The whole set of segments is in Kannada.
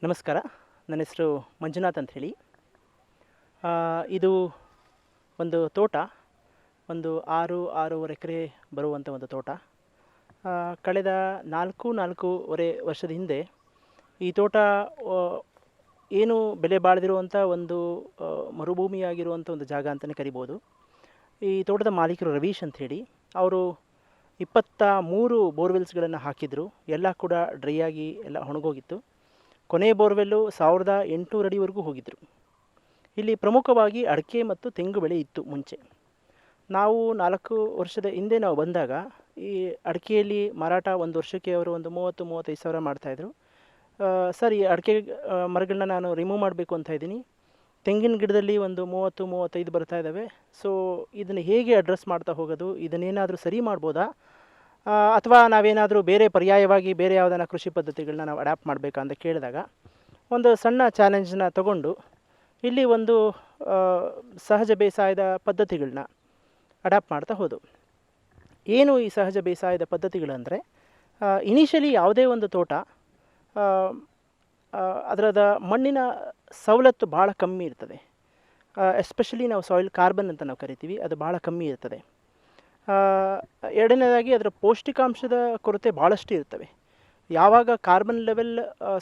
ನಮಸ್ಕಾರ. ನನ್ನ ಹೆಸರು ಮಂಜುನಾಥ್ ಅಂತ ಹೇಳಿ. ಇದು ಒಂದು ತೋಟ, ಒಂದು 6.5 ಎಕರೆ ಬರುವಂಥ ಒಂದು ತೋಟ. ಕಳೆದ 4.5 ವರ್ಷದ ಹಿಂದೆ ಈ ತೋಟ ಏನು ಬೆಲೆ ಬಾಳದಿರುವಂಥ ಒಂದು ಮರುಭೂಮಿಯಾಗಿರುವಂಥ ಒಂದು ಜಾಗ ಅಂತಲೇ ಕರಿಬೋದು. ಈ ತೋಟದ ಮಾಲೀಕರು ರವೀಶ್ ಅಂತ ಹೇಳಿ, ಅವರು 23 ಬೋರ್ವೆಲ್ಸ್ಗಳನ್ನು ಹಾಕಿದರು. ಎಲ್ಲ ಕೂಡ ಡ್ರೈ ಆಗಿ ಎಲ್ಲ ಒಣಗೋಗಿತ್ತು. ಕೊನೆಯ ಬೋರ್ವೆಲ್ಲು 1800 ಅಡಿವರೆಗೂ ಹೋಗಿದ್ದರು. ಇಲ್ಲಿ ಪ್ರಮುಖವಾಗಿ ಅಡಿಕೆ ಮತ್ತು ತೆಂಗು ಬೆಳೆ ಇತ್ತು ಮುಂಚೆ. ನಾವು 4 ವರ್ಷದ ಹಿಂದೆ ನಾವು ಬಂದಾಗ ಈ ಅಡಿಕೆಯಲ್ಲಿ ಮಾರಾಟ ಒಂದು ವರ್ಷಕ್ಕೆ ಅವರು ಒಂದು 30-35 ಸಾವಿರ ಮಾಡ್ತಾಯಿದ್ರು. ಸರ್, ಈ ಅಡಿಕೆ ಮರಗಳನ್ನ ನಾನು ರಿಮೂವ್ ಮಾಡಬೇಕು ಅಂತ ಇದ್ದೀನಿ. ತೆಂಗಿನ ಗಿಡದಲ್ಲಿ ಒಂದು 30-35 ಬರ್ತಾ ಇದ್ದಾವೆ. ಸೊ ಇದನ್ನು ಹೇಗೆ ಅಡ್ರೆಸ್ ಮಾಡ್ತಾ ಹೋಗೋದು, ಇದನ್ನೇನಾದರೂ ಸರಿ ಮಾಡ್ಬೋದಾ, ಅಥವಾ ನಾವೇನಾದರೂ ಬೇರೆ ಪರ್ಯಾಯವಾಗಿ ಬೇರೆ ಯಾವುದನ್ನ ಕೃಷಿ ಪದ್ಧತಿಗಳನ್ನ ನಾವು ಅಡ್ಯಾಪ್ಟ್ ಮಾಡಬೇಕಾ ಅಂತ ಕೇಳಿದಾಗ, ಒಂದು ಸಣ್ಣ ಚಾಲೆಂಜನ್ನ ತಗೊಂಡು ಇಲ್ಲಿ ಒಂದು ಸಹಜ ಬೇಸಾಯದ ಪದ್ಧತಿಗಳನ್ನ ಅಡ್ಯಾಪ್ಟ್ ಮಾಡ್ತಾ ಹೋದವು. ಏನು ಈ ಸಹಜ ಬೇಸಾಯದ ಪದ್ಧತಿಗಳಂದರೆ, ಇನಿಷಿಯಲಿ ಯಾವುದೇ ಒಂದು ತೋಟ ಅದರದ ಮಣ್ಣಿನ ಸವಲತ್ತು ಭಾಳ ಕಮ್ಮಿ ಇರ್ತದೆ. ಎಸ್ಪೆಷಲಿ ನಾವು ಸಾಯಿಲ್ ಕಾರ್ಬನ್ ಅಂತ ನಾವು ಕರಿತೀವಿ, ಅದು ಭಾಳ ಕಮ್ಮಿ ಇರ್ತದೆ. ಎರಡನೇದಾಗಿ ಅದರ ಪೌಷ್ಟಿಕಾಂಶದ ಕೊರತೆ ಭಾಳಷ್ಟು ಇರ್ತವೆ. ಯಾವಾಗ ಕಾರ್ಬನ್ ಲೆವೆಲ್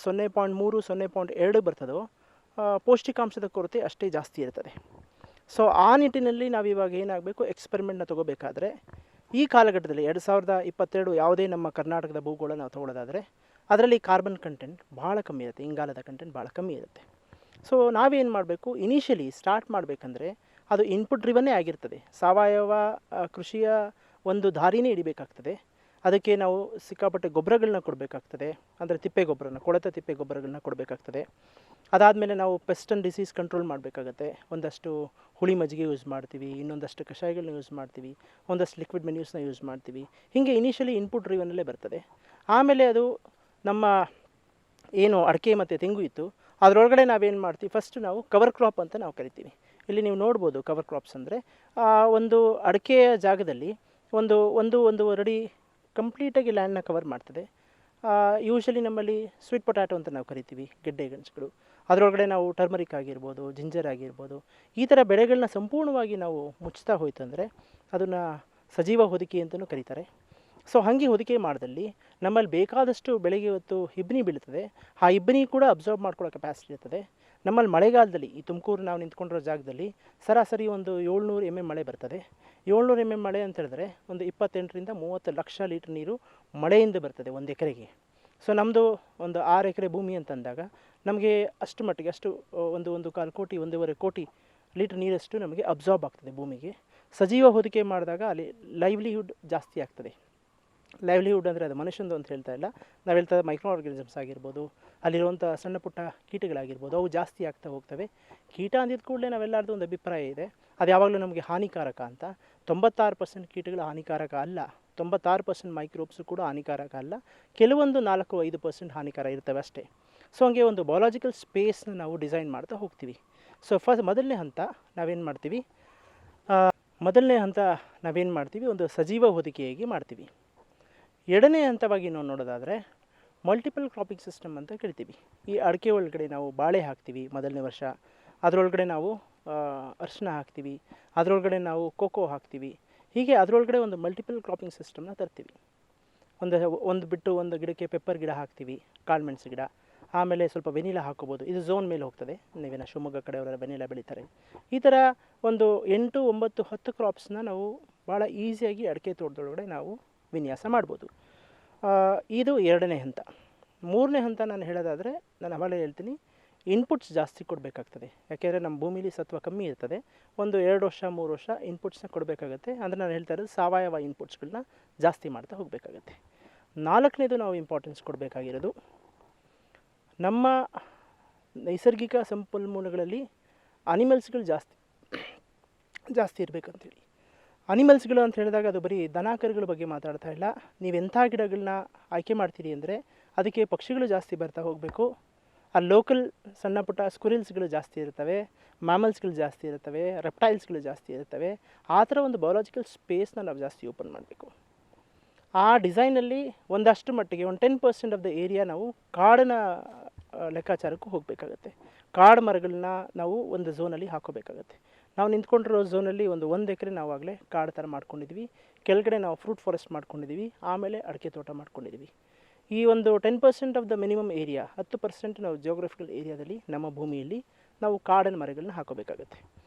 0.3-0.2 ಬರ್ತದೋ, ಪೌಷ್ಟಿಕಾಂಶದ ಕೊರತೆ ಅಷ್ಟೇ ಜಾಸ್ತಿ ಇರ್ತದೆ. ಸೊ ಆ ನಿಟ್ಟಿನಲ್ಲಿ ನಾವಿವಾಗ ಏನಾಗಬೇಕು, ಎಕ್ಸ್ಪೆರಿಮೆಂಟ್ನ ತೊಗೋಬೇಕಾದ್ರೆ ಈ ಕಾಲಘಟ್ಟದಲ್ಲಿ 2022 ಯಾವುದೇ ನಮ್ಮ ಕರ್ನಾಟಕದ ಭೂಗೋಳ ನಾವು ತೊಗೊಳ್ಳೋದಾದರೆ ಅದರಲ್ಲಿ ಕಾರ್ಬನ್ ಕಂಟೆಂಟ್ ಭಾಳ ಕಮ್ಮಿ ಇರುತ್ತೆ, ಇಂಗಾಲದ ಕಂಟೆಂಟ್ ಭಾಳ ಕಮ್ಮಿ ಇರುತ್ತೆ. ಸೊ ನಾವೇನು ಮಾಡಬೇಕು, ಇನಿಷಿಯಲಿ ಸ್ಟಾರ್ಟ್ ಮಾಡಬೇಕಂದ್ರೆ ಅದು ಇನ್ಪುಟ್ ಡ್ರಿವನ್ನೇ ಆಗಿರ್ತದೆ. ಸಾವಯವ ಕೃಷಿಯ ಒಂದು ದಾರಿನೇ ಹಿಡಿಬೇಕಾಗ್ತದೆ. ಅದಕ್ಕೆ ನಾವು ಸಿಕ್ಕಾಪಟ್ಟೆ ಗೊಬ್ಬರಗಳನ್ನ ಕೊಡಬೇಕಾಗ್ತದೆ. ಅಂದರೆ ತಿಪ್ಪೆ ಗೊಬ್ಬರನ, ಕೊಳೆತ ತಿಪ್ಪೆ ಗೊಬ್ಬರಗಳನ್ನ ಕೊಡಬೇಕಾಗ್ತದೆ. ಅದಾದಮೇಲೆ ನಾವು ಪೆಸ್ಟ್ ಆ್ಯಂಡ್ ಡಿಸೀಸ್ ಕಂಟ್ರೋಲ್ ಮಾಡಬೇಕಾಗತ್ತೆ. ಒಂದಷ್ಟು ಹುಳಿ ಮಜ್ಜಿಗೆ ಯೂಸ್ ಮಾಡ್ತೀವಿ, ಇನ್ನೊಂದಷ್ಟು ಕಷಾಯಗಳನ್ನ ಯೂಸ್ ಮಾಡ್ತೀವಿ, ಒಂದಷ್ಟು ಲಿಕ್ವಿಡ್ ಮೆನ್ಯೂಸ್ನ ಯೂಸ್ ಮಾಡ್ತೀವಿ. ಹೀಗೆ ಇನಿಷಿಯಲಿ ಇನ್ಪುಟ್ ಡ್ರಿವನ್ನಲ್ಲೇ ಬರ್ತದೆ. ಆಮೇಲೆ ಅದು ನಮ್ಮ ಏನು ಅಡಿಕೆ ಮತ್ತು ತೆಂಗು ಇತ್ತು, ಅದರೊಳಗಡೆ ನಾವೇನು ಮಾಡ್ತೀವಿ, ಫಸ್ಟ್ ನಾವು ಕವರ್ ಕ್ರಾಪ್ ಅಂತ ನಾವು ಕರಿತೀವಿ. ಇಲ್ಲಿ ನೀವು ನೋಡ್ಬೋದು, ಕವರ್ ಕ್ರಾಪ್ಸ್ ಅಂದರೆ ಒಂದು ಅಡಿಕೆಯ ಜಾಗದಲ್ಲಿ ಒಂದೂವರೆ ಅಡಿ ಕಂಪ್ಲೀಟಾಗಿ ಲ್ಯಾಂಡ್ನ ಕವರ್ ಮಾಡ್ತದೆ. ಯೂಶ್ವಲಿ ನಮ್ಮಲ್ಲಿ ಸ್ವೀಟ್ ಪೊಟ್ಯಾಟೊ ಅಂತ ನಾವು ಕರಿತೀವಿ, ಗೆಡ್ಡೆ ಗೆಣಸುಗಳು. ಅದರೊಳಗಡೆ ನಾವು ಟರ್ಮರಿಕ್ ಆಗಿರ್ಬೋದು, ಜಿಂಜರ್ ಆಗಿರ್ಬೋದು, ಈ ಥರ ಬೆಳೆಗಳನ್ನ ಸಂಪೂರ್ಣವಾಗಿ ನಾವು ಮುಚ್ತಾ ಹೋಯ್ತಂದರೆ ಅದನ್ನು ಸಜೀವ ಹೊದಿಕೆ ಅಂತಲೂ ಕರೀತಾರೆ. ಸೊ ಹಾಗೆ ಹೊದಿಕೆ ಮಾಡಿದಲ್ಲಿ ನಮ್ಮಲ್ಲಿ ಬೇಕಾದಷ್ಟು ಬೆಳೆಗೆ ಇವತ್ತು ಇಬ್ಬನಿ ಬೀಳ್ತದೆ. ಆ ಇಬ್ಬನಿ ಕೂಡ ಅಬ್ಸರ್ವ್ ಮಾಡ್ಕೊಳ್ಳೋ ಕೆಪಾಸಿಟಿ ಇರ್ತದೆ. ನಮ್ಮಲ್ಲಿ ಮಳೆಗಾಲದಲ್ಲಿ ಈ ತುಮಕೂರು ನಾವು ನಿಂತ್ಕೊಂಡಿರೋ ಜಾಗದಲ್ಲಿ ಸರಾಸರಿ ಒಂದು 700 mm ಮಳೆ ಬರ್ತದೆ. 700 mm ಮಳೆ ಅಂತ ಹೇಳಿದ್ರೆ ಒಂದು 28-30 ಲಕ್ಷ ಲೀಟ್ರ್ ನೀರು ಮಳೆಯಿಂದ ಬರ್ತದೆ ಒಂದು ಎಕರೆಗೆ. ಸೊ ನಮ್ಮದು ಒಂದು 6 ಎಕರೆ ಭೂಮಿ ಅಂತಂದಾಗ ನಮಗೆ ಅಷ್ಟು ಮಟ್ಟಿಗೆ ಅಷ್ಟು 1.25 ಕೋಟಿ 1.5 ಕೋಟಿ ಲೀಟ್ರ್ ನೀರಷ್ಟು ನಮಗೆ ಅಬ್ಸಾರ್ಬ್ ಆಗ್ತದೆ ಭೂಮಿಗೆ. ಸಜೀವ ಹೊದಿಕೆ ಮಾಡಿದಾಗ ಅಲ್ಲಿ ಲೈವ್ಲಿಹುಡ್ ಜಾಸ್ತಿ ಆಗ್ತದೆ. ಲೈವ್ಲಿಹುಡ್ ಅಂದರೆ ಅದು ಮನುಷ್ಯಂದು ಅಂತ ಹೇಳ್ತಾ ಇಲ್ಲ, ನಾವು ಹೇಳ್ತಾ ಮೈಕ್ರೋ ಆರ್ಗಾನಿಸಮ್ಸ್ ಆಗಿರ್ಬೋದು, ಅಲ್ಲಿರುವಂಥ ಸಣ್ಣ ಪುಟ್ಟ ಕೀಟಗಳಾಗಿರ್ಬೋದು, ಅವು ಜಾಸ್ತಿ ಆಗ್ತಾ ಹೋಗ್ತವೆ. ಕೀಟ ಅಂದಿದ್ದ ಕೂಡಲೇ ನಾವೆಲ್ಲರದ್ದು ಒಂದು ಅಭಿಪ್ರಾಯ ಇದೆ, ಅದು ಯಾವಾಗಲೂ ನಮಗೆ ಹಾನಿಕಾರಕ ಅಂತ. 96% ಕೀಟಗಳು ಹಾನಿಕಾರಕ ಅಲ್ಲ, 96% ಮೈಕ್ರೋಬ್ಸು ಕೂಡ ಹಾನಿಕಾರಕ ಅಲ್ಲ. ಕೆಲವೊಂದು 4-5% ಹಾನಿಕಾರ ಇರ್ತವೆ ಅಷ್ಟೇ. ಸೊ ಹಂಗೆ ಒಂದು ಬಯೋಲಾಜಿಕಲ್ ಸ್ಪೇಸ್ನ ನಾವು ಡಿಸೈನ್ ಮಾಡ್ತಾ ಹೋಗ್ತೀವಿ. ಸೊ ಮೊದಲನೇ ಹಂತ ನಾವೇನು ಮಾಡ್ತೀವಿ, ಒಂದು ಸಜೀವ ಹೊದಿಕೆಯಾಗಿ ಮಾಡ್ತೀವಿ. ಎರಡನೇ ಹಂತವಾಗಿ ನಾವು ನೋಡೋದಾದರೆ ಮಲ್ಟಿಪಲ್ ಕ್ರಾಪಿಂಗ್ ಸಿಸ್ಟಮ್ ಅಂತ ಕರಿತೀವಿ. ಈ ಅಡಿಕೆ ಒಳಗಡೆ ನಾವು ಬಾಳೆ ಹಾಕ್ತೀವಿ ಮೊದಲನೇ ವರ್ಷ, ಅದರೊಳಗಡೆ ನಾವು ಅರಿಶಿನ ಹಾಕ್ತೀವಿ, ಅದರೊಳಗಡೆ ನಾವು ಕೋಕೋ ಹಾಕ್ತೀವಿ. ಹೀಗೆ ಅದರೊಳಗಡೆ ಒಂದು ಮಲ್ಟಿಪಲ್ ಕ್ರಾಪಿಂಗ್ ಸಿಸ್ಟಮ್ನ ತರ್ತೀವಿ. ಒಂದು ಗಿಡಕ್ಕೆ ಪೆಪ್ಪರ್ ಗಿಡ ಹಾಕ್ತೀವಿ, ಕಾಳುಮೆಣಸು ಗಿಡ, ಆಮೇಲೆ ಸ್ವಲ್ಪ ವೆನಿಲಾ ಹಾಕೋಬೋದು. ಇದು ಝೋನ್ ಮೇಲೆ ಹೋಗ್ತದೆ, ನೀವೇನ ಶಿವಮೊಗ್ಗ ಕಡೆಯವರ ವೆನಿಲಾ ಬೆಳೀತಾರೆ. ಈ ಥರ ಒಂದು 8, 9, 10 ಕ್ರಾಪ್ಸ್ನ ನಾವು ಭಾಳ ಈಸಿಯಾಗಿ ಅಡಿಕೆ ತೋಟದೊಳಗಡೆ ನಾವು ವಿನ್ಯಾಸ ಮಾಡ್ಬೋದು. ಇದು ಎರಡನೇ ಹಂತ. ಮೂರನೇ ಹಂತ ನಾನು ಹೇಳೋದಾದರೆ, ನಾನು ಅವಾಗಲೇ ಹೇಳ್ತೀನಿ, ಇನ್ಪುಟ್ಸ್ ಜಾಸ್ತಿ ಕೊಡಬೇಕಾಗ್ತದೆ. ಯಾಕೆಂದರೆ ನಮ್ಮ ಭೂಮಿಲಿ ಸತ್ವ ಕಮ್ಮಿ ಇರ್ತದೆ. ಒಂದು 2 ವರ್ಷ 3 ವರ್ಷ ಇನ್ಪುಟ್ಸ್ನ ಕೊಡಬೇಕಾಗತ್ತೆ. ಅಂದರೆ ನಾನು ಹೇಳ್ತಾ ಇರೋದು ಸಾವಯವ ಇನ್ಪುಟ್ಸ್ಗಳನ್ನ ಜಾಸ್ತಿ ಮಾಡ್ತಾ ಹೋಗಬೇಕಾಗತ್ತೆ. ನಾಲ್ಕನೇದು ನಾವು ಇಂಪಾರ್ಟೆನ್ಸ್ ಕೊಡಬೇಕಾಗಿರೋದು, ನಮ್ಮ ನೈಸರ್ಗಿಕ ಸಂಪನ್ಮೂಲಗಳಲ್ಲಿ ಅನಿಮಲ್ಸ್ಗಳು ಜಾಸ್ತಿ ಇರಬೇಕಂತೇಳಿ. ಅನಿಮಲ್ಸ್ಗಳು ಅಂತ ಹೇಳಿದಾಗ ಅದು ಬರೀ ದನ ಕರುಗಳ ಬಗ್ಗೆ ಮಾತಾಡ್ತಾ ಇಲ್ಲ. ನೀವೆಂಥ ಗಿಡಗಳನ್ನ ಆಯ್ಕೆ ಮಾಡ್ತೀರಿ ಅಂದರೆ ಅದಕ್ಕೆ ಪಕ್ಷಿಗಳು ಜಾಸ್ತಿ ಬರ್ತಾ ಹೋಗಬೇಕು. ಆ ಲೋಕಲ್ ಸಣ್ಣ ಪುಟ್ಟ ಸ್ಕ್ವಿರಿಲ್ಸ್ಗಳು ಜಾಸ್ತಿ ಇರ್ತವೆ, ಮ್ಯಾಮಲ್ಸ್ಗಳು ಜಾಸ್ತಿ ಇರ್ತವೆ, ರೆಪ್ಟೈಲ್ಸ್ಗಳು ಜಾಸ್ತಿ ಇರ್ತವೆ. ಆ ಥರ ಒಂದು ಬಯೋಲಾಜಿಕಲ್ ಸ್ಪೇಸ್ನ ನಾವು ಜಾಸ್ತಿ ಓಪನ್ ಮಾಡಬೇಕು. ಆ ಡಿಸೈನಲ್ಲಿ ಒಂದಷ್ಟು ಮಟ್ಟಿಗೆ ಒಂದು 10% ಆಫ್ ದ ಏರಿಯಾ ನಾವು ಕಾಡನ್ನು ಲೆಕ್ಕಾಚಾರಕ್ಕೂ ಹೋಗಬೇಕಾಗತ್ತೆ. ಕಾಡು ಮರಗಳನ್ನ ನಾವು ಒಂದು ಝೋನಲ್ಲಿ ಹಾಕೋಬೇಕಾಗತ್ತೆ. ನಾವು ನಿಂತ್ಕೊಂಡಿರೋ ಝೋನಲ್ಲಿ ಒಂದು ಎಕರೆ ನಾವು ಆಗಲೇ ಕಾಡು ಥರ ಮಾಡ್ಕೊಂಡಿದ್ವಿ. ಕೆಳಗಡೆ ನಾವು ಫ್ರೂಟ್ ಫಾರೆಸ್ಟ್ ಮಾಡ್ಕೊಂಡಿದ್ದೀವಿ, ಆಮೇಲೆ ಅಡಿಕೆ ತೋಟ ಮಾಡ್ಕೊಂಡಿದ್ದೀವಿ. ಈ ಒಂದು 10% ಆಫ್ ದ ಮಿನಿಮಮ್ ಏರಿಯಾ, 10% ನಾವು ಜಿಯೋಗ್ರಫಿಕಲ್ ಏರಿಯಾದಲ್ಲಿ ನಮ್ಮ ಭೂಮಿಯಲ್ಲಿ ನಾವು ಕಾಡಿನ ಮರಗಳನ್ನ ಹಾಕೋಬೇಕಾಗತ್ತೆ.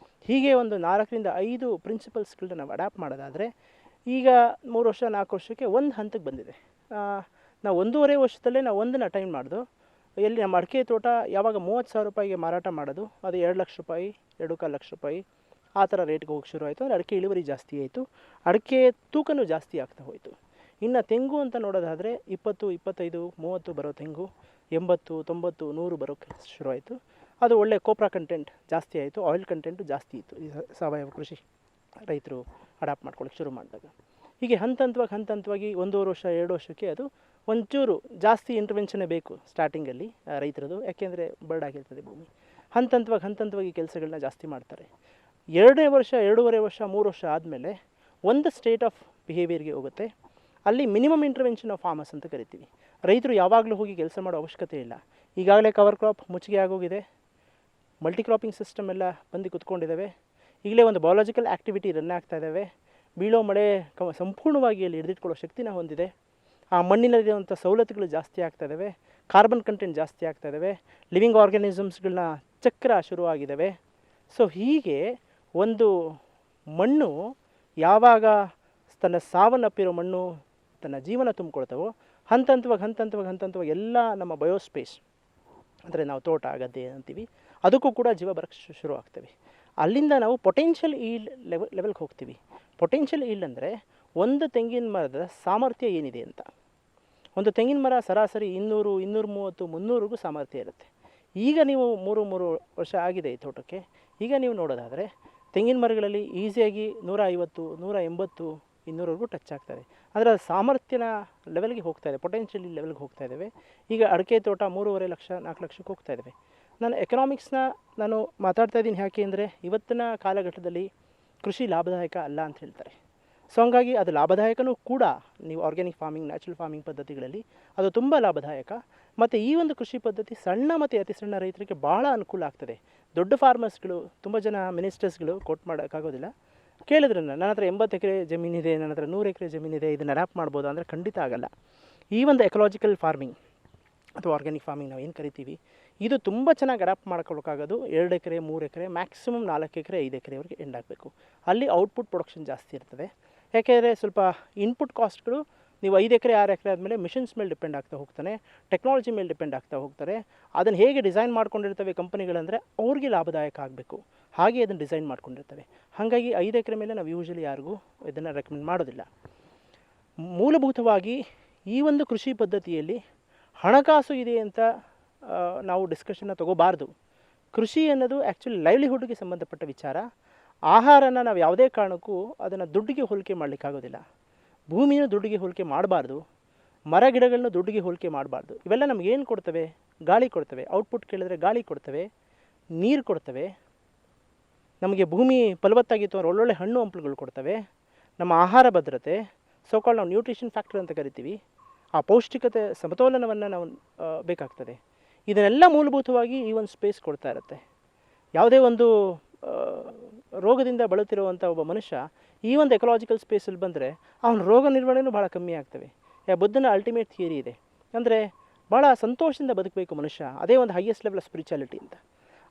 ಹೀಗೆ ಒಂದು 4-5 ಪ್ರಿನ್ಸಿಪಲ್ಸ್ಗಳನ್ನ ನಾವು ಅಡ್ಯಾಪ್ಟ್ ಮಾಡೋದಾದರೆ ಈಗ 3 ವರ್ಷ 4 ವರ್ಷಕ್ಕೆ ಒಂದು ಹಂತಕ್ಕೆ ಬಂದಿದೆ. ನಾವು 1.5 ವರ್ಷದಲ್ಲೇ ನಾವು ಒಂದನ್ನು ಅಟೈನ್ ಮಾಡೋದು. ಎಲ್ಲಿ ನಮ್ಮ ಅಡಿಕೆ ತೋಟ ಯಾವಾಗ 30,000 ರೂಪಾಯಿಗೆ ಮಾರಾಟ ಮಾಡೋದು, ಅದು 2 ಲಕ್ಷ ರೂಪಾಯಿ, 2.25 ಲಕ್ಷ ರೂಪಾಯಿ ಆ ಥರ ರೇಟ್ಗೆ ಹೋಗಿ ಶುರು ಆಯಿತು. ಅಂದರೆ ಅಡಿಕೆ ಇಳುವರಿ ಜಾಸ್ತಿ ಆಯಿತು, ಅಡಿಕೆ ತೂಕನೂ ಜಾಸ್ತಿ ಆಗ್ತಾ ಹೋಯಿತು. ಇನ್ನು ತೆಂಗು ಅಂತ ನೋಡೋದಾದರೆ 20, 25, 30 ಬರೋ ತೆಂಗು 80, 90, 100 ಬರೋಕ್ಕೆ ಶುರುವಾಯಿತು. ಅದು ಒಳ್ಳೆ ಕೋಪ್ರಾ ಕಂಟೆಂಟ್ ಜಾಸ್ತಿ ಆಯಿತು, ಆಯಿಲ್ ಕಂಟೆಂಟು ಜಾಸ್ತಿ ಇತ್ತು ಈ ಸಾವಯವ ಕೃಷಿ ರೈತರು ಅಡಾಪ್ಟ್ ಮಾಡ್ಕೊಳ್ಳೋಕ್ಕೆ ಶುರು ಮಾಡಿದಾಗ. ಹೀಗೆ ಹಂತವಾಗಿ 1.5 ವರ್ಷ 2 ವರ್ಷಕ್ಕೆ ಅದು ಒಂಚೂರು ಜಾಸ್ತಿ ಇಂಟರ್ವೆನ್ಷನ್ನೇ ಬೇಕು ಸ್ಟಾರ್ಟಿಂಗಲ್ಲಿ ರೈತರದು, ಯಾಕೆಂದರೆ ಬರ್ಡ್ ಆಗಿರ್ತದೆ ಭೂಮಿ. ಹಂತವಾಗಿ ಕೆಲಸಗಳನ್ನ ಜಾಸ್ತಿ ಮಾಡ್ತಾರೆ. 2ನೇ ವರ್ಷ 2.5 ವರ್ಷ 3 ವರ್ಷ ಆದಮೇಲೆ ಒಂದು ಸ್ಟೇಟ್ ಆಫ್ ಬಿಹೇವಿಯರ್ಗೆ ಹೋಗುತ್ತೆ. ಅಲ್ಲಿ ಮಿನಿಮಮ್ ಇಂಟರ್ವೆನ್ಷನ್ ಆಫ್ ಫಾರ್ಮರ್ಸ್ ಅಂತ ಕರಿತೀವಿ. ರೈತರು ಯಾವಾಗಲೂ ಹೋಗಿ ಕೆಲಸ ಮಾಡೋ ಅವಶ್ಯಕತೆ ಇಲ್ಲ. ಈಗಾಗಲೇ ಕವರ್ ಕ್ರಾಪ್ ಮುಚ್ಚಿಗೆ ಆಗೋಗಿದೆ, ಮಲ್ಟಿ ಕ್ರಾಪಿಂಗ್ ಸಿಸ್ಟಮ್ ಎಲ್ಲ ಬಂದು ಕುತ್ಕೊಂಡಿದ್ದಾವೆ. ಈಗಲೇ ಒಂದು ಬಯಾಲಜಿಕಲ್ ಆ್ಯಕ್ಟಿವಿಟಿ ರನ್ ಆಗ್ತಾ ಇದ್ದಾವೆ. ಬೀಳೋ ಮಳೆ ಸಂಪೂರ್ಣವಾಗಿ ಅಲ್ಲಿ ಹಿಡಿದಿಟ್ಕೊಳ್ಳೋ ಶಕ್ತಿನ ಹೊಂದಿದೆ. ಆ ಮಣ್ಣಿನಲ್ಲಿರುವಂಥ ಸವಲತ್ತುಗಳು ಜಾಸ್ತಿ ಆಗ್ತಾ ಇದ್ದಾವೆ, ಕಾರ್ಬನ್ ಕಂಟೆಂಟ್ ಜಾಸ್ತಿ ಆಗ್ತಾ ಇದ್ದಾವೆ, ಲಿವಿಂಗ್ ಆರ್ಗ್ಯಾನಿಸಮ್ಸ್ಗಳನ್ನ ಚಕ್ರ ಶುರುವಾಗಿದ್ದಾವೆ. ಸೊ ಹೀಗೆ ಒಂದು ಮಣ್ಣು ಯಾವಾಗ ತನ್ನ ಸಾವನ್ನಪ್ಪಿರೋ ಮಣ್ಣು ತನ್ನ ಜೀವನ ತುಂಬಿಕೊಳ್ತಾವೋ ಹಂತವಾಗಿ ಎಲ್ಲ ನಮ್ಮ ಬಯೋಸ್ಪೇಸ್, ಅಂದರೆ ನಾವು ತೋಟ ಗದ್ದೆ ಅಂತೀವಿ, ಅದಕ್ಕೂ ಕೂಡ ಜೀವ ಬರೋಕ್ಕೆ ಶುರು ಆಗ್ತವೆ. ಅಲ್ಲಿಂದ ನಾವು ಪೊಟೆನ್ಷಿಯಲ್ ಈಲ್ಡ್ ಲೆವೆಲ್ಗೆ ಹೋಗ್ತೀವಿ. ಪೊಟೆನ್ಷಿಯಲ್ ಈಲ್ಡ್ ಅಂದರೆ ಒಂದು ತೆಂಗಿನ ಮರದ ಸಾಮರ್ಥ್ಯ ಏನಿದೆ ಅಂತ. ಒಂದು ತೆಂಗಿನ ಮರ ಸರಾಸರಿ 200, 230, 300ಗೂ ಸಾಮರ್ಥ್ಯ ಇರುತ್ತೆ. ಈಗ ನೀವು 3 ವರ್ಷ ಆಗಿದೆ ಈ ತೋಟಕ್ಕೆ. ಈಗ ನೀವು ನೋಡೋದಾದರೆ ತೆಂಗಿನ ಮರಗಳಲ್ಲಿ ಈಸಿಯಾಗಿ 150, 180, 200ವರೆಗೂ ಟಚ್ ಆಗ್ತದೆ. ಅಂದರೆ ಅದು ಸಾಮರ್ಥ್ಯನ ಲೆವೆಲ್ಗೆ ಹೋಗ್ತಾ ಇದೆ, ಪೊಟೆನ್ಷಿಯಲ್ ಲೆವೆಲ್ಗೆ ಹೋಗ್ತಾ ಇದ್ದಾವೆ. ಈಗ ಅಡಿಕೆ ತೋಟ 3.5 ಲಕ್ಷ 4 ಲಕ್ಷಕ್ಕೆ ಹೋಗ್ತಾ ಇದ್ದಾವೆ. ನಾನು ಎಕನಾಮಿಕ್ಸ್ನ ಮಾತಾಡ್ತಾ ಇದ್ದೀನಿ ಯಾಕೆ ಅಂದರೆ ಇವತ್ತಿನ ಕಾಲಘಟ್ಟದಲ್ಲಿ ಕೃಷಿ ಲಾಭದಾಯಕ ಅಲ್ಲ ಅಂತ ಹೇಳ್ತಾರೆ. ಸೊ ಹಂಗಾಗಿ ಅದು ಲಾಭದಾಯಕನೂ ಕೂಡ. ನೀವು ಆರ್ಗ್ಯಾನಿಕ್ ಫಾರ್ಮಿಂಗ್, ನ್ಯಾಚುರಲ್ ಫಾರ್ಮಿಂಗ್ ಪದ್ಧತಿಗಳಲ್ಲಿ ಅದು ತುಂಬ ಲಾಭದಾಯಕ. ಮತ್ತು ಈ ಒಂದು ಕೃಷಿ ಪದ್ಧತಿ ಸಣ್ಣ ಮತ್ತು ಅತಿ ಸಣ್ಣ ರೈತರಿಗೆ ಭಾಳ ಅನುಕೂಲ ಆಗ್ತದೆ. ದೊಡ್ಡ ಫಾರ್ಮರ್ಸ್ಗಳು, ತುಂಬ ಜನ ಮಿನಿಸ್ಟರ್ಸ್ಗಳು ಕೊಟ್ಟು ಮಾಡೋಕ್ಕಾಗೋದಿಲ್ಲ. ಕೇಳಿದ್ರೆ ನನ್ನ ಹತ್ರ 80 ಎಕರೆ ಜಮೀನಿದೆ, ನನ್ನ ಹತ್ರ 100 ಎಕರೆ ಜಮೀನಿದೆ, ಇದನ್ನು ಅಡ್ಯಾಪ್ಟ್ ಮಾಡ್ಬೋದು ಅಂದರೆ ಖಂಡಿತ ಆಗಲ್ಲ. ಈ ಒಂದು ಎಕಲಾಜಿಕಲ್ ಫಾರ್ಮಿಂಗ್ ಅಥವಾ ಆರ್ಗ್ಯಾನಿಕ್ ಫಾರ್ಮಿಂಗ್ ನಾವು ಏನು ಕರಿತೀವಿ, ಇದು ತುಂಬ ಚೆನ್ನಾಗಿ ಅಡ್ಯಾಪ್ಟ್ ಮಾಡ್ಕೊಳ್ಳೋಕ್ಕಾಗೋದು 2 ಎಕರೆ 3 ಎಕರೆ ಮ್ಯಾಕ್ಸಿಮಮ್ 4 ಎಕರೆ 5 ಎಕರೆವರೆಗೆ ಎಂಡ್ ಆಗಬೇಕು. ಅಲ್ಲಿ ಔಟ್ಪುಟ್ ಪ್ರೊಡಕ್ಷನ್ ಜಾಸ್ತಿ ಇರ್ತದೆ. ಯಾಕೆಂದರೆ ಸ್ವಲ್ಪ ಇನ್ಪುಟ್ ಕಾಸ್ಟ್ಗಳು ನೀವು 5 ಎಕರೆ 6 ಎಕರೆ ಆದಮೇಲೆ ಮಿಷನ್ಸ್ ಮೇಲೆ ಡಿಪೆಂಡ್ ಆಗ್ತಾ ಹೋಗ್ತಾನೆ, ಟೆಕ್ನಾಲಜಿ ಮೇಲೆ ಡಿಪೆಂಡ್ ಆಗ್ತಾ ಹೋಗ್ತಾರೆ. ಅದನ್ನು ಹೇಗೆ ಡಿಸೈನ್ ಮಾಡ್ಕೊಂಡಿರ್ತವೆ ಕಂಪನಿಗಳಂದರೆ ಅವ್ರಿಗೆ ಲಾಭದಾಯಕ ಆಗಬೇಕು, ಹಾಗೆ ಅದನ್ನು ಡಿಸೈನ್ ಮಾಡ್ಕೊಂಡಿರ್ತವೆ. ಹಾಗಾಗಿ 5 ಎಕರೆ ಮೇಲೆ ನಾವು ಯೂಶಲಿ ಯಾರಿಗೂ ಇದನ್ನು ರೆಕಮೆಂಡ್ ಮಾಡೋದಿಲ್ಲ. ಮೂಲಭೂತವಾಗಿ ಈ ಒಂದು ಕೃಷಿ ಪದ್ಧತಿಯಲ್ಲಿ ಹಣಕಾಸು ಇದೆ ಅಂತ ನಾವು ಡಿಸ್ಕಷನ್ನ ತೊಗೋಬಾರ್ದು. ಕೃಷಿ ಅನ್ನೋದು ಆ್ಯಕ್ಚುಲಿ ಲೈವ್ಲಿಹುಡ್ಗೆ ಸಂಬಂಧಪಟ್ಟ ವಿಚಾರ. ಆಹಾರನ ನಾವು ಯಾವುದೇ ಕಾರಣಕ್ಕೂ ಅದನ್ನು ದುಡ್ಡಿಗೆ ಹೋಲಿಕೆ ಮಾಡಲಿಕ್ಕಾಗೋದಿಲ್ಲ. ಭೂಮಿನ ದುಡ್ಡಿಗೆ ಹೋಲಿಕೆ ಮಾಡಬಾರ್ದು, ಮರ ಗಿಡಗಳನ್ನ ದುಡ್ಡಿಗೆ ಹೋಲಿಕೆ ಮಾಡಬಾರ್ದು. ಇವೆಲ್ಲ ನಮಗೇನು ಕೊಡ್ತವೆ? ಗಾಳಿ ಕೊಡ್ತವೆ. ಔಟ್ಪುಟ್ ಕೇಳಿದ್ರೆ ಗಾಳಿ ಕೊಡ್ತವೆ, ನೀರು ಕೊಡ್ತವೆ, ನಮಗೆ ಭೂಮಿ ಫಲವತ್ತಾಗಿತ್ತು ಅಂದರೆ ಒಳ್ಳೊಳ್ಳೆ ಹಣ್ಣು ಹಂಪಲುಗಳು ಕೊಡ್ತವೆ, ನಮ್ಮ ಆಹಾರ ಭದ್ರತೆ, ಸೋಕಾಲ್ ನಾವು ನ್ಯೂಟ್ರಿಷನ್ ಫ್ಯಾಕ್ಟರ್ ಅಂತ ಕರಿತೀವಿ, ಆ ಪೌಷ್ಟಿಕತೆ ಸಮತೋಲನವನ್ನು ನಾವು ಬೇಕಾಗ್ತದೆ. ಇದನ್ನೆಲ್ಲ ಮೂಲಭೂತವಾಗಿ ಈ ಒಂದು ಸ್ಪೇಸ್ ಕೊಡ್ತಾ ಇರುತ್ತೆ. ಯಾವುದೇ ಒಂದು ರೋಗದಿಂದ ಬಳಲುತ್ತಿರುವಂಥ ಒಬ್ಬ ಮನುಷ್ಯ ಈ ಒಂದು ಎಕಲಾಜಿಕಲ್ ಸ್ಪೇಸಲ್ಲಿ ಬಂದರೆ ಅವನ ರೋಗ ನಿರ್ವಹಣೆಯೂ ಭಾಳ ಕಮ್ಮಿ ಆಗ್ತವೆ. ಬುದ್ಧನ ಅಲ್ಟಿಮೇಟ್ ಥಿಯರಿ ಇದೆ, ಅಂದರೆ ಭಾಳ ಸಂತೋಷದಿಂದ ಬದುಕಬೇಕು ಮನುಷ್ಯ, ಅದೇ ಒಂದು ಹೈಯೆಸ್ಟ್ ಲೆವೆಲ್ ಆಫ್ ಸ್ಪಿರಿಚುಯಾಲಿಟಿ ಅಂತ.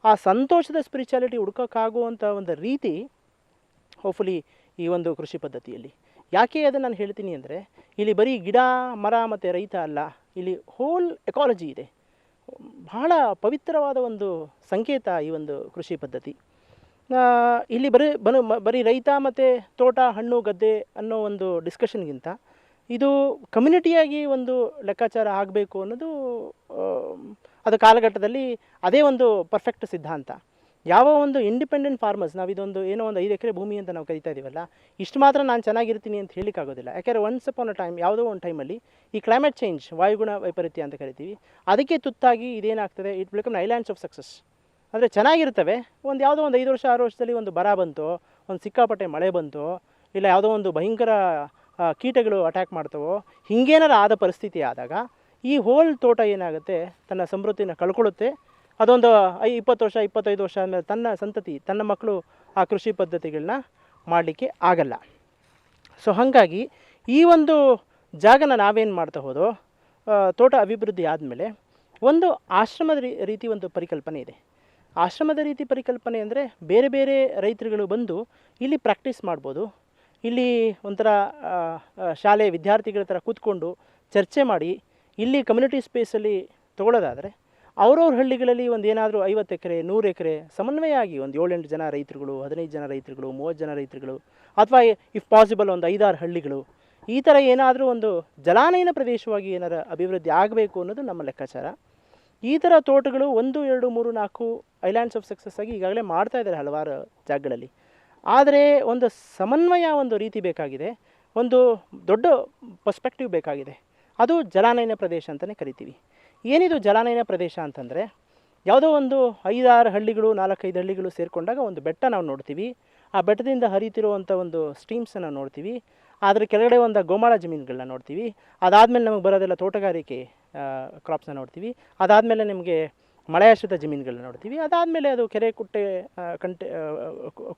ಆ ಸಂತೋಷದ ಸ್ಪಿರಿಚುಯಾಲಿಟಿ ಹುಡ್ಕೋಕ್ಕಾಗುವಂಥ ಒಂದು ರೀತಿ ಹೋಪ್ಫುಲಿ ಈ ಒಂದು ಕೃಷಿ ಪದ್ಧತಿಯಲ್ಲಿ. ಯಾಕೆ ಅದನ್ನು ನಾನು ಹೇಳ್ತೀನಿ ಅಂದರೆ ಇಲ್ಲಿ ಬರೀ ಗಿಡ ಮರ ಮತ್ತು ರೈತ ಅಲ್ಲ, ಇಲ್ಲಿ ಹೋಲ್ ಎಕಾಲಜಿ ಇದೆ. ಬಹಳ ಪವಿತ್ರವಾದ ಒಂದು ಸಂಕೇತ ಈ ಒಂದು ಕೃಷಿ ಪದ್ಧತಿ. ಇಲ್ಲಿ ಬರೀ ರೈತ ಮತ್ತು ತೋಟ ಹಣ್ಣು ಗದ್ದೆ ಅನ್ನೋ ಒಂದು ಡಿಸ್ಕಷನ್ಗಿಂತ ಇದು ಕಮ್ಯುನಿಟಿಯಾಗಿ ಒಂದು ಲೆಕ್ಕಾಚಾರ ಆಗಬೇಕು ಅನ್ನೋದು ಅದು ಕಾಲಘಟ್ಟದಲ್ಲಿ ಅದೇ ಒಂದು ಪರ್ಫೆಕ್ಟ್ ಸಿದ್ಧಾಂತ. ಯಾವ ಒಂದು ಇಂಡಿಪೆಂಡೆಂಟ್ ಫಾರ್ಮರ್ಸ್, ನಾವು ಇದೊಂದು ಏನೋ ಒಂದು 5 ಎಕರೆ ಭೂಮಿ ಅಂತ ನಾವು ಕರಿತಾ ಇದ್ದೀವಲ್ಲ, ಇಷ್ಟು ಮಾತ್ರ ನಾನು ಚೆನ್ನಾಗಿರ್ತೀನಿ ಅಂತ ಹೇಳಿಕ್ಕಾಗೋದಿಲ್ಲ. ಯಾಕೆಂದರೆ ಒನ್ಸ್ ಅಪಾನ್ ಅ ಟೈಮ್ ಯಾವುದೋ ಒಂದು ಟೈಮಲ್ಲಿ ಈ ಕ್ಲೈಮೇಟ್ ಚೇಂಜ್, ವಾಯುಗುಣ ವೈಪರೀತ್ಯ ಅಂತ ಕರಿತೀವಿ, ಅದಕ್ಕೆ ತುತ್ತಾಗಿ ಇದೇನಾಗ್ತದೆ, it become islands of success. ಅಂದರೆ ಚೆನ್ನಾಗಿರ್ತವೆ, ಯಾವುದೋ ಒಂದು 5 ವರ್ಷ 6 ವರ್ಷದಲ್ಲಿ ಒಂದು ಬರ ಬಂತು, ಒಂದು ಸಿಕ್ಕಾಪಟ್ಟೆ ಮಳೆ ಬಂತು, ಇಲ್ಲ ಯಾವುದೋ ಒಂದು ಭಯಂಕರ ಕೀಟಗಳು ಅಟ್ಯಾಕ್ ಮಾಡ್ತವೋ, ಹಿಂಗೇನಾರು ಆದ ಪರಿಸ್ಥಿತಿ ಆದಾಗ ಈ ಹೋಲ್ ತೋಟ ಏನಾಗುತ್ತೆ ತನ್ನ ಸಮೃದ್ಧಿನ ಕಳ್ಕೊಳ್ಳುತ್ತೆ. ಅದೊಂದು 20 ವರ್ಷ 25 ವರ್ಷ ಆದಮೇಲೆ ತನ್ನ ಸಂತತಿ ತನ್ನ ಮಕ್ಕಳು ಆ ಕೃಷಿ ಪದ್ಧತಿಗಳನ್ನ ಮಾಡಲಿಕ್ಕೆ ಆಗಲ್ಲ. ಸೊ ಹಾಗಾಗಿ ಈ ಒಂದು ಜಾಗನ ನಾವೇನು ಮಾಡ್ತಾ ಹೋದೋ ತೋಟ ಅಭಿವೃದ್ಧಿ ಆದಮೇಲೆ ಒಂದು ಆಶ್ರಮದ ರೀತಿ ಒಂದು ಪರಿಕಲ್ಪನೆ ಇದೆ. ಆಶ್ರಮದ ರೀತಿ ಪರಿಕಲ್ಪನೆ ಅಂದರೆ ಬೇರೆ ಬೇರೆ ರೈತರುಗಳು ಬಂದು ಇಲ್ಲಿ ಪ್ರಾಕ್ಟೀಸ್ ಮಾಡ್ಬೋದು. ಇಲ್ಲಿ ಒಂಥರ ಶಾಲೆ ವಿದ್ಯಾರ್ಥಿಗಳ ಥರ ಕೂತ್ಕೊಂಡು ಚರ್ಚೆ ಮಾಡಿ ಇಲ್ಲಿ ಕಮ್ಯುನಿಟಿ ಸ್ಪೇಸಲ್ಲಿ ತೊಗೊಳ್ಳೋದಾದರೆ ಅವ್ರವ್ರ ಹಳ್ಳಿಗಳಲ್ಲಿ ಒಂದು ಏನಾದರೂ 50 ಎಕರೆ 100 ಎಕರೆ ಸಮನ್ವಯ ಆಗಿ ಒಂದು 7-8 ಜನ ರೈತರುಗಳು 15 ಜನ ರೈತರುಗಳು 30 ಜನ ರೈತರುಗಳು ಅಥವಾ ಇಫ್ ಪಾಸಿಬಲ್ ಒಂದು 5-6 ಹಳ್ಳಿಗಳು ಈ ಥರ ಏನಾದರೂ ಒಂದು ಜಲಾನಯನ ಪ್ರದೇಶವಾಗಿ ಏನಾರ ಅಭಿವೃದ್ಧಿ ಆಗಬೇಕು ಅನ್ನೋದು ನಮ್ಮ ಲೆಕ್ಕಾಚಾರ. ಈ ಥರ ತೋಟಗಳು 1, 2, 3, 4 ಐಲ್ಯಾಂಡ್ಸ್ ಆಫ್ ಸಕ್ಸಸ್ ಆಗಿ ಈಗಾಗಲೇ ಮಾಡ್ತಾ ಇದ್ದಾರೆ ಹಲವಾರು ಜಾಗಗಳಲ್ಲಿ. ಆದರೆ ಒಂದು ಸಮನ್ವಯ ಒಂದು ರೀತಿ ಬೇಕಾಗಿದೆ, ಒಂದು ದೊಡ್ಡ ಪರ್ಸ್ಪೆಕ್ಟಿವ್ ಬೇಕಾಗಿದೆ. ಅದು ಜಲಾನಯನ ಪ್ರದೇಶ ಅಂತಲೇ ಕರಿತೀವಿ. ಏನಿದು ಜಲಾನಯನ ಪ್ರದೇಶ ಅಂತಂದರೆ ಯಾವುದೋ ಒಂದು 5-6 ಹಳ್ಳಿಗಳು 4-5 ಹಳ್ಳಿಗಳು ಸೇರಿಕೊಂಡಾಗ ಒಂದು ಬೆಟ್ಟ ನಾವು ನೋಡ್ತೀವಿ. ಆ ಬೆಟ್ಟದಿಂದ ಹರಿತಿರುವಂಥ ಒಂದು ಸ್ಟ್ರೀಮ್ಸನ್ನು ನೋಡ್ತೀವಿ. ಅದರ ಕೆಳಗಡೆ ಒಂದು ಗೋಮಾಳ ಜಮೀನುಗಳನ್ನ ನೋಡ್ತೀವಿ. ಅದಾದಮೇಲೆ ನಮಗೆ ಬರೋದೆಲ್ಲ ತೋಟಗಾರಿಕೆ ಕ್ರಾಪ್ಸ್ನ ನೋಡ್ತೀವಿ. ಅದಾದಮೇಲೆ ನಿಮಗೆ ಮಳೆಯಾಶ್ರಿತ ಜಮೀನುಗಳನ್ನ ನೋಡ್ತೀವಿ. ಅದಾದಮೇಲೆ ಅದು ಕೆರೆ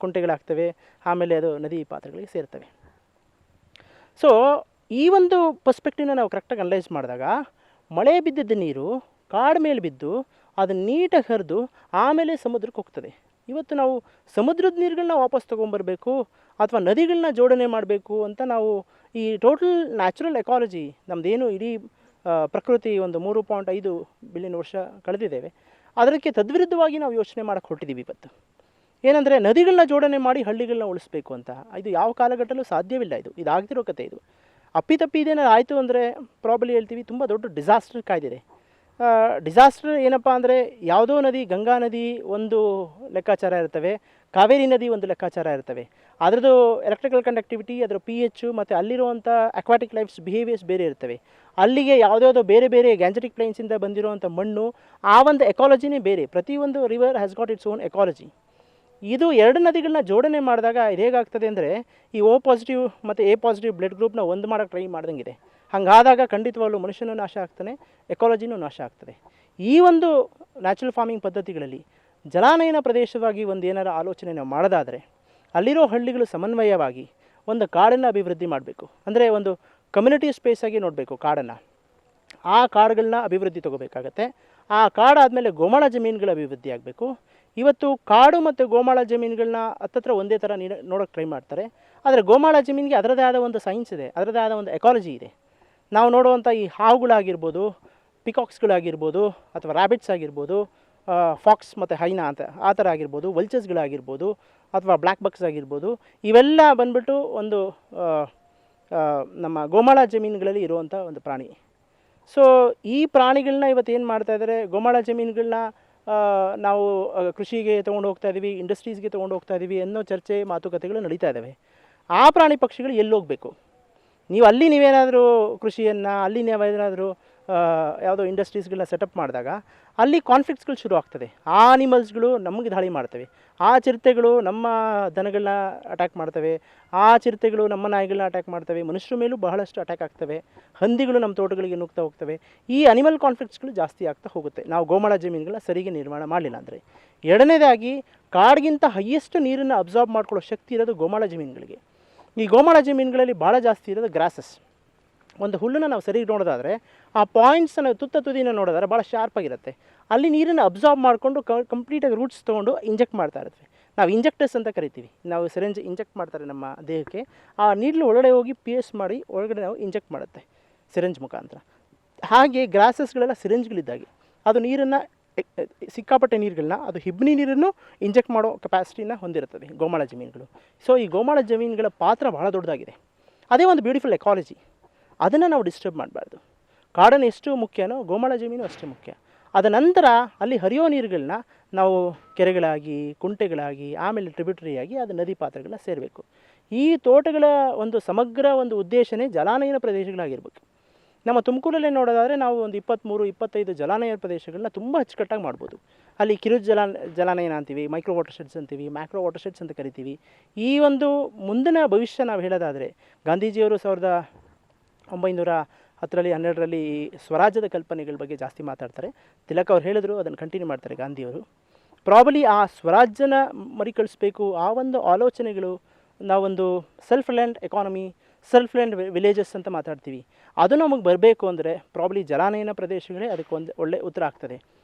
ಕುಂಟೆಗಳಾಗ್ತವೆ. ಆಮೇಲೆ ಅದು ನದಿ ಪಾತ್ರಗಳಿಗೆ ಸೇರ್ತವೆ. ಸೊ ಈ ಒಂದು ಪರ್ಸ್ಪೆಕ್ಟಿವ್ನ ನಾವು ಕರೆಕ್ಟಾಗಿ ಅನಲೈಸ್ ಮಾಡಿದಾಗ ಮಳೆ ಬಿದ್ದಿದ್ದ ನೀರು ಕಾಡು ಮೇಲೆ ಬಿದ್ದು ಅದನ್ನು ನೀಟಾಗಿ ಹರಿದು ಆಮೇಲೆ ಸಮುದ್ರಕ್ಕೆ ಹೋಗ್ತದೆ. ಇವತ್ತು ನಾವು ಸಮುದ್ರದ ನೀರುಗಳನ್ನ ವಾಪಸ್ ತೊಗೊಂಬರ್ಬೇಕು ಅಥವಾ ನದಿಗಳನ್ನ ಜೋಡಣೆ ಮಾಡಬೇಕು ಅಂತ ನಾವು ಈ ಟೋಟಲ್ ನ್ಯಾಚುರಲ್ ಎಕಾಲಜಿ ನಮ್ಮದೇನು ಇಡೀ ಪ್ರಕೃತಿ ಒಂದು 3.5 ಬಿಲಿಯನ್ ವರ್ಷ ಕಳೆದಿದ್ದೇವೆ ಅದಕ್ಕೆ ತದ್ವಿರುದ್ಧವಾಗಿ ನಾವು ಯೋಚನೆ ಮಾಡೋಕ್ಕೆ ಹೊರಟಿದ್ದೀವಿ ಇವತ್ತು. ಏನಂದರೆ ನದಿಗಳನ್ನ ಜೋಡಣೆ ಮಾಡಿ ಹಳ್ಳಿಗಳನ್ನ ಉಳಿಸ್ಬೇಕು ಅಂತ. ಇದು ಯಾವ ಕಾಲಘಟ್ಟದಲ್ಲೂ ಸಾಧ್ಯವಿಲ್ಲ. ಇದಾಗ್ತಿರೋ ಕತೆ. ಇದು ಅಪ್ಪಿತಪ್ಪಿ ಇದೇನಾದ್ರು ಆಯಿತು ಅಂದರೆ ಪ್ರಾಬಲಿ ಹೇಳ್ತೀವಿ ತುಂಬ ದೊಡ್ಡ ಡಿಸಾಸ್ಟರ್ ಕಾಯ್ದಿದೆ. ಡಿಸಾಸ್ಟರ್ ಏನಪ್ಪ ಅಂದರೆ ಯಾವುದೋ ನದಿ ಗಂಗಾ ನದಿ ಒಂದು ಲೆಕ್ಕಾಚಾರ ಇರ್ತವೆ, ಕಾವೇರಿ ನದಿ ಒಂದು ಲೆಕ್ಕಾಚಾರ ಇರ್ತವೆ. ಅದರದ್ದು ಎಲೆಕ್ಟ್ರಿಕಲ್ ಕಂಡಕ್ಟಿವಿಟಿ ಅದರ pH ಮತ್ತು ಅಲ್ಲಿರುವಂಥ ಅಕ್ವಾಟಿಕ್ ಲೈಫ್ಸ್ ಬಿಹೇವಿಯರ್ಸ್ ಬೇರೆ ಇರ್ತವೆ. ಅಲ್ಲಿಗೆ ಯಾವುದ್ಯಾವುದೋ ಬೇರೆ ಬೇರೆ ಗ್ಯಾಂಜೆಟಿಕ್ ಪ್ಲೈನ್ಸಿಂದ ಬಂದಿರುವಂಥ ಮಣ್ಣು ಆ ಒಂದು ಎಕಾಲಜಿನೇ ಬೇರೆ. ಪ್ರತಿಯೊಂದು river has got its own ecology. ಇದು 2 ನದಿಗಳನ್ನ ಜೋಡಣೆ ಮಾಡಿದಾಗ ಇದು ಹೇಗಾಗ್ತದೆ ಅಂದರೆ ಈ O ಪಾಸಿಟಿವ್ ಮತ್ತು A ಪಾಸಿಟಿವ್ ಬ್ಲಡ್ ಗ್ರೂಪ್ನ ಒಂದು ಮಾಡೋಕ್ಕೆ ಟ್ರೈ ಮಾಡ್ದಂಗಿದೆ. ಹಾಗಾದಾಗ ಖಂಡಿತವಾಗ್ಲೂ ಮನುಷ್ಯನೂ ನಾಶ ಆಗ್ತಾನೆ, ಎಕಾಲಜಿನೂ ನಾಶ ಆಗ್ತದೆ. ಈ ಒಂದು ನ್ಯಾಚುರಲ್ ಫಾರ್ಮಿಂಗ್ ಪದ್ಧತಿಗಳಲ್ಲಿ ಜಲಾನಯನ ಪ್ರದೇಶವಾಗಿ ಒಂದು ಏನಾರ ಆಲೋಚನೆ ನಾವು ಮಾಡೋದಾದರೆ ಅಲ್ಲಿರೋ ಹಳ್ಳಿಗಳು ಸಮನ್ವಯವಾಗಿ ಒಂದು ಕಾಡನ್ನು ಅಭಿವೃದ್ಧಿ ಮಾಡಬೇಕು. ಅಂದರೆ ಒಂದು ಕಮ್ಯುನಿಟಿ ಸ್ಪೇಸಾಗಿ ನೋಡಬೇಕು ಕಾಡನ್ನು. ಆ ಕಾಡುಗಳನ್ನ ಅಭಿವೃದ್ಧಿ ತೊಗೋಬೇಕಾಗತ್ತೆ. ಆ ಕಾಡಾದಮೇಲೆ ಗೋಮಾಳ ಜಮೀನುಗಳ ಅಭಿವೃದ್ಧಿ ಆಗಬೇಕು. ಇವತ್ತು ಕಾಡು ಮತ್ತು ಗೋಮಾಳ ಜಮೀನುಗಳನ್ನ ಹತ್ತತ್ರ ಒಂದೇ ಥರ ನೋಡೋಕ್ಕೆ ಟ್ರೈ ಮಾಡ್ತಾರೆ. ಆದರೆ ಗೋಮಾಳ ಜಮೀನಿಗೆ ಅದರದೇ ಆದ ಒಂದು ಸೈನ್ಸ್ ಇದೆ, ಅದರದೇ ಆದ ಒಂದು ಎಕಾಲಜಿ ಇದೆ. ನಾವು ನೋಡುವಂಥ ಈ ಹಾವುಗಳಾಗಿರ್ಬೋದು, ಪಿಕಾಕ್ಸ್ಗಳಾಗಿರ್ಬೋದು, ಅಥವಾ ರ್ಯಾಬಿಟ್ಸ್ ಆಗಿರ್ಬೋದು, ಫಾಕ್ಸ್ ಮತ್ತು ಹೈನಾ ಅಂತ ಆ ಥರ ಆಗಿರ್ಬೋದು, ವಲ್ಚರ್ಸ್ಗಳಾಗಿರ್ಬೋದು, ಅಥವಾ ಬ್ಲ್ಯಾಕ್ ಬಕ್ಸ್ ಆಗಿರ್ಬೋದು, ಇವೆಲ್ಲ ಬಂದ್ಬಿಟ್ಟು ಒಂದು ನಮ್ಮ ಗೋಮಾಳ ಜಮೀನುಗಳಲ್ಲಿ ಇರುವಂಥ ಒಂದು ಪ್ರಾಣಿ. ಸೊ ಈ ಪ್ರಾಣಿಗಳನ್ನ ಇವತ್ತು ಏನು ಮಾಡ್ತಾ ಇದ್ದಾರೆ, ಗೋಮಾಳ ಜಮೀನುಗಳನ್ನ ನಾವು ಕೃಷಿಗೆ ತೊಗೊಂಡು ಹೋಗ್ತಾ ಇದ್ದೀವಿ, ಇಂಡಸ್ಟ್ರೀಸ್ಗೆ ತೊಗೊಂಡು ಹೋಗ್ತಾ ಇದ್ದೀವಿ ಅನ್ನೋ ಚರ್ಚೆ ಮಾತುಕತೆಗಳು ನಡೀತಾ ಇದ್ದಾವೆ. ಆ ಪ್ರಾಣಿ ಪಕ್ಷಿಗಳು ಎಲ್ಲಿ ಹೋಗಬೇಕು? ನೀವೇನಾದರೂ ಕೃಷಿಯನ್ನು ಅಲ್ಲಿ ನೀವೇನಾದರೂ ಯಾವುದೋ ಇಂಡಸ್ಟ್ರೀಸ್ಗಳನ್ನ ಸೆಟಪ್ ಮಾಡಿದಾಗ ಅಲ್ಲಿ ಕಾನ್ಫ್ಲಿಕ್ಟ್ಸ್ಗಳು ಶುರು ಆಗ್ತದೆ. ಆ ಆನಿಮಲ್ಸ್ಗಳು ನಮಗೆ ದಾಳಿ ಮಾಡ್ತವೆ. ಆ ಚಿರತೆಗಳು ನಮ್ಮ ದನಗಳನ್ನ ಅಟ್ಯಾಕ್ ಮಾಡ್ತವೆ, ಆ ಚಿರತೆಗಳು ನಮ್ಮ ನಾಯಿಗಳನ್ನ ಅಟ್ಯಾಕ್ ಮಾಡ್ತವೆ, ಮನುಷ್ಯರ ಮೇಲೂ ಬಹಳಷ್ಟು ಅಟ್ಯಾಕ್ ಆಗ್ತವೆ, ಹಂದಿಗಳು ನಮ್ಮ ತೋಟಗಳಿಗೆ ನುಗ್ತಾ ಹೋಗ್ತವೆ. ಈ ಅನಿಮಲ್ ಕಾನ್ಫ್ಲಿಕ್ಟ್ಸ್ಗಳು ಜಾಸ್ತಿ ಆಗ್ತಾ ಹೋಗುತ್ತೆ ನಾವು ಗೋಮಾಳ ಜಮೀನುಗಳನ್ನ ಸರಿಗೆ ನಿರ್ಮಾಣ ಮಾಡಲಿಲ್ಲ ಅಂದರೆ. ಎರಡನೇದಾಗಿ ಕಾಡಿಗಿಂತ ಹೈಯೆಸ್ಟ್ ನೀರನ್ನು ಅಬ್ಸಾರ್ಬ್ ಮಾಡ್ಕೊಳ್ಳೋ ಶಕ್ತಿ ಇರೋದು ಗೋಮಾಳ ಜಮೀನುಗಳಿಗೆ. ಈ ಗೋಮಾಳ ಜಮೀನುಗಳಲ್ಲಿ ಭಾಳ ಜಾಸ್ತಿ ಇರೋದು ಗ್ರಾಸಸ್. ಒಂದು ಹುಲ್ಲನ್ನು ನಾವು ಸರಿಗೆ ನೋಡೋದಾದರೆ ಆ ಪಾಯಿಂಟ್ಸನ್ನು ತುದಿನ ನೋಡೋದಾದ್ರೆ ಭಾಳ ಶಾರ್ಪಾಗಿರುತ್ತೆ. ಅಲ್ಲಿ ನೀರನ್ನು ಅಬ್ಸಾರ್ಬ್ ಮಾಡಿಕೊಂಡು ಕಂಪ್ಲೀಟಾಗಿ ರೂಟ್ಸ್ ತೊಗೊಂಡು ಇಂಜೆಕ್ಟ್ ಮಾಡ್ತಾ ಇರುತ್ತೆ. ನಾವು ಇಂಜೆಕ್ಟರ್ಸ್ ಅಂತ ಕರಿತೀವಿ. ನಾವು ಸಿರಿಂಜ್ ಇಂಜೆಕ್ಟ್ ಮಾಡ್ತಾರೆ ನಮ್ಮ ದೇಹಕ್ಕೆ. ಆ ನೀರು ಒಳಗಡೆ ಹೋಗಿ PS ಮಾಡಿ ಒಳಗಡೆ ನಾವು ಇಂಜೆಕ್ಟ್ ಮಾಡುತ್ತೆ ಸಿರಿಂಜ್ ಮುಖಾಂತರ. ಹಾಗೆ ಗ್ರಾಸಸ್ಗಳೆಲ್ಲ ಸಿರಿಂಜ್ಗಳಿದ್ದಾಗೆ ಅದು ನೀರನ್ನು ಸಿಕ್ಕಾಪಟ್ಟೆ ನೀರುಗಳನ್ನ ಅದು ಹಿಬ್ನಿ ನೀರನ್ನು ಇಂಜೆಕ್ಟ್ ಮಾಡೋ ಕೆಪಾಸಿಟಿನ ಹೊಂದಿರುತ್ತದೆ ಗೋಮಾಳ ಜಮೀನುಗಳು. ಸೊ ಈ ಗೋಮಾಳ ಜಮೀನುಗಳ ಪಾತ್ರ ಭಾಳ ದೊಡ್ಡದಾಗಿದೆ. ಅದೇ ಒಂದು ಬ್ಯೂಟಿಫುಲ್ ಎಕಾಲಜಿ. ಅದನ್ನು ನಾವು ಡಿಸ್ಟರ್ಬ್ ಮಾಡಬಾರ್ದು. ಕಾಡನ್ನು ಎಷ್ಟು ಮುಖ್ಯನೋ ಗೋಮಾಳ ಜಮೀನು ಅಷ್ಟೇ ಮುಖ್ಯ. ಅದ ನಂತರ ಅಲ್ಲಿ ಹರಿಯೋ ನೀರುಗಳನ್ನ ನಾವು ಕೆರೆಗಳಾಗಿ, ಕುಂಟೆಗಳಾಗಿ, ಆಮೇಲೆ ಟ್ರಿಬ್ಯೂಟರಿಯಾಗಿ ಅದು ನದಿ ಪಾತ್ರಗಳನ್ನ ಸೇರಬೇಕು. ಈ ತೋಟಗಳ ಒಂದು ಸಮಗ್ರ ಒಂದು ಉದ್ದೇಶನೇ ಜಲಾನಯನ ಪ್ರದೇಶಗಳಾಗಿರ್ಬೇಕು. ನಮ್ಮ ತುಮಕೂರಲ್ಲೇ ನೋಡೋದಾದರೆ ನಾವು ಒಂದು 23-25 ಜಲಾನಯನ ಪ್ರದೇಶಗಳನ್ನ ತುಂಬ ಅಚ್ಚುಕಟ್ಟಾಗಿ ಮಾಡ್ಬೋದು. ಅಲ್ಲಿ ಕಿರು ಜಲಾನಯನ ಅಂತೀವಿ, ಮೈಕ್ರೋ ವಾಟರ್ ಶೆಡ್ಸ್ ಅಂತೀವಿ, ಮ್ಯಾಕ್ರೋ ವಾಟರ್ ಶೆಡ್ಸ್ ಅಂತ ಕರಿತೀವಿ. ಈ ಒಂದು ಮುಂದಿನ ಭವಿಷ್ಯ ನಾವು ಹೇಳೋದಾದರೆ ಗಾಂಧೀಜಿಯವರು 10ರಲ್ಲಿ 12ರಲ್ಲಿ ಸ್ವರಾಜ್ಯದ ಕಲ್ಪನೆಗಳ ಬಗ್ಗೆ ಜಾಸ್ತಿ ಮಾತಾಡ್ತಾರೆ. ತಿಲಕ್ ಅವ್ರು ಹೇಳಿದ್ರು, ಅದನ್ನು ಕಂಟಿನ್ಯೂ ಮಾಡ್ತಾರೆ ಗಾಂಧಿಯವರು. ಪ್ರಾಬಲಿ ಆ ಸ್ವರಾಜ್ಯನ ಮರಿಕಳಿಸ್ಬೇಕು, ಆ ಒಂದು ಆಲೋಚನೆಗಳು, ನಾವೊಂದು ಸೆಲ್ಫ್ ರಿಲಯಂಟ್ ಎಕಾನಮಿ, ಸೆಲ್ಫ್ ರಿಲಯಂಟ್ ವಿಲೇಜಸ್ ಅಂತ ಮಾತಾಡ್ತೀವಿ, ಅದು ನಮಗೆ ಬರಬೇಕು ಅಂದರೆ ಪ್ರಾಬಲಿ ಜಲಾನಯನ ಪ್ರದೇಶಗಳೇ ಅದಕ್ಕೆ ಒಂದು ಒಳ್ಳೆ ಉತ್ತರ ಆಗ್ತದೆ.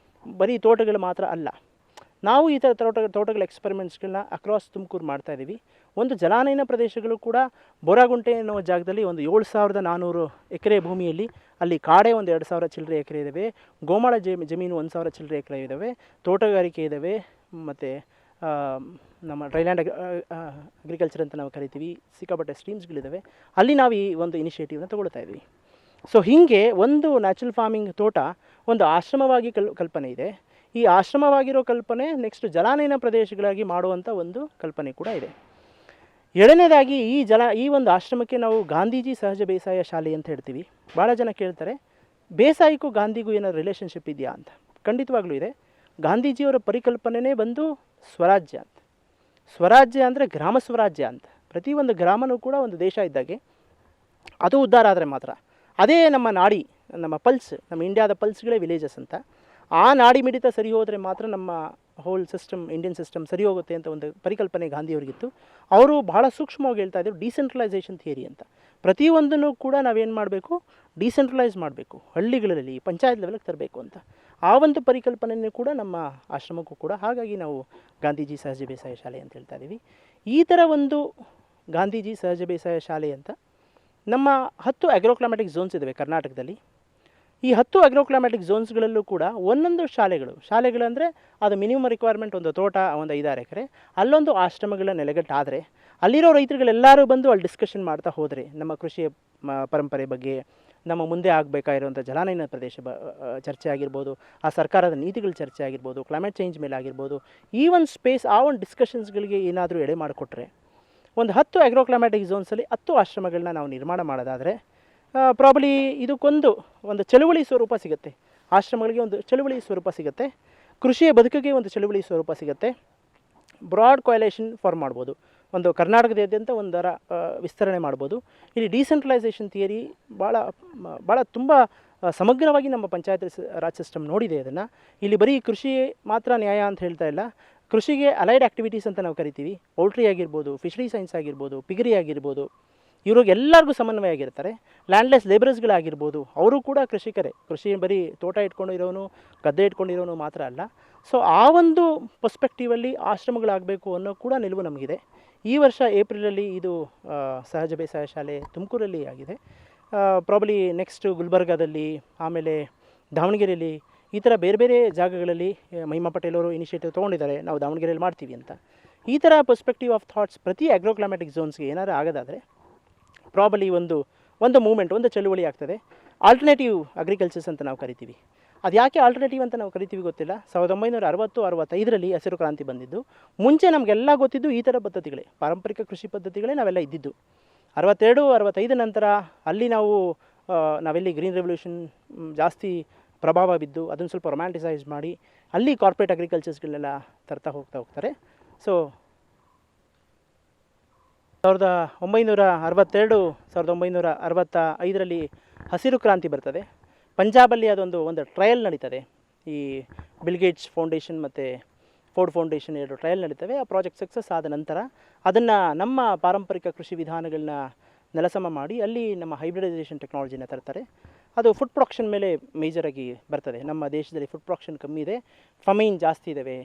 ಬರೀ ತೋಟಗಳು ಮಾತ್ರ ಅಲ್ಲ. ನಾವು ಈ ಥರ ತೋಟಗಳ ಎಕ್ಸ್ಪೆರಿಮೆಂಟ್ಸ್ಗಳನ್ನ ಅಕ್ರಾಸ್ ತುಮಕೂರು ಮಾಡ್ತಾಯಿದ್ದೀವಿ. ಒಂದು ಜಲಾನಯನ ಪ್ರದೇಶಗಳು ಕೂಡ ಬೋರಾಗುಂಟೆ ಅನ್ನೋ ಜಾಗದಲ್ಲಿ ಒಂದು 7400 ಎಕರೆ ಭೂಮಿಯಲ್ಲಿ, ಅಲ್ಲಿ ಕಾಡೆ ಒಂದು 2000 ಚಿಲ್ಲರೆ ಎಕರೆ ಇದ್ದಾವೆ, ಗೋಮಾಳ ಜಮೀನು 1000 ಚಿಲ್ಲರೆ ಎಕರೆ ಇದ್ದಾವೆ, ತೋಟಗಾರಿಕೆ ಇದ್ದಾವೆ, ಮತ್ತು ನಮ್ಮ ಡ್ರೈಲ್ಯಾಂಡ್ ಅಗ್ರಿಕಲ್ಚರ್ ಅಂತ ನಾವು ಕರಿತೀವಿ, ಸಿಕ್ಕಾಪಟ್ಟೆ ಸ್ಟ್ರೀಮ್ಸ್ಗಳಿದ್ದಾವೆ. ಅಲ್ಲಿ ನಾವು ಈ ಒಂದು ಇನಿಷಿಯೇಟಿವ್ನ ತೊಗೊಳ್ತಾ ಇದ್ವಿ. ಸೊ ಹೀಗೆ ಒಂದು ನ್ಯಾಚುರಲ್ ಫಾರ್ಮಿಂಗ್ ತೋಟ ಒಂದು ಆಶ್ರಮವಾಗಿ ಕಲ್ಪನೆ ಇದೆ. ಈ ಆಶ್ರಮವಾಗಿರೋ ಕಲ್ಪನೆ ನೆಕ್ಸ್ಟ್ ಜಲಾನಯನ ಪ್ರದೇಶಗಳಾಗಿ ಮಾಡುವಂಥ ಒಂದು ಕಲ್ಪನೆ ಕೂಡ ಇದೆ. ಎರಡನೇದಾಗಿ ಈ ಒಂದು ಆಶ್ರಮಕ್ಕೆ ನಾವು ಗಾಂಧೀಜಿ ಸಹಜ ಬೇಸಾಯ ಶಾಲೆ ಅಂತ ಹೇಳ್ತೀವಿ. ಭಾಳ ಜನ ಕೇಳ್ತಾರೆ, ಬೇಸಾಯಕ್ಕೂ ಗಾಂಧಿಗೂ ಏನಾದ್ರು ರಿಲೇಷನ್ಶಿಪ್ ಇದೆಯಾ ಅಂತ. ಖಂಡಿತವಾಗ್ಲೂ ಇದೆ. ಗಾಂಧೀಜಿಯವರ ಪರಿಕಲ್ಪನೆಯೇ ಬಂದು ಸ್ವರಾಜ್ಯ ಅಂತ. ಸ್ವರಾಜ್ಯ ಅಂದರೆ ಗ್ರಾಮ ಸ್ವರಾಜ್ಯ ಅಂತ. ಪ್ರತಿಯೊಂದು ಗ್ರಾಮನೂ ಕೂಡ ಒಂದು ದೇಶ ಇದ್ದಾಗೆ, ಅದು ಉದ್ಧಾರ ಆದರೆ ಮಾತ್ರ. ಅದೇ ನಮ್ಮ ನಾಡಿ, ನಮ್ಮ ಪಲ್ಸ್, ನಮ್ಮ ಇಂಡಿಯಾದ ಪಲ್ಸ್ಗಳೇ ವಿಲೇಜಸ್ ಅಂತ. ಆ ನಾಡಿ ಮಿಡಿತ ಸರಿ ಹೋದರೆ ಮಾತ್ರ ನಮ್ಮ ಹೋಲ್ ಸಿಸ್ಟಮ್, ಇಂಡಿಯನ್ ಸಿಸ್ಟಮ್ ಸರಿ ಹೋಗುತ್ತೆ ಅಂತ ಒಂದು ಪರಿಕಲ್ಪನೆ ಗಾಂಧಿಯವರಿಗಿತ್ತು. ಅವರು ಭಾಳ ಸೂಕ್ಷ್ಮವಾಗಿ ಹೇಳ್ತಾ ಇದ್ದರು ಡಿಸೆಂಟ್ರಲೈಸೇಷನ್ ಥಿಯರಿ ಅಂತ. ಪ್ರತಿಯೊಂದನ್ನು ಕೂಡ ನಾವೇನು ಮಾಡಬೇಕು, ಡಿಸೆಂಟ್ರಲೈಸ್ ಮಾಡಬೇಕು, ಹಳ್ಳಿಗಳಲ್ಲಿ ಪಂಚಾಯತ್ ಲೆವೆಲ್ಗೆ ತರಬೇಕು ಅಂತ. ಆ ಒಂದು ಪರಿಕಲ್ಪನೆಯೂ ಕೂಡ ನಮ್ಮ ಆಶ್ರಮಕ್ಕೂ ಕೂಡ. ಹಾಗಾಗಿ ನಾವು ಗಾಂಧೀಜಿ ಸಹಜ ಬೇಸಾಯ ಶಾಲೆ ಅಂತ ಹೇಳ್ತಾ ಇದ್ದೀವಿ. ಈ ಥರ ಒಂದು ಗಾಂಧೀಜಿ ಸಹಜ ಬೇಸಾಯ ಶಾಲೆ ಅಂತ ನಮ್ಮ 10 ಅಗ್ರೋಕ್ಲೈಮ್ಯಾಟಿಕ್ ಝೋನ್ಸ್ ಇದ್ದಾವೆ ಕರ್ನಾಟಕದಲ್ಲಿ. ಈ 10 ಅಗ್ರೋಕ್ಲೈಮ್ಯಾಟಿಕ್ ಝೋನ್ಸ್ಗಳಲ್ಲೂ ಕೂಡ ಒಂದೊಂದು ಶಾಲೆಗಳಂದರೆ ಅದು ಮಿನಿಮಮ್ ರಿಕ್ವೈರ್ಮೆಂಟ್ ಒಂದು ತೋಟ, ಒಂದು 5-6 ಎಕರೆ, ಅಲ್ಲೊಂದು ಆಶ್ರಮಗಳ ನೆಲೆಗಟ್ಟಾದರೆ ಅಲ್ಲಿರೋ ರೈತರುಗಳೆಲ್ಲರೂ ಬಂದು ಅಲ್ಲಿ ಡಿಸ್ಕಷನ್ ಮಾಡ್ತಾ ಹೋದರೆ ನಮ್ಮ ಕೃಷಿಯ ಪರಂಪರೆ ಬಗ್ಗೆ, ನಮ್ಮ ಮುಂದೆ ಆಗಬೇಕಾಗಿರುವಂಥ ಜಲಾನಯನ ಪ್ರದೇಶ ಚರ್ಚೆ ಆಗಿರ್ಬೋದು, ಆ ಸರ್ಕಾರದ ನೀತಿಗಳ ಚರ್ಚೆ ಆಗಿರ್ಬೋದು, ಕ್ಲೈಮೇಟ್ ಚೇಂಜ್ ಮೇಲೆ ಆಗಿರ್ಬೋದು, ಈ ಒಂದು ಸ್ಪೇಸ್, ಆ ಒಂದು ಡಿಸ್ಕಷನ್ಸ್ಗಳಿಗೆ ಏನಾದರೂ ಎಡೆ ಮಾಡಿಕೊಟ್ರೆ ಒಂದು 10 ಅಗ್ರೋಕ್ಲೈಮ್ಯಾಟಿಕ್ ಝೋನ್ಸಲ್ಲಿ 10 ಆಶ್ರಮಗಳನ್ನ ನಾವು ನಿರ್ಮಾಣ ಮಾಡೋದಾದರೆ ಪ್ರಾಬಲಿ ಇದಕ್ಕೊಂದು ಚಳುವಳಿ ಸ್ವರೂಪ ಸಿಗುತ್ತೆ. ಆಶ್ರಮಗಳಿಗೆ ಒಂದು ಚಳುವಳಿ ಸ್ವರೂಪ ಸಿಗುತ್ತೆ, ಕೃಷಿಯ ಬದುಕಿಗೆ ಒಂದು ಚಳುವಳಿ ಸ್ವರೂಪ ಸಿಗುತ್ತೆ. ಬ್ರಾಡ್ ಕೊಯಲೇಷನ್ ಫಾರ್ಮ್ ಮಾಡ್ಬೋದು, ಒಂದು ಕರ್ನಾಟಕದಾದ್ಯಂತ ಒಂದರ ವಿಸ್ತರಣೆ ಮಾಡ್ಬೋದು. ಇಲ್ಲಿ ಡಿಸೆಂಟ್ರಲೈಸೇಷನ್ ಥಿಯರಿ ಭಾಳ ತುಂಬ ಸಮಗ್ರವಾಗಿ ನಮ್ಮ ಪಂಚಾಯತ್ ರಾಜ್ ಸಿಸ್ಟಮ್ ನೋಡಿದೆ ಅದನ್ನು. ಇಲ್ಲಿ ಬರೀ ಕೃಷಿ ಮಾತ್ರ ನ್ಯಾಯ ಅಂತ ಹೇಳ್ತಾ ಇಲ್ಲ, ಕೃಷಿಗೆ ಅಲೈಡ್ ಆ್ಯಕ್ಟಿವಿಟೀಸ್ ಅಂತ ನಾವು ಕರಿತೀವಿ. ಪೌಲ್ಟ್ರಿ ಆಗಿರ್ಬೋದು, ಫಿಶರಿ ಸೈನ್ಸ್ ಆಗಿರ್ಬೋದು, ಪಿಗರಿ ಆಗಿರ್ಬೋದು, ಇವ್ರಿಗೆ ಎಲ್ಲರಿಗೂ ಸಮನ್ವಯ ಆಗಿರ್ತಾರೆ. ಲ್ಯಾಂಡ್ಲೆಸ್ ಲೇಬರರ್ಸ್ಗಳಾಗಿರ್ಬೋದು, ಅವರು ಕೂಡ ಕೃಷಿಕರೇ. ಕೃಷಿ ಬರೀ ತೋಟ ಇಟ್ಕೊಂಡಿರೋನು, ಗದ್ದೆ ಇಟ್ಕೊಂಡಿರೋನು ಮಾತ್ರ ಅಲ್ಲ. ಸೊ ಆ ಒಂದು ಪರ್ಸ್ಪೆಕ್ಟಿವಲ್ಲಿ ಆಶ್ರಮಗಳಾಗಬೇಕು ಅನ್ನೋ ಕೂಡ ನಿಲುವು ನಮಗಿದೆ. ಈ ವರ್ಷ ಏಪ್ರಿಲಲ್ಲಿ ಇದು ಸಹಜ ಬೇಸಾಯ ಶಾಲೆ ತುಮಕೂರಲ್ಲಿ ಆಗಿದೆ. ಪ್ರಾಬಲಿ ನೆಕ್ಸ್ಟ್ ಗುಲ್ಬರ್ಗಾದಲ್ಲಿ, ಆಮೇಲೆ ದಾವಣಗೆರೆಯಲ್ಲಿ, ಈ ಥರ ಬೇರೆ ಬೇರೆ ಜಾಗಗಳಲ್ಲಿ ಮಹಿಮಾ ಪಟೇಲ್ ಅವರು ಇನಿಷಿಯೇಟಿವ್ ತೊಗೊಂಡಿದ್ದಾರೆ, ನಾವು ದಾವಣಗೆರೆಯಲ್ಲಿ ಮಾಡ್ತೀವಿ ಅಂತ. ಈ ಥರ ಪರ್ಸ್ಪೆಕ್ಟಿವ್ ಆಫ್ ಥಾಟ್ಸ್ ಪ್ರತಿ ಅಗ್ರೋಕ್ಲೈಮ್ಯಾಟಿಕ್ ಝೋನ್ಸ್ಗೆ ಏನಾರು ಆಗೋದಾದರೆ ಪ್ರಾಬಲಿ ಒಂದು ಮೂಮೆಂಟ್, ಒಂದು ಚಳುವಳಿ ಆಗ್ತದೆ. ಆಲ್ಟರ್ನೇಟಿವ್ ಅಗ್ರಿಕಲ್ಚರ್ಸ್ ಅಂತ ನಾವು ಕರಿತೀವಿ. ಅದು ಯಾಕೆ ಆಲ್ಟರ್ನೇಟಿವ್ ಅಂತ ನಾವು ಕರಿತೀವಿ ಗೊತ್ತಿಲ್ಲ. 1960-65ರಲ್ಲಿ ಹಸಿರು ಕ್ರಾಂತಿ ಬಂದಿದ್ದು. ಮುಂಚೆ ನಮಗೆಲ್ಲ ಗೊತ್ತಿದ್ದು ಈ ಥರ ಪದ್ಧತಿಗಳೇ, ಪಾರಂಪರಿಕ ಕೃಷಿ ಪದ್ಧತಿಗಳೇ ನಾವೆಲ್ಲ ಇದ್ದಿದ್ದು. 62-65 ನಂತರ ಅಲ್ಲಿ ನಾವೆಲ್ಲಿ ಗ್ರೀನ್ ರೆವಲ್ಯೂಷನ್ ಜಾಸ್ತಿ ಪ್ರಭಾವ ಬಿದ್ದು ಅದನ್ನು ಸ್ವಲ್ಪ ರೊಮ್ಯಾಂಟಿಸೈಸ್ ಮಾಡಿ ಅಲ್ಲಿ ಕಾರ್ಪೊರೇಟ್ ಅಗ್ರಿಕಲ್ಚರ್ಸ್ಗಳನ್ನೆಲ್ಲ ತರ್ತಾ ಹೋಗ್ತಾರೆ. ಸೊ 1962-1965ರಲ್ಲಿ ಹಸಿರು ಕ್ರಾಂತಿ ಬರ್ತದೆ. ಪಂಜಾಬಲ್ಲಿ ಒಂದು ಟ್ರಯಲ್ ನಡೀತದೆ. ಈ ಬಿಲ್ಗೇಟ್ಸ್ ಫೌಂಡೇಶನ್ ಮತ್ತು ಫೋರ್ಡ್ ಫೌಂಡೇಶನ್ 2 ಟ್ರಯಲ್ ನಡೀತವೆ. ಆ ಪ್ರಾಜೆಕ್ಟ್ ಸಕ್ಸಸ್ ಆದ ನಂತರ ಅದನ್ನು ನಮ್ಮ ಪಾರಂಪರಿಕ ಕೃಷಿ ವಿಧಾನಗಳನ್ನ ನೆಲಸಮ ಮಾಡಿ ಅಲ್ಲಿ ನಮ್ಮ ಹೈಬ್ರಿಡೈಸೇಷನ್ ಟೆಕ್ನಾಲಜಿನ ತರ್ತಾರೆ. ಅದು ಫುಡ್ ಪ್ರೊಡಕ್ಷನ್ ಮೇಲೆ ಮೇಜರಾಗಿ ಬರ್ತದೆ. ನಮ್ಮ ದೇಶದಲ್ಲಿ ಫುಡ್ ಪ್ರೊಡಕ್ಷನ್ ಕಮ್ಮಿ ಇದೆ, ಫಮೈನ್ ಜಾಸ್ತಿ ಇದ್ದಾವೆ,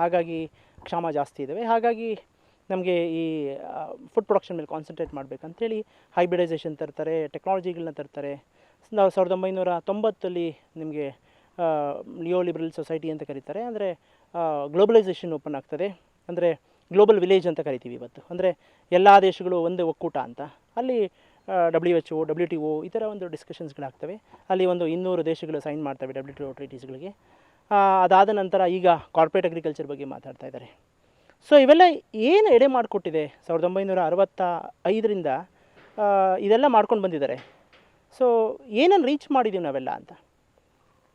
ಹಾಗಾಗಿ ಕ್ಷಾಮ ಜಾಸ್ತಿ ಇದ್ದಾವೆ. ಹಾಗಾಗಿ ನಮಗೆ ಈ ಫುಡ್ ಪ್ರೊಡಕ್ಷನ್ ಮೇಲೆ ಕಾನ್ಸಂಟ್ರೇಟ್ ಮಾಡಬೇಕಂತೇಳಿ ಹೈಬ್ರಿಡೈಸೇಷನ್ ತರ್ತಾರೆ, ಟೆಕ್ನಾಲಜಿಗಳನ್ನ ತರ್ತಾರೆ. ನಾವು 1990ರಲ್ಲಿ ನಿಮಗೆ ನಿಯೋ ಲಿಬರಲ್ ಸೊಸೈಟಿ ಅಂತ ಕರೀತಾರೆ. ಅಂದರೆ ಗ್ಲೋಬಲೈಸೇಷನ್ ಓಪನ್ ಆಗ್ತದೆ. ಅಂದರೆ ಗ್ಲೋಬಲ್ ವಿಲೇಜ್ ಅಂತ ಕರಿತೀವಿ ಇವತ್ತು. ಅಂದರೆ ಎಲ್ಲ ದೇಶಗಳು ಒಂದೇ ಒಕ್ಕೂಟ ಅಂತ. ಅಲ್ಲಿ WHO, WTO ಈ ಥರ ಒಂದು ಡಿಸ್ಕಷನ್ಸ್ಗಳಾಗ್ತವೆ. ಅಲ್ಲಿ 200 ದೇಶಗಳು ಸೈನ್ ಮಾಡ್ತವೆ WTO ಟ್ರೀಟೀಸ್ಗಳಿಗೆ. ಅದಾದ ನಂತರ ಈಗ ಕಾರ್ಪೊರೇಟ್ ಅಗ್ರಿಕಲ್ಚರ್ ಬಗ್ಗೆ ಮಾತಾಡ್ತಾ ಇದ್ದಾರೆ. ಸೊ ಇವೆಲ್ಲ ಏನು ಎಡೆ ಮಾಡಿಕೊಟ್ಟಿದೆ 1965ರಿಂದ ಇದೆಲ್ಲ ಮಾಡ್ಕೊಂಡು ಬಂದಿದ್ದಾರೆ. ಸೊ ಏನನ್ನು ರೀಚ್ ಮಾಡಿದ್ದೀವಿ ನಾವೆಲ್ಲ ಅಂತ.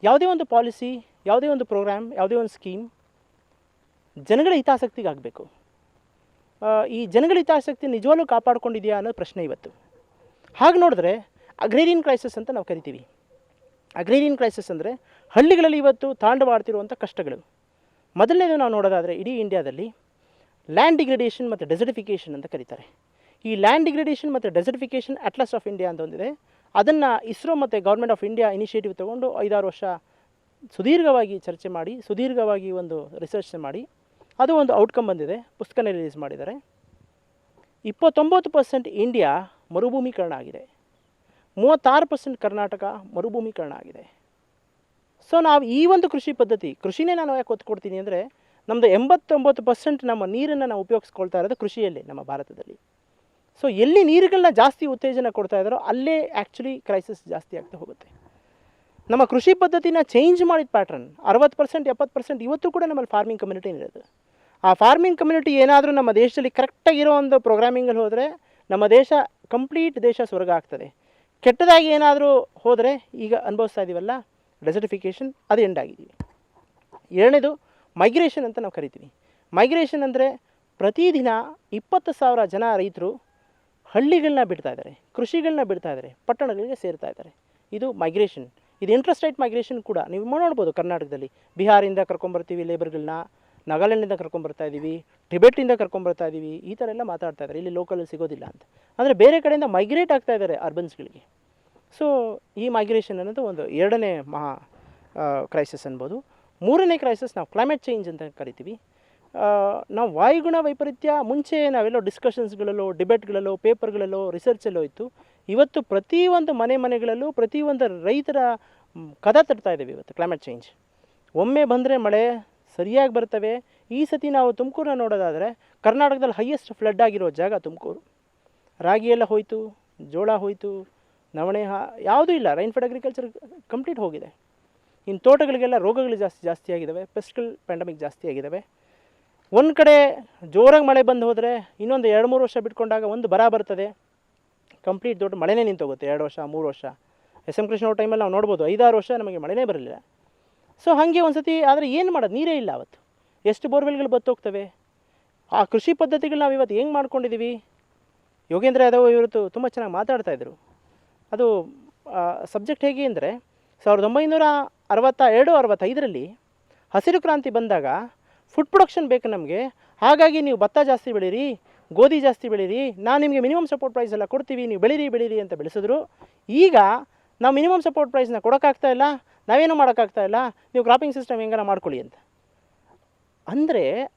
ಯಾವುದೇ ಒಂದು ಪಾಲಿಸಿ, ಯಾವುದೇ ಒಂದು ಪ್ರೋಗ್ರಾಮ್, ಯಾವುದೇ ಒಂದು ಸ್ಕೀಮ್ ಜನಗಳ ಹಿತಾಸಕ್ತಿಗೆ ಆಗಬೇಕು. ಈ ಜನಗಳ ಹಿತಾಸಕ್ತಿ ನಿಜವಾಗ್ಲೂ ಕಾಪಾಡ್ಕೊಂಡಿದೆಯಾ ಅನ್ನೋ ಪ್ರಶ್ನೆ ಇವತ್ತು. ಹಾಗೆ ನೋಡಿದ್ರೆ ಅಗ್ರೇರಿಯನ್ ಕ್ರೈಸಿಸ್ ಅಂತ ನಾವು ಕರಿತೀವಿ. ಅಗ್ರೇರಿಯನ್ ಕ್ರೈಸಿಸ್ ಅಂದರೆ ಹಳ್ಳಿಗಳಲ್ಲಿ ಇವತ್ತು ತಾಂಡವಾಡ್ತಿರುವಂಥ ಕಷ್ಟಗಳು. ಮೊದಲನೇದು ನಾವು ನೋಡೋದಾದರೆ ಇಡೀ ಇಂಡಿಯಾದಲ್ಲಿ ಲ್ಯಾಂಡ್ ಡಿಗ್ರೇಡೇಷನ್ ಮತ್ತು ಡೆಸರ್ಟಿಫಿಕೇಷನ್ ಅಂತ ಕರೀತಾರೆ. ಈ ಲ್ಯಾಂಡ್ ಡಿಗ್ರೇಡೇಷನ್ ಮತ್ತು ಡೆಸರ್ಟಿಫಿಕೇಷನ್ ಅಟ್ಲಾಸ್ ಆಫ್ ಇಂಡಿಯಾ ಅಂತ ಒಂದಿದೆ. ಅದನ್ನು ಇಸ್ರೋ ಮತ್ತು ಗೌರ್ಮೆಂಟ್ ಆಫ್ ಇಂಡಿಯಾ ಇನಿಷಿಯೇಟಿವ್ ತೊಗೊಂಡು 5-6 ವರ್ಷ ಸುದೀರ್ಘವಾಗಿ ಚರ್ಚೆ ಮಾಡಿ, ಸುದೀರ್ಘವಾಗಿ ಒಂದು ರಿಸರ್ಚ್ ಮಾಡಿ ಅದು ಒಂದು ಔಟ್ಕಮ್ ಬಂದಿದೆ. ಪುಸ್ತಕನ ರಿಲೀಸ್ ಮಾಡಿದ್ದಾರೆ. 29% ಇಂಡಿಯಾ ಮರುಭೂಮೀಕರಣ ಆಗಿದೆ, 36% ಕರ್ನಾಟಕ ಮರುಭೂಮೀಕರಣ ಆಗಿದೆ. ಸೊ ನಾವು ಈ ಒಂದು ಕೃಷಿ ಪದ್ಧತಿ, ಕೃಷಿನೇ ನಾನು ಯಾಕೆ ಒತ್ತು ಕೊಡ್ತೀನಿ ಅಂದರೆ ನಮ್ಮದು 89% ನಮ್ಮ ನೀರನ್ನು ನಾವು ಉಪಯೋಗಿಸ್ಕೊಳ್ತಾ ಇರೋದು ಕೃಷಿಯಲ್ಲಿ ನಮ್ಮ ಭಾರತದಲ್ಲಿ. ಸೊ ಎಲ್ಲಿ ನೀರುಗಳನ್ನ ಜಾಸ್ತಿ ಉತ್ತೇಜನ ಕೊಡ್ತಾ ಇದ್ದಾರೋ ಅಲ್ಲೇ ಆ್ಯಕ್ಚುಲಿ ಕ್ರೈಸಿಸ್ ಜಾಸ್ತಿ ಆಗ್ತಾ ಹೋಗುತ್ತೆ. ನಮ್ಮ ಕೃಷಿ ಪದ್ಧತಿನ ಚೇಂಜ್ ಮಾಡಿದ ಪ್ಯಾಟ್ರನ್ 60% 70% ಇವತ್ತು ಕೂಡ ನಮ್ಮಲ್ಲಿ ಫಾರ್ಮಿಂಗ್ ಕಮ್ಯುನಿಟಿ ಇರೋದು. ಆ ಫಾರ್ಮಿಂಗ್ ಕಮ್ಯುನಿಟಿ ಏನಾದರೂ ನಮ್ಮ ದೇಶದಲ್ಲಿ ಕರೆಕ್ಟಾಗಿರೋ ಒಂದು ಪ್ರೋಗ್ರಾಮಿಂಗಲ್ಲಿ ಹೋದರೆ ನಮ್ಮ ದೇಶ ಕಂಪ್ಲೀಟ್ ದೇಶ ಸ್ವರ್ಗ ಆಗ್ತದೆ. ಕೆಟ್ಟದಾಗಿ ಏನಾದರೂ ಹೋದರೆ ಈಗ ಅನುಭವಿಸ್ತಾ ಇದ್ದೀವಲ್ಲ ಡೆಸರ್ಟಿಫಿಕೇಷನ್, ಅದು ಎಂಡ್ ಆಗಿದ್ದೀವಿ. ಎರಡನೇದು ಮೈಗ್ರೇಷನ್ ಅಂತ ನಾವು ಕರಿತೀವಿ. ಮೈಗ್ರೇಷನ್ ಅಂದರೆ ಪ್ರತಿದಿನ 20,000 ಜನ ರೈತರು ಹಳ್ಳಿಗಳನ್ನ ಬಿಡ್ತಾ ಇದ್ದಾರೆ, ಕೃಷಿಗಳನ್ನ ಬಿಡ್ತಾ ಇದ್ದಾರೆ, ಪಟ್ಟಣಗಳಿಗೆ ಸೇರ್ತಾ ಇದ್ದಾರೆ. ಇದು ಮೈಗ್ರೇಷನ್. ಇದು ಇಂಟ್ರಸ್ಟೇಟ್ ಮೈಗ್ರೇಷನ್ ಕೂಡ ನೀವು ನೋಡ್ಬೋದು. ಕರ್ನಾಟಕದಲ್ಲಿ ಬಿಹಾರಿಂದ ಕರ್ಕೊಂಬರ್ತೀವಿ ಲೇಬರ್ಗಳನ್ನ, ನಾಗಾಲ್ಯಾಂಡಿಂದ ಕರ್ಕೊಂಬರ್ತಾ ಇದ್ದೀವಿ, ಟಿಬೆಟಿಂದ ಕರ್ಕೊಂಬರ್ತಾ ಇದ್ದೀವಿ, ಈ ಥರ ಎಲ್ಲ ಮಾತಾಡ್ತಾ ಇದ್ದಾರೆ. ಇಲ್ಲಿ ಲೋಕಲಲ್ಲಿ ಸಿಗೋದಿಲ್ಲ ಅಂತ. ಅಂದರೆ ಬೇರೆ ಕಡೆಯಿಂದ ಮೈಗ್ರೇಟ್ ಆಗ್ತಾ ಇದ್ದಾರೆ ಅರ್ಬನ್ಸ್ಗಳಿಗೆ. ಸೊ ಈ ಮೈಗ್ರೇಷನ್ ಅನ್ನೋದು ಒಂದು ಎರಡನೇ ಮಹಾ ಕ್ರೈಸಿಸ್ ಅನ್ಬೋದು. ಮೂರನೇ ಕ್ರೈಸಿಸ್ ನಾವು ಕ್ಲೈಮೇಟ್ ಚೇಂಜ್ ಅಂತ ಕರಿತೀವಿ. ನಾವು ವಾಯುಗುಣ ವೈಪರೀತ್ಯ ಮುಂಚೆ ನಾವೆಲ್ಲೋ ಡಿಸ್ಕಷನ್ಸ್ಗಳಲ್ಲೋ, ಡಿಬೇಟ್ಗಳಲ್ಲೋ, ಪೇಪರ್ಗಳಲ್ಲೋ, ರಿಸರ್ಚಲ್ಲೋ ಇತ್ತು. ಇವತ್ತು ಪ್ರತಿಯೊಂದು ಮನೆಗಳಲ್ಲೂ ಪ್ರತಿಯೊಂದು ರೈತರ ಕದ ತಟ್ತಾ ಇದ್ದೇವೆ ಇವತ್ತು ಕ್ಲೈಮೇಟ್ ಚೇಂಜ್. ಒಮ್ಮೆ ಬಂದರೆ ಮಳೆ ಸರಿಯಾಗಿ ಬರ್ತವೆ. ಈ ಸತಿ ನಾವು ತುಮಕೂರನ್ನ ನೋಡೋದಾದರೆ ಕರ್ನಾಟಕದಲ್ಲಿ ಹೈಯೆಸ್ಟ್ ಫ್ಲಡ್ ಆಗಿರೋ ಜಾಗ ತುಮಕೂರು. ರಾಗಿ ಎಲ್ಲ ಹೋಯಿತು, ಜೋಳ ಹೋಯಿತು, ನವಣೆ ಯಾವುದೂ ಇಲ್ಲ. ರೈನ್ಫೆಡ್ ಅಗ್ರಿಕಲ್ಚರ್ ಕಂಪ್ಲೀಟ್ ಹೋಗಿದೆ. ಇನ್ನು ತೋಟಗಳಿಗೆಲ್ಲ ರೋಗಗಳು ಜಾಸ್ತಿ ಆಗಿದ್ದಾವೆ, ಪೆಸ್ಟ್ಗಳು ಪ್ಯಾಂಡಮಿಕ್ ಜಾಸ್ತಿ ಆಗಿದ್ದಾವೆ. ಒಂದು ಕಡೆ ಜೋರಾಗಿ ಮಳೆ ಬಂದು ಹೋದರೆ ಇನ್ನೊಂದು 2-3 ವರ್ಷ ಬಿಟ್ಕೊಂಡಾಗ ಒಂದು ಬರ ಬರ್ತದೆ, ಕಂಪ್ಲೀಟ್ ದೊಡ್ಡ ಮಳೆನೇ ನಿಂತೋಗುತ್ತೆ. 2 ವರ್ಷ 3 ವರ್ಷ. ಎಸ್ ಎಂ ಕೃಷ್ಣ ಅವ್ರ ಟೈಮಲ್ಲಿ ನಾವು ನೋಡ್ಬೋದು 5-6 ವರ್ಷ ನಮಗೆ ಮಳೆನೇ ಬರಲಿಲ್ಲ. ಸೊ ಹಾಗೆ ಒಂದು ಸತಿ ಆದರೆ ಏನು ಮಾಡೋದು, ನೀರೇ ಇಲ್ಲ ಅವತ್ತು. ಎಷ್ಟು ಬೋರ್ವೆಲ್ಗಳು ಬತ್ತೋಗ್ತವೆ. ಆ ಕೃಷಿ ಪದ್ಧತಿಗಳು ನಾವು ಇವತ್ತು ಹೆಂಗೆ ಮಾಡ್ಕೊಂಡಿದ್ದೀವಿ. ಯೋಗೇಂದ್ರ ಯಾದವ್ ಇವತ್ತು ತುಂಬ ಚೆನ್ನಾಗಿ ಮಾತಾಡ್ತಾಯಿದ್ರು. ಅದು ಸಬ್ಜೆಕ್ಟ್ ಹೇಗೆ ಅಂದರೆ 1962-65ರಲ್ಲಿ ಹಸಿರು ಕ್ರಾಂತಿ ಬಂದಾಗ ಫುಡ್ ಪ್ರೊಡಕ್ಷನ್ ಬೇಕು ನಮಗೆ, ಹಾಗಾಗಿ ನೀವು ಭತ್ತ ಜಾಸ್ತಿ ಬೆಳೀರಿ, ಗೋಧಿ ಜಾಸ್ತಿ ಬೆಳೀರಿ, ನಾನು ನಿಮಗೆ ಮಿನಿಮಮ್ ಸಪೋರ್ಟ್ ಪ್ರೈಸ್ ಎಲ್ಲ ಕೊಡ್ತೀವಿ, ನೀವು ಬೆಳೀರಿ ಅಂತ ಬೆಳೆಸಿದ್ರು. ಈಗ ನಾವು ಮಿನಿಮಮ್ ಸಪೋರ್ಟ್ ಪ್ರೈಸ್ನ ಕೊಡೋಕ್ಕಾಗ್ತಾ ಇಲ್ಲ, ನಾವೇನು ಮಾಡೋಕ್ಕಾಗ್ತಾ ಇಲ್ಲ, ನೀವು ಕ್ರಾಪಿಂಗ್ ಸಿಸ್ಟಮ್ ಹೆಂಗಾರ ಮಾಡ್ಕೊಳ್ಳಿ ಅಂತ. ಅಂದರೆ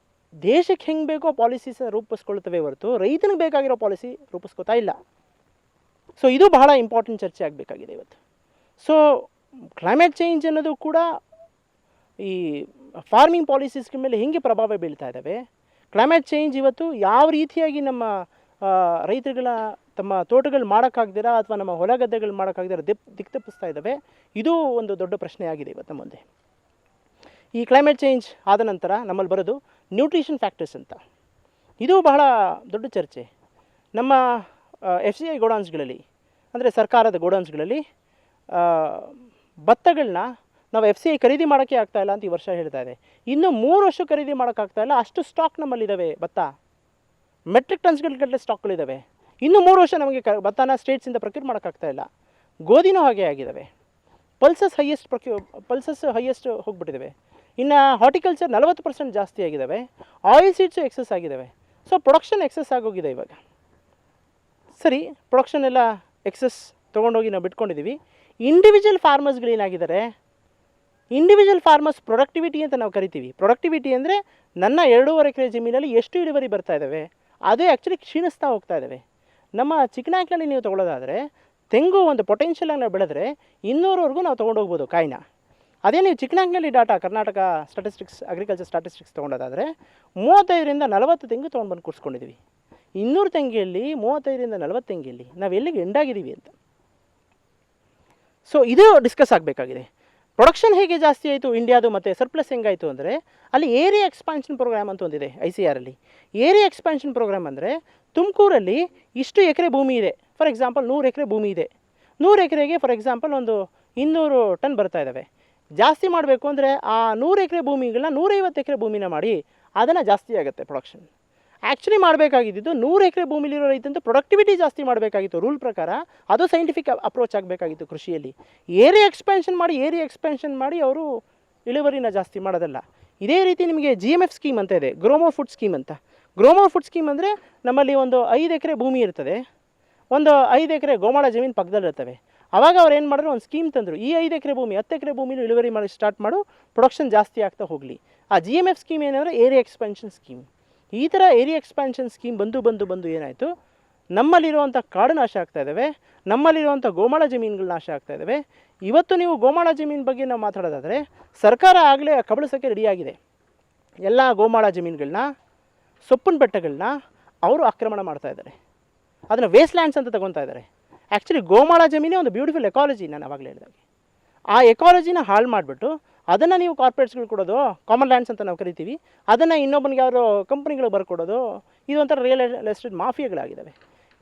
ದೇಶಕ್ಕೆ ಹೆಂಗೆ ಬೇಕೋ ಪಾಲಿಸೀಸ್ ರೂಪಿಸ್ಕೊಳ್ತವೆ ಹೊರತು ರೈತನಿಗೆ ಬೇಕಾಗಿರೋ ಪಾಲಿಸಿ ರೂಪಿಸ್ಕೋತಾ ಇಲ್ಲ. ಸೊ ಇದು ಬಹಳ ಇಂಪಾರ್ಟೆಂಟ್ ಚರ್ಚೆ ಆಗಬೇಕಾಗಿದೆ ಇವತ್ತು. ಸೊ ಕ್ಲೈಮೇಟ್ ಚೇಂಜ್ ಅನ್ನೋದು ಕೂಡ ಈ ಫಾರ್ಮಿಂಗ್ ಪಾಲಿಸೀಸ್ಗಳ ಮೇಲೆ ಹೆಂಗೆ ಪ್ರಭಾವ ಬೀಳ್ತಾ ಇದ್ದಾವೆ. ಕ್ಲೈಮೇಟ್ ಚೇಂಜ್ ಇವತ್ತು ಯಾವ ರೀತಿಯಾಗಿ ನಮ್ಮ ರೈತರುಗಳ ತಮ್ಮ ತೋಟಗಳು ಮಾಡೋಕ್ಕಾಗ್ದಿರ ಅಥವಾ ನಮ್ಮ ಹೊಲ ಗದ್ದೆಗಳು ಮಾಡೋಕ್ಕಾಗ್ದಿರ ದಿಕ್ತಪ್ಪಿಸ್ತಾ ಇದ್ದಾವೆ. ಇದು ಒಂದು ದೊಡ್ಡ ಪ್ರಶ್ನೆ ಆಗಿದೆ ಇವತ್ತು ಮುಂದೆ. ಈ ಕ್ಲೈಮೇಟ್ ಚೇಂಜ್ ಆದ ನಂತರ ನಮ್ಮಲ್ಲಿ ಬರೋದು ನ್ಯೂಟ್ರಿಷನ್ ಫ್ಯಾಕ್ಟರ್ಸ್ ಅಂತ. ಇದು ಬಹಳ ದೊಡ್ಡ ಚರ್ಚೆ. ನಮ್ಮ FCI ಗೋಡೌನ್ಸ್ಗಳಲ್ಲಿ ಅಂದರೆ ಸರ್ಕಾರದ ಗೋಡೌನ್ಸ್ಗಳಲ್ಲಿ ಭತ್ತಗಳನ್ನ ನಾವು FCI ಖರೀದಿ ಮಾಡೋಕ್ಕೆ ಆಗ್ತಾಯಿಲ್ಲ ಅಂತ ಈ ವರ್ಷ ಹೇಳ್ತಾ ಇದೆ. ಇನ್ನು 3 ವರ್ಷ ಖರೀದಿ ಮಾಡೋಕ್ಕಾಗ್ತಾಯಿಲ್ಲ, ಅಷ್ಟು ಸ್ಟಾಕ್ ನಮ್ಮಲ್ಲಿದ್ದಾವೆ. ಭತ್ತ ಮೆಟ್ರಿಕ್ ಟನ್ಸ್ಗಟ್ಟಲೆ ಸ್ಟಾಕ್ಗಳಿದ್ದಾವೆ. ಇನ್ನು 3 ವರ್ಷ ನಮಗೆ ಭತ್ತನ ಸ್ಟೇಟ್ಸಿಂದ ಪ್ರೊಕ್ಯೂರ್ ಮಾಡೋಕ್ಕಾಗ್ತಾಯಿಲ್ಲ. ಗೋಧಿನೂ ಹಾಗೆ ಆಗಿದ್ದಾವೆ. ಪಲ್ಸಸ್ ಹೈಯೆಸ್ಟ್ ಹೋಗ್ಬಿಟ್ಟಿದ್ದಾವೆ. ಇನ್ನು ಹಾರ್ಟಿಕಲ್ಚರ್ 40% ಜಾಸ್ತಿ ಆಗಿದ್ದಾವೆ. ಆಯಿಲ್ ಸೀಡ್ಸು ಎಕ್ಸಸ್ ಆಗಿದ್ದಾವೆ. ಸೊ ಪ್ರೊಡಕ್ಷನ್ ಎಕ್ಸಸ್ ಆಗೋಗಿದೆ ಇವಾಗ. ಸರಿ, ಪ್ರೊಡಕ್ಷನ್ ಎಲ್ಲ ಎಕ್ಸಸ್ ತೊಗೊಂಡೋಗಿ ನಾವು ಬಿಟ್ಕೊಂಡಿದ್ದೀವಿ. ಇಂಡಿವಿಜುವಲ್ ಫಾರ್ಮರ್ಸ್ಗಳೇನಾಗಿದ್ದಾರೆ, ಇಂಡಿವಿಜುವಲ್ ಫಾರ್ಮರ್ಸ್ ಪ್ರೊಡಕ್ಟಿವಿಟಿ ಅಂತ ನಾವು ಕರಿತೀವಿ. ಪ್ರೊಡಕ್ಟಿವಿಟಿ ಅಂದರೆ ನನ್ನ 2.5 ಎಕರೆ ಜಮೀನಲ್ಲಿ ಎಷ್ಟು ಇಳುವರಿ ಬರ್ತಾ ಇದ್ದಾವೆ, ಅದೇ ಆ್ಯಕ್ಚುಲಿ ಕ್ಷೀಣಿಸ್ತಾ ಹೋಗ್ತಾ ಇದ್ದಾವೆ. ನಮ್ಮ ಚಿಕ್ಕನಾಯ್ಕನಲ್ಲಿ ನೀವು ತೊಗೊಳ್ಳೋದಾದರೆ ತೆಂಗು ಒಂದು ಪೊಟೆನ್ಷಿಯಲಾಗಿ ನಾವು ಬೆಳೆದ್ರೆ 200ವರೆಗೂ ನಾವು ತೊಗೊಂಡೋಗ್ಬೋದು ಕಾಯಿನ. ಅದೇ ನೀವು ಚಿಕ್ಕನಾಯ್ಕನಲ್ಲಿ ಡಾಟಾ ಕರ್ನಾಟಕ ಅಗ್ರಿಕಲ್ಚರ್ ಸ್ಟಾಟಿಸ್ಟಿಕ್ಸ್ ತೊಗೊಂಡೋದಾದರೆ 35-40 ತೆಂಗು ತೊಗೊಂಡು ಕೂರಿಸ್ಕೊಂಡಿದ್ದೀವಿ. 200 ತೆಂಗಿಯಲ್ಲಿ 35-40 ತೆಂಗಿಯಲ್ಲಿ ನಾವು ಎಲ್ಲಿಗೆ ಎಂಡಾಗಿದ್ದೀವಿ ಅಂತ. ಸೊ ಇದು ಡಿಸ್ಕಸ್ ಆಗಬೇಕಾಗಿದೆ. ಪ್ರೊಡಕ್ಷನ್ ಹೇಗೆ ಜಾಸ್ತಿ ಆಯಿತು ಇಂಡಿಯಾದು ಮತ್ತು ಸರ್ಪ್ಲಸ್ ಹೆಂಗಾಯಿತು ಅಂದರೆ ಅಲ್ಲಿ ಏರಿಯಾ ಎಕ್ಸ್ಪಾನ್ಷನ್ ಪ್ರೋಗ್ರಾಮ್ ಅಂತ ಒಂದಿದೆ ICRಲ್ಲಿ. ಏರಿಯಾ ಎಕ್ಸ್ಪಾನ್ಷನ್ ಪ್ರೋಗ್ರಾಮ್ ಅಂದರೆ ತುಮಕೂರಲ್ಲಿ ಇಷ್ಟು ಎಕರೆ ಭೂಮಿ ಇದೆ, ಫಾರ್ ಎಕ್ಸಾಂಪಲ್ 100 ಎಕರೆ ಭೂಮಿ ಇದೆ. 100 ಎಕರೆಗೆ ಫಾರ್ ಎಕ್ಸಾಂಪಲ್ ಒಂದು 200 ಟನ್ ಬರ್ತಾ ಇದ್ದಾವೆ. ಜಾಸ್ತಿ ಮಾಡಬೇಕು ಅಂದರೆ ಆ 100 ಎಕರೆ ಭೂಮಿಗಳನ್ನ 150 ಎಕರೆ ಭೂಮಿನ ಮಾಡಿ ಅದನ್ನು ಜಾಸ್ತಿ ಆಗುತ್ತೆ ಪ್ರೊಡಕ್ಷನ್. ಆ್ಯಕ್ಚುಲಿ ಮಾಡಬೇಕಾಗಿದ್ದು 100 ಎಕರೆ ಭೂಮಿಲಿರೋ ರೈತಂತ ಪ್ರೊಡಕ್ಟಿವಿಟಿ ಜಾಸ್ತಿ ಮಾಡಬೇಕಾಗಿತ್ತು ರೂಲ್ ಪ್ರಕಾರ. ಅದು ಸೈಂಟಿಫಿಕ್ ಅಪ್ರೋಚ್ ಆಗಬೇಕಾಗಿತ್ತು ಕೃಷಿಯಲ್ಲಿ. ಏರಿಯಾ ಎಕ್ಸ್ಪೆನ್ಷನ್ ಮಾಡಿ ಅವರು ಇಳುವರಿನ ಜಾಸ್ತಿ ಮಾಡೋದಲ್ಲ. ಇದೇ ರೀತಿ ನಿಮಗೆ GMF ಸ್ಕೀಮ್ ಅಂತ ಇದೆ, ಗ್ರೋಮೋ ಫುಡ್ ಸ್ಕೀಮ್ ಅಂತ. ಗ್ರೋಮೋ ಫುಡ್ ಸ್ಕೀಮ್ ಅಂದರೆ ನಮ್ಮಲ್ಲಿ ಒಂದು 5 ಎಕರೆ ಭೂಮಿ ಇರ್ತದೆ, ಒಂದು 5 ಎಕರೆ ಗೋಮಾಳ ಜಮೀನು ಪಕ್ಕದಲ್ಲಿರ್ತವೆ. ಆವಾಗ ಅವ್ರು ಏನು ಮಾಡಿದ್ರು, ಒಂದು ಸ್ಕೀಮ್ ತಂದರು, ಈ 5 ಎಕರೆ ಭೂಮಿ 10 ಎಕರೆ ಭೂಮಿಲಿ ಇಳುವರಿ ಮಾಡಿ ಸ್ಟಾರ್ಟ್ ಮಾಡು, ಪ್ರೊಡಕ್ಷನ್ ಜಾಸ್ತಿ ಆಗ್ತಾ ಹೋಗಲಿ. ಆ GMF ಸ್ಕೀಮ್ ಏನಂದರೆ ಏರಿಯಾ ಎಕ್ಸ್ಪೆನ್ಷನ್ ಸ್ಕೀಮ್. ಈ ಥರ ಏರಿಯಾ ಎಕ್ಸ್ಪ್ಯಾನ್ಷನ್ ಸ್ಕೀಮ್ ಬಂದು ಏನಾಯಿತು, ನಮ್ಮಲ್ಲಿರುವಂಥ ಕಾಡು ನಾಶ ಆಗ್ತಾ ಇದ್ದಾವೆ, ನಮ್ಮಲ್ಲಿರುವಂಥ ಗೋಮಾಳ ಜಮೀನುಗಳು ನಾಶ ಆಗ್ತಾ ಇದ್ದಾವೆ. ಇವತ್ತು ನೀವು ಗೋಮಾಳ ಜಮೀನು ಬಗ್ಗೆ ನಾವು ಮಾತಾಡೋದಾದರೆ, ಸರ್ಕಾರ ಆಗಲೇ ಕಬಳಿಸೋಕ್ಕೆ ರೆಡಿಯಾಗಿದೆ. ಎಲ್ಲ ಗೋಮಾಳ ಜಮೀನುಗಳನ್ನ, ಸೊಪ್ಪಿನ ಬೆಟ್ಟಗಳನ್ನ ಅವರು ಆಕ್ರಮಣ ಮಾಡ್ತಾ ಇದ್ದಾರೆ. ಅದನ್ನು ವೇಸ್ಟ್ ಲ್ಯಾಂಡ್ಸ್ ಅಂತ ತಗೊತಾ ಇದ್ದಾರೆ. ಆ್ಯಕ್ಚುಲಿ ಗೋಮಾಳ ಜಮೀನೇ ಒಂದು ಬ್ಯೂಟಿಫುಲ್ ಎಕಾಲಜಿ. ನಾನು ಆವಾಗಲೇ ಹೇಳಿದಾಗೆ ಆ ಎಕಾಲಜಿನ ಹಾಳು ಮಾಡಿಬಿಟ್ಟು ಅದನ್ನು ನೀವು ಕಾರ್ಪೊರೇಟ್ಸ್ಗಳು ಕೊಡೋದು, ಕಾಮನ್ ಲ್ಯಾಂಡ್ಸ್ ಅಂತ ನಾವು ಕರಿತೀವಿ, ಅದನ್ನು ಇನ್ನೊಬ್ಬನಿಗೆ ಯಾರೋ ಕಂಪ್ನಿಗಳು ಬರ್ಕೊಡೋದು, ಇದು ಒಂಥರ ರಿಯಲ್ ಎಸ್ಟೇಟ್ ಮಾಫಿಯಾಗಳಾಗಿದ್ದಾವೆ.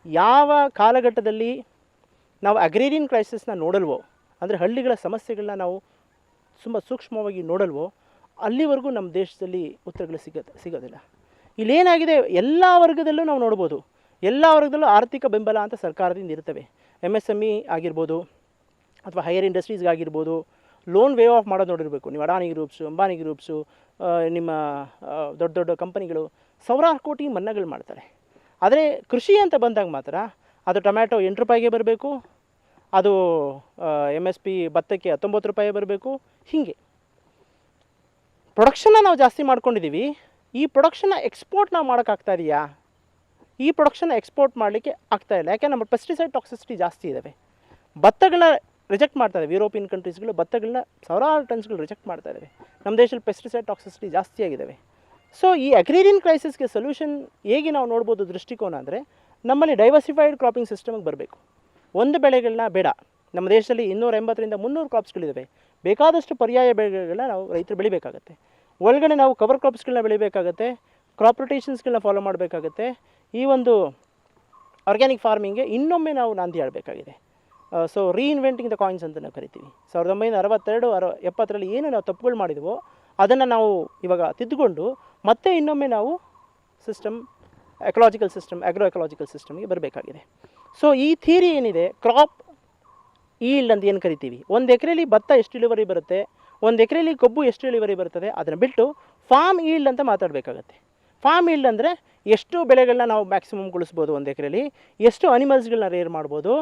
ಯಾವ ಕಾಲಘಟ್ಟದಲ್ಲಿ ನಾವು ಅಗ್ರೇರಿಯನ್ ಕ್ರೈಸಿಸ್ನ ನೋಡಲ್ವೋ, ಅಂದರೆ ಹಳ್ಳಿಗಳ ಸಮಸ್ಯೆಗಳನ್ನ ನಾವು ತುಂಬ ಸೂಕ್ಷ್ಮವಾಗಿ ನೋಡಲ್ವೋ, ಅಲ್ಲಿವರೆಗೂ ನಮ್ಮ ದೇಶದಲ್ಲಿ ಉತ್ತರಗಳು ಸಿಗೋದಿಲ್ಲ. ಇಲ್ಲೇನಾಗಿದೆ, ಎಲ್ಲ ವರ್ಗದಲ್ಲೂ ನಾವು ನೋಡ್ಬೋದು, ಎಲ್ಲ ವರ್ಗದಲ್ಲೂ ಆರ್ಥಿಕ ಬೆಂಬಲ ಅಂತ ಸರ್ಕಾರದಿಂದ ಇರ್ತವೆ. MSME ಆಗಿರ್ಬೋದು ಅಥವಾ ಹೈಯರ್ ಇಂಡಸ್ಟ್ರೀಸ್ಗಾಗಿರ್ಬೋದು, ಲೋನ್ ವೇವ್ ಆಫ್ ಮಾಡೋದು ನೋಡಿರಬೇಕು ನೀವು. ಅಡಾನಿ ಗ್ರೂಪ್ಸು, ಅಂಬಾನಿ ಗ್ರೂಪ್ಸು, ನಿಮ್ಮ ದೊಡ್ಡ ದೊಡ್ಡ ಕಂಪನಿಗಳು ಸಾವಿರಾರು ಕೋಟಿ ಮನ್ನಾಗಳು ಮಾಡ್ತಾರೆ. ಆದರೆ ಕೃಷಿ ಅಂತ ಬಂದಾಗ ಮಾತ್ರ ಅದು ಟೊಮ್ಯಾಟೊ 8 ರೂಪಾಯಿಗೆ ಬರಬೇಕು, ಅದು MSP ಭತ್ತಕ್ಕೆ 19 ರೂಪಾಯಿ ಬರಬೇಕು. ಹೀಗೆ ಪ್ರೊಡಕ್ಷನ್ನ ನಾವು ಜಾಸ್ತಿ ಮಾಡ್ಕೊಂಡಿದ್ದೀವಿ. ಈ ಪ್ರೊಡಕ್ಷನ್ನ ಎಕ್ಸ್ಪೋರ್ಟ್ ನಾವು ಮಾಡೋಕ್ಕಾಗ್ತಾ ಇದೆಯಾ? ಈ ಪ್ರೊಡಕ್ಷನ್ನ ಎಕ್ಸ್ಪೋರ್ಟ್ ಮಾಡಲಿಕ್ಕೆ ಆಗ್ತಾಯಿಲ್ಲ. ಯಾಕೆ? ನಮ್ಮ ಪೆಸ್ಟಿಸೈಡ್ ಟಾಕ್ಸಿಸಿಟಿ ಜಾಸ್ತಿ ಇದ್ದಾವೆ. ಭತ್ತಗಳನ್ನ ರಿಜೆಕ್ಟ್ ಮಾಡ್ತಾ ಇದ್ದಾವೆ. ಯುರೋಪಿಯನ್ ಕಂಟ್ರೀಸ್ಗಳು ಭತ್ತಗಳನ್ನ ಸಾವಿರಾರು ಟನ್ಸ್ಗಳು ರಿಜೆಕ್ಟ್ ಮಾಡ್ತಾ ಇದ್ದಾವೆ. ನಮ್ಮ ದೇಶದಲ್ಲಿ ಪೆಸ್ಟಿಸೈಡ್ ಟಾಕ್ಸಿಸಿಟಿ ಜಾಸ್ತಿ ಆಗಿದ್ದಾವೆ. ಸೊ ಈ ಅಗ್ರೇರಿಯನ್ ಕ್ರೈಸಿಸ್ಗೆ ಸೊಲ್ಯೂಷನ್ ಹೇಗೆ ನಾವು ನೋಡ್ಬೋದು ದೃಷ್ಟಿಕೋನ ಅಂದರೆ, ನಮ್ಮಲ್ಲಿ ಡೈವರ್ಸಿಫೈಡ್ ಕ್ರಾಪಿಂಗ್ ಸಿಸ್ಟಮ್ಗೆ ಬರಬೇಕು. ಒಂದು ಬೆಳೆಗಳನ್ನ ಬೇಡ. ನಮ್ಮ ದೇಶದಲ್ಲಿ 280ರಿಂದ 300 ಕ್ರಾಪ್ಸ್ಗಳಿದ್ದಾವೆ. ಬೇಕಾದಷ್ಟು ಪರ್ಯಾಯ ಬೆಳೆಗಳನ್ನ ನಾವು ರೈತರು ಬೆಳಿಬೇಕಾಗತ್ತೆ. ಒಳಗಡೆ ನಾವು ಕವರ್ ಕ್ರಾಪ್ಸ್ಗಳನ್ನ ಬೆಳಿಬೇಕಾಗತ್ತೆ, ಕ್ರಾಪ್ ರೊಟೇಷನ್ಸ್ಗಳನ್ನ ಫಾಲೋ ಮಾಡಬೇಕಾಗತ್ತೆ. ಈ ಒಂದು ಆರ್ಗ್ಯಾನಿಕ್ ಫಾರ್ಮಿಂಗ್ಗೆ ಇನ್ನೊಮ್ಮೆ ನಾವು ನಾಂದಿ ಆಡಬೇಕಾಗಿದೆ. ಸೊ ರೀಇನ್ವೆಂಟಿಂಗ್ ದ ಕಾಯಿನ್ಸ್ ಅಂತ ನಾವು ಕರಿತೀವಿ. 1962-70ರಲ್ಲಿ ಏನು ನಾವು ತಪ್ಪುಗಳು ಮಾಡಿದ್ವೋ ಅದನ್ನು ನಾವು ಇವಾಗ ತಿದ್ದುಕೊಂಡು ಮತ್ತೆ ಇನ್ನೊಮ್ಮೆ ನಾವು ಎಕಲಾಜಿಕಲ್ ಸಿಸ್ಟಮ್, ಆಗ್ರೋ ಎಕಲಾಜಿಕಲ್ ಸಿಸ್ಟಮ್ಗೆ ಬರಬೇಕಾಗಿದೆ. ಸೊ ಈ ಥಿಯರಿ ಏನಿದೆ, ಕ್ರಾಪ್ ಈಲ್ಡ್ ಅಂತ ಏನು ಕರಿತೀವಿ, 1 ಎಕರೆಯಲ್ಲಿ ಭತ್ತ ಎಷ್ಟು ಇಳುವರಿ ಬರುತ್ತೆ, 1 ಎಕರೆಯಲ್ಲಿ ಕಬ್ಬು ಎಷ್ಟು ಇಳುವರಿ ಬರ್ತದೆ, ಅದನ್ನು ಬಿಟ್ಟು ಫಾರ್ಮ್ ಈಲ್ಡ್ ಅಂತ ಮಾತಾಡಬೇಕಾಗತ್ತೆ. ಫಾರ್ಮ್ ಈಲ್ಡ್ ಅಂದರೆ ಎಷ್ಟು ಬೆಳೆಗಳನ್ನ ನಾವು ಮ್ಯಾಕ್ಸಿಮಮ್ ಗೊಳಿಸ್ಬೋದು 1 ಎಕರೆಯಲ್ಲಿ, ಎಷ್ಟು ಅನಿಮಲ್ಸ್ಗಳನ್ನ ರೇರ್ ಮಾಡ್ಬೋದು,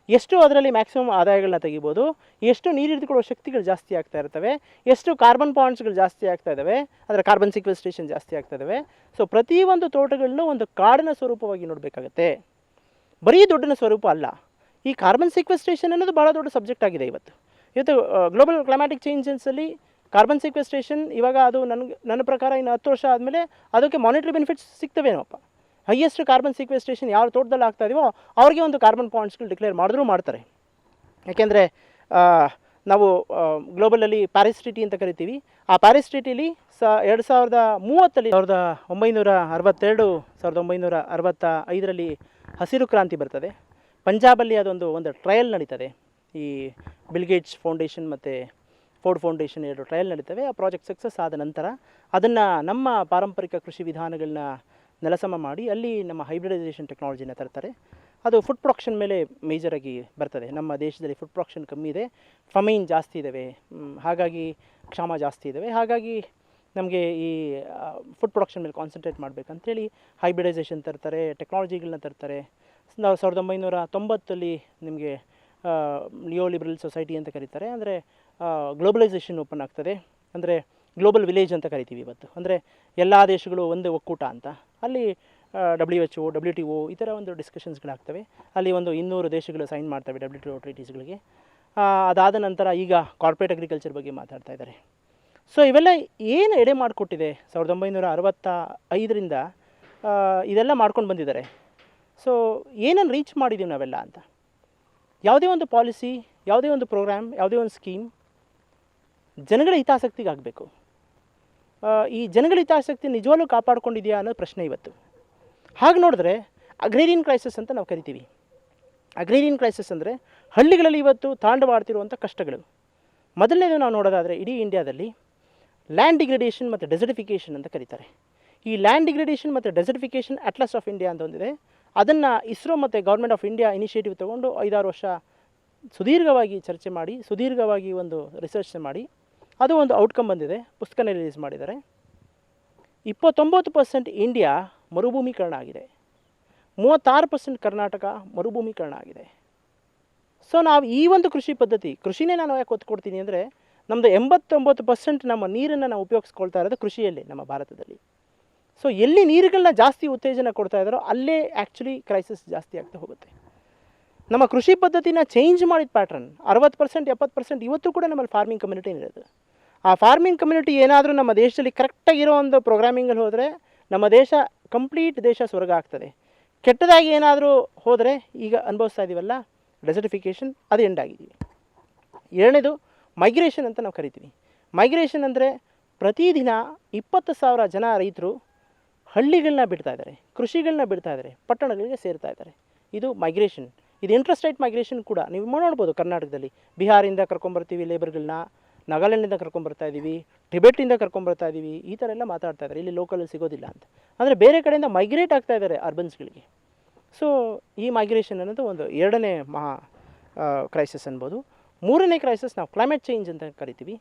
ಎಷ್ಟು ಅದರಲ್ಲಿ ಮ್ಯಾಕ್ಸಿಮಮ್ ಆದಾಯಗಳನ್ನ ತೆಗಿಬೋದು, ಎಷ್ಟು ನೀರು ಹಿಡಿದುಕೊಳ್ಳುವ ಶಕ್ತಿಗಳು ಜಾಸ್ತಿ ಆಗ್ತಾ ಇರ್ತವೆ, ಎಷ್ಟು ಕಾರ್ಬನ್ ಪಾಯಿಂಟ್ಸ್ಗಳು ಜಾಸ್ತಿ ಆಗ್ತಾ ಇದ್ದಾವೆ, ಅದರ ಕಾರ್ಬನ್ ಸಿಕ್ವೆಸ್ಟ್ರೇಷನ್ ಜಾಸ್ತಿ ಆಗ್ತಾ ಇದ್ದಾವೆ. ಸೊ ಪ್ರತಿಯೊಂದು ತೋಟಗಳನ್ನೂ ಒಂದು ಕಾಡಿನ ಸ್ವರೂಪವಾಗಿ ನೋಡಬೇಕಾಗತ್ತೆ, ಬರೀ ದೊಡ್ಡನ ಸ್ವರೂಪ ಅಲ್ಲ. ಈ ಕಾರ್ಬನ್ ಸಿಕ್ವೆಸ್ಟ್ರೇಷನ್ ಅನ್ನೋದು ಭಾಳ ದೊಡ್ಡ ಸಬ್ಜೆಕ್ಟ್ ಆಗಿದೆ ಇವತ್ತು. ಗ್ಲೋಬಲ್ ಕ್ಲೈಮ್ಯಾಟಿಕ್ ಚೇಂಜಸ್ಸಲ್ಲಿ ಕಾರ್ಬನ್ ಸಿಕ್ವೆಸ್ಟ್ರೇಷನ್ ಇವಾಗ ಅದು ನನ್ನ ಪ್ರಕಾರ ಇನ್ನು 10 ವರ್ಷ ಆದಮೇಲೆ ಅದಕ್ಕೆ ಮಾನಿಟರಿ ಬೆನಿಫಿಟ್ಸ್ ಸಿಗ್ತವೇನೋಪ್ಪ. ಹೈಯೆಸ್ಟ್ ಕಾರ್ಬನ್ ಸಿಕ್ವೆಸ್ಟ್ರೇಷನ್ ಯಾವ ತೋಟದಲ್ಲಿ ಆಗ್ತಾ ಇದೆಯೋ ಅವ್ರಿಗೆ ಒಂದು ಕಾರ್ಬನ್ ಪಾಯಿಂಟ್ಸ್ಗಳು ಡಿಕ್ಲೇರ್ ಮಾಡಿದ್ರೂ ಮಾಡ್ತಾರೆ. ಯಾಕೆಂದರೆ ನಾವು ಗ್ಲೋಬಲಲ್ಲಿ ಪ್ಯಾರಿಸ್ ಟ್ರೀಟಿ ಅಂತ ಕರಿತೀವಿ. ಆ ಪ್ಯಾರಿಸ್ ಟ್ರೀಟಿಲಿ 2030ರಲ್ಲಿ 1965ರಲ್ಲಿ ಹಸಿರು ಕ್ರಾಂತಿ ಬರ್ತದೆ. ಪಂಜಾಬಲ್ಲಿ ಒಂದು ಟ್ರಯಲ್ ನಡೀತದೆ. ಈ ಬಿಲ್ ಗೇಟ್ಸ್ ಫೌಂಡೇಶನ್ ಮತ್ತು ಫೋರ್ಡ್ ಫೌಂಡೇಶನ್ 2 ಟ್ರಯಲ್ ನಡೀತವೆ. ಆ ಪ್ರಾಜೆಕ್ಟ್ ಸಕ್ಸಸ್ ಆದ ನಂತರ ಅದನ್ನು ನಮ್ಮ ಪಾರಂಪರಿಕ ಕೃಷಿ ವಿಧಾನಗಳನ್ನ ನೆಲಸಮ ಮಾಡಿ ಅಲ್ಲಿ ನಮ್ಮ ಹೈಬ್ರಿಡೈಸೇಷನ್ ಟೆಕ್ನಾಲಜಿನ ತರ್ತಾರೆ. ಅದು ಫುಡ್ ಪ್ರೊಡಕ್ಷನ್ ಮೇಲೆ ಮೇಜರಾಗಿ ಬರ್ತದೆ. ನಮ್ಮ ದೇಶದಲ್ಲಿ ಫುಡ್ ಪ್ರೊಡಕ್ಷನ್ ಕಮ್ಮಿ ಇದೆ, ಫಮೈನ್ ಜಾಸ್ತಿ ಇದ್ದಾವೆ, ಹಾಗಾಗಿ ಕ್ಷಾಮ ಜಾಸ್ತಿ ಇದ್ದಾವೆ. ಹಾಗಾಗಿ ನಮಗೆ ಈ ಫುಡ್ ಪ್ರೊಡಕ್ಷನ್ ಮೇಲೆ ಕಾನ್ಸಂಟ್ರೇಟ್ ಮಾಡಬೇಕಂತೇಳಿ ಹೈಬ್ರಿಡೈಸೇಷನ್ ತರ್ತಾರೆ, ಟೆಕ್ನಾಲಜಿಗಳನ್ನ ತರ್ತಾರೆ. 1990ರಲ್ಲಿ ನಿಮಗೆ ಲಿಯೋ ಲಿಬರಲ್ ಸೊಸೈಟಿ ಅಂತ ಕರೀತಾರೆ. ಅಂದರೆ ಗ್ಲೋಬಲೈಸೇಷನ್ ಓಪನ್ ಆಗ್ತದೆ. ಅಂದರೆ ಗ್ಲೋಬಲ್ ವಿಲೇಜ್ ಅಂತ ಕರಿತೀವಿ ಇವತ್ತು. ಅಂದರೆ ಎಲ್ಲ ದೇಶಗಳು ಒಂದೇ ಒಕ್ಕೂಟ ಅಂತ. ಅಲ್ಲಿ WHO, WTO ಈ ಥರ ಒಂದು ಡಿಸ್ಕಷನ್ಸ್ಗಳಾಗ್ತವೆ. ಅಲ್ಲಿ 200 ದೇಶಗಳು ಸೈನ್ ಮಾಡ್ತವೆ WTO ಟ್ರೀಟೀಸ್ಗಳಿಗೆ. ಅದಾದ ನಂತರ ಈಗ ಕಾರ್ಪೊರೇಟ್ ಅಗ್ರಿಕಲ್ಚರ್ ಬಗ್ಗೆ ಮಾತಾಡ್ತಾ ಇದ್ದಾರೆ. ಸೊ ಇವೆಲ್ಲ ಏನು ಎಡೆ ಮಾಡಿಕೊಟ್ಟಿದೆ, 1965ರಿಂದ ಇದೆಲ್ಲ ಮಾಡ್ಕೊಂಡು ಬಂದಿದ್ದಾರೆ. ಸೊ ಏನನ್ನು ರೀಚ್ ಮಾಡಿದ್ದೀವಿ ನಾವೆಲ್ಲ ಅಂತ. ಯಾವುದೇ ಒಂದು ಪಾಲಿಸಿ, ಯಾವುದೇ ಒಂದು ಪ್ರೋಗ್ರಾಮ್, ಯಾವುದೇ ಒಂದು ಸ್ಕೀಮ್ ಜನಗಳ ಹಿತಾಸಕ್ತಿಗೆ ಆಗಬೇಕು. ಈ ಜನಗಳ ಹಿತಾಸಕ್ತಿ ನಿಜವಾಗ್ಲೂ ಕಾಪಾಡ್ಕೊಂಡಿದೆಯಾ ಅನ್ನೋ ಪ್ರಶ್ನೆ ಇವತ್ತು. ಹಾಗೆ ನೋಡಿದ್ರೆ ಅಗ್ರೇರಿಯನ್ ಕ್ರೈಸಿಸ್ ಅಂತ ನಾವು ಕರಿತೀವಿ. ಅಗ್ರೇರಿಯನ್ ಕ್ರೈಸಿಸ್ ಅಂದರೆ ಹಳ್ಳಿಗಳಲ್ಲಿ ಇವತ್ತು ತಾಂಡವಾಡ್ತಿರುವಂಥ ಕಷ್ಟಗಳು. ಮೊದಲನೇದು ನಾವು ನೋಡೋದಾದರೆ ಇಡೀ ಇಂಡಿಯಾದಲ್ಲಿ ಲ್ಯಾಂಡ್ ಡಿಗ್ರೇಡೇಷನ್ ಮತ್ತು ಡೆಸರ್ಟಿಫಿಕೇಷನ್ ಅಂತ ಕರೀತಾರೆ. ಈ ಲ್ಯಾಂಡ್ ಡಿಗ್ರೇಡೇಷನ್ ಮತ್ತು ಡೆಸರ್ಟಿಫಿಕೇಷನ್ ಅಟ್ಲಾಸ್ ಆಫ್ ಇಂಡಿಯಾ ಅಂತ ಒಂದಿದೆ. ಅದನ್ನು ಇಸ್ರೋ ಮತ್ತು ಗೌರ್ಮೆಂಟ್ ಆಫ್ ಇಂಡಿಯಾ ಇನಿಷಿಯೇಟಿವ್ ತೊಗೊಂಡು 5-6 ವರ್ಷ ಸುದೀರ್ಘವಾಗಿ ಚರ್ಚೆ ಮಾಡಿ, ಸುದೀರ್ಘವಾಗಿ ಒಂದು ರಿಸರ್ಚ್ ಮಾಡಿ ಅದು ಒಂದು ಔಟ್ಕಮ್ ಬಂದಿದೆ, ಪುಸ್ತಕನ ರಿಲೀಸ್ ಮಾಡಿದ್ದಾರೆ. 29% ಇಂಡಿಯಾ ಮರುಭೂಮೀಕರಣ ಆಗಿದೆ, 36% ಕರ್ನಾಟಕ ಮರುಭೂಮೀಕರಣ ಆಗಿದೆ. ಸೊ ನಾವು ಈ ಒಂದು ಕೃಷಿನೇ ನಾನು ಯಾಕೆ ಒತ್ತು ಕೊಡ್ತೀನಿ ಅಂದರೆ, ನಮ್ಮದು 89% ನಮ್ಮ ನೀರನ್ನು ನಾವು ಉಪಯೋಗಿಸ್ಕೊಳ್ತಾ ಇರೋದು ಕೃಷಿಯಲ್ಲಿ ನಮ್ಮ ಭಾರತದಲ್ಲಿ. ಸೊ ಎಲ್ಲಿ ನೀರುಗಳನ್ನ ಜಾಸ್ತಿ ಉತ್ತೇಜನ ಕೊಡ್ತಾ ಇದ್ದಾರೋ ಅಲ್ಲೇ ಆ್ಯಕ್ಚುಲಿ ಕ್ರೈಸಿಸ್ ಜಾಸ್ತಿ ಆಗ್ತಾ ಹೋಗುತ್ತೆ. ನಮ್ಮ ಕೃಷಿ ಪದ್ಧತಿನ ಚೇಂಜ್ ಮಾಡಿದ ಪ್ಯಾಟ್ರನ್ 60% 70% ಇವತ್ತು ಕೂಡ ನಮ್ಮಲ್ಲಿ ಫಾರ್ಮಿಂಗ್ ಕಮ್ಯುನಿಟಿ ಇರೋದು. ಆ ಫಾರ್ಮಿಂಗ್ ಕಮ್ಯುನಿಟಿ ಏನಾದರೂ ನಮ್ಮ ದೇಶದಲ್ಲಿ ಕರೆಕ್ಟಾಗಿರೋ ಒಂದು ಪ್ರೋಗ್ರಾಮಿಂಗಲ್ಲಿ ಹೋದರೆ ನಮ್ಮ ದೇಶ ಕಂಪ್ಲೀಟ್ ದೇಶ ಸ್ವರ್ಗ ಆಗ್ತದೆ. ಕೆಟ್ಟದಾಗಿ ಏನಾದರೂ ಹೋದರೆ ಈಗ ಅನುಭವಿಸ್ತಾ ಇದ್ದೀವಲ್ಲ ಡೆಸರ್ಟಿಫಿಕೇಷನ್, ಅದು ಎಂಡ್ ಆಗಿದ್ದೀವಿ. ಎರಡನೇದು ಮೈಗ್ರೇಷನ್ ಅಂತ ನಾವು ಕರಿತೀವಿ. ಮೈಗ್ರೇಷನ್ ಅಂದರೆ ಪ್ರತಿದಿನ 20,000 ಜನ ರೈತರು ಹಳ್ಳಿಗಳನ್ನ ಬಿಡ್ತಾ ಇದ್ದಾರೆ, ಕೃಷಿಗಳನ್ನ ಬಿಡ್ತಾ ಇದ್ದಾರೆ, ಪಟ್ಟಣಗಳಿಗೆ ಸೇರ್ತಾ ಇದ್ದಾರೆ. ಇದು ಮೈಗ್ರೇಷನ್. ಇದು ಇಂಟ್ರಸ್ಟೇಟ್ ಮೈಗ್ರೇಷನ್ ಕೂಡ ನೀವು ನೋಡ್ಬೋದು ಕರ್ನಾಟಕದಲ್ಲಿ. ಬಿಹಾರಿಂದ ಕರ್ಕೊಂಬರ್ತೀವಿ ಲೇಬರ್ಗಳನ್ನ, ನಾಗಾಲ್ಯಾಂಡಿಂದ ಕರ್ಕೊಂಬರ್ತಾ ಇದ್ದೀವಿ, ಟಿಬೆಟಿಂದ ಕರ್ಕೊಂಬರ್ತಾ ಇದ್ದೀವಿ, ಈ ಥರ ಎಲ್ಲ ಮಾತಾಡ್ತಾ ಇದ್ದಾರೆ. ಇಲ್ಲಿ ಲೋಕಲಲ್ಲಿ ಸಿಗೋದಿಲ್ಲ ಅಂತ, ಅಂದರೆ ಬೇರೆ ಕಡೆಯಿಂದ ಮೈಗ್ರೇಟ್ ಆಗ್ತಾ ಇದ್ದಾರೆ ಅರ್ಬನ್ಸ್ಗಳಿಗೆ. ಸೊ ಈ ಮೈಗ್ರೇಷನ್ ಅನ್ನೋದು ಒಂದು ಎರಡನೇ ಮಹಾ ಕ್ರೈಸಿಸ್ ಅನ್ಬೋದು. ಮೂರನೇ ಕ್ರೈಸಿಸ್ ನಾವು ಕ್ಲೈಮೇಟ್ ಚೇಂಜ್ ಅಂತ ಕರಿತೀವಿ.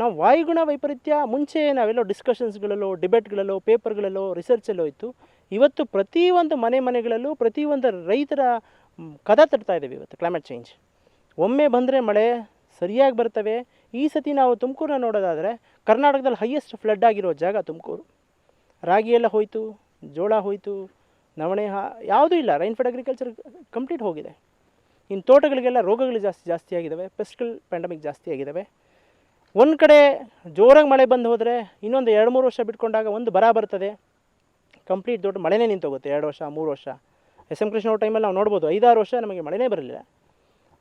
ನಾವು ವಾಯುಗುಣ ವೈಪರೀತ್ಯ ಮುಂಚೆ ನಾವೆಲ್ಲೋ ಡಿಸ್ಕಷನ್ಸ್ಗಳಲ್ಲೋ, ಡಿಬೇಟ್ಗಳಲ್ಲೋ, ಪೇಪರ್ಗಳಲ್ಲೋ, ರಿಸರ್ಚಲ್ಲೋ ಇತ್ತು. ಇವತ್ತು ಪ್ರತಿಯೊಂದು ಮನೆಗಳಲ್ಲೂ ಪ್ರತಿಯೊಂದು ರೈತರ ಕದ ತಟ್ತಾ ಇದ್ದೀವಿ ಇವತ್ತು ಕ್ಲೈಮೇಟ್ ಚೇಂಜ್. ಒಮ್ಮೆ ಬಂದರೆ ಮಳೆ ಸರಿಯಾಗಿ ಬರ್ತವೆ. ಈ ಸತಿ ನಾವು ತುಮಕೂರನ್ನ ನೋಡೋದಾದರೆ ಕರ್ನಾಟಕದಲ್ಲಿ ಹೈಯೆಸ್ಟ್ ಫ್ಲಡ್ ಆಗಿರೋ ಜಾಗ ತುಮಕೂರು. ರಾಗಿ ಎಲ್ಲ ಹೋಯಿತು, ಜೋಳ ಹೋಯಿತು, ನವಣೆ ಯಾವುದೂ ಇಲ್ಲ. ರೈನ್ಫೆಡ್ ಅಗ್ರಿಕಲ್ಚರ್ ಕಂಪ್ಲೀಟ್ ಹೋಗಿದೆ. ಇನ್ನು ತೋಟಗಳಿಗೆಲ್ಲ ರೋಗಗಳು ಜಾಸ್ತಿ ಆಗಿದ್ದಾವೆ, ಪೆಸ್ಟ್ಗಳು ಪ್ಯಾಂಡಮಿಕ್ ಜಾಸ್ತಿ ಆಗಿದ್ದಾವೆ. ಒಂದು ಕಡೆ ಜೋರಾಗಿ ಮಳೆ ಬಂದು ಹೋದರೆ ಇನ್ನೊಂದು 2-3 ವರ್ಷ ಬಿಟ್ಕೊಂಡಾಗ ಒಂದು ಬರ ಬರ್ತದೆ, ಕಂಪ್ಲೀಟ್ ದೊಡ್ಡ ಮಳೆನೇ ನಿಂತೋಗುತ್ತೆ. 2 ವರ್ಷ 3 ವರ್ಷ. ಎಸ್ ಎಂ ಕೃಷ್ಣ ಅವ್ರ ಟೈಮಲ್ಲಿ ನಾವು ನೋಡ್ಬೋದು 5-6 ವರ್ಷ ನಮಗೆ ಮಳೆನೇ ಬರಲಿಲ್ಲ.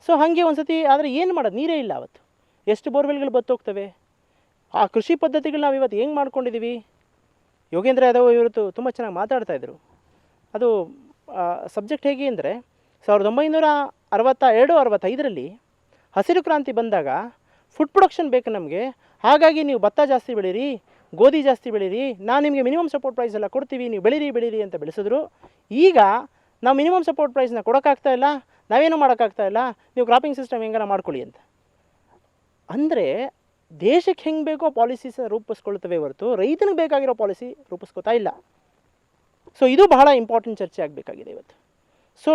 ಸೊ ಹಾಗೆ ಒಂದು ಸತಿ ಆದರೆ ಏನು ಮಾಡೋದು, ನೀರೇ ಇಲ್ಲ ಅವತ್ತು. ಎಷ್ಟು ಬೋರ್ವೆಲ್ಗಳು ಬತ್ತೋಗ್ತವೆ. ಆ ಕೃಷಿ ಪದ್ಧತಿಗಳು ನಾವು ಇವತ್ತು ಹೆಂಗೆ ಮಾಡ್ಕೊಂಡಿದ್ದೀವಿ. ಯೋಗೇಂದ್ರ ಯಾದವ್ ಇವತ್ತು ತುಂಬ ಚೆನ್ನಾಗಿ ಮಾತಾಡ್ತಾಯಿದ್ರು. ಅದು ಸಬ್ಜೆಕ್ಟ್ ಹೇಗೆ ಅಂದರೆ 1962-65ರಲ್ಲಿ ಹಸಿರು ಕ್ರಾಂತಿ ಬಂದಾಗ ಫುಡ್ ಪ್ರೊಡಕ್ಷನ್ ಬೇಕು ನಮಗೆ, ಹಾಗಾಗಿ ನೀವು ಭತ್ತ ಜಾಸ್ತಿ ಬೆಳೀರಿ, ಗೋಧಿ ಜಾಸ್ತಿ ಬೆಳೀರಿ, ನಾನು ನಿಮಗೆ ಮಿನಿಮಮ್ ಸಪೋರ್ಟ್ ಪ್ರೈಸ್ ಎಲ್ಲ ಕೊಡ್ತೀವಿ, ನೀವು ಬೆಳೀರಿ ಅಂತ ಬೆಳೆಸಿದ್ರು. ಈಗ ನಾವು ಮಿನಿಮಮ್ ಸಪೋರ್ಟ್ ಪ್ರೈಸ್ನ ಕೊಡೋಕ್ಕಾಗ್ತಾ ಇಲ್ಲ, ನಾವೇನು ಮಾಡೋಕ್ಕಾಗ್ತಾ ಇಲ್ಲ, ನೀವು ಕ್ರಾಪಿಂಗ್ ಸಿಸ್ಟಮ್ ಹೆಂಗಾರ ಮಾಡ್ಕೊಳ್ಳಿ ಅಂತ. ಅಂದರೆ ದೇಶಕ್ಕೆ ಹೆಂಗೆ ಬೇಕೋ ಪಾಲಿಸೀಸ್ ರೂಪಿಸ್ಕೊಳ್ತವೆ ಹೊರತು ರೈತನಿಗೆ ಬೇಕಾಗಿರೋ ಪಾಲಿಸಿ ರೂಪಿಸ್ಕೋತಾ ಇಲ್ಲ. ಸೊ ಇದು ಬಹಳ ಇಂಪಾರ್ಟೆಂಟ್ ಚರ್ಚೆ ಆಗಬೇಕಾಗಿದೆ ಇವತ್ತು. ಸೊ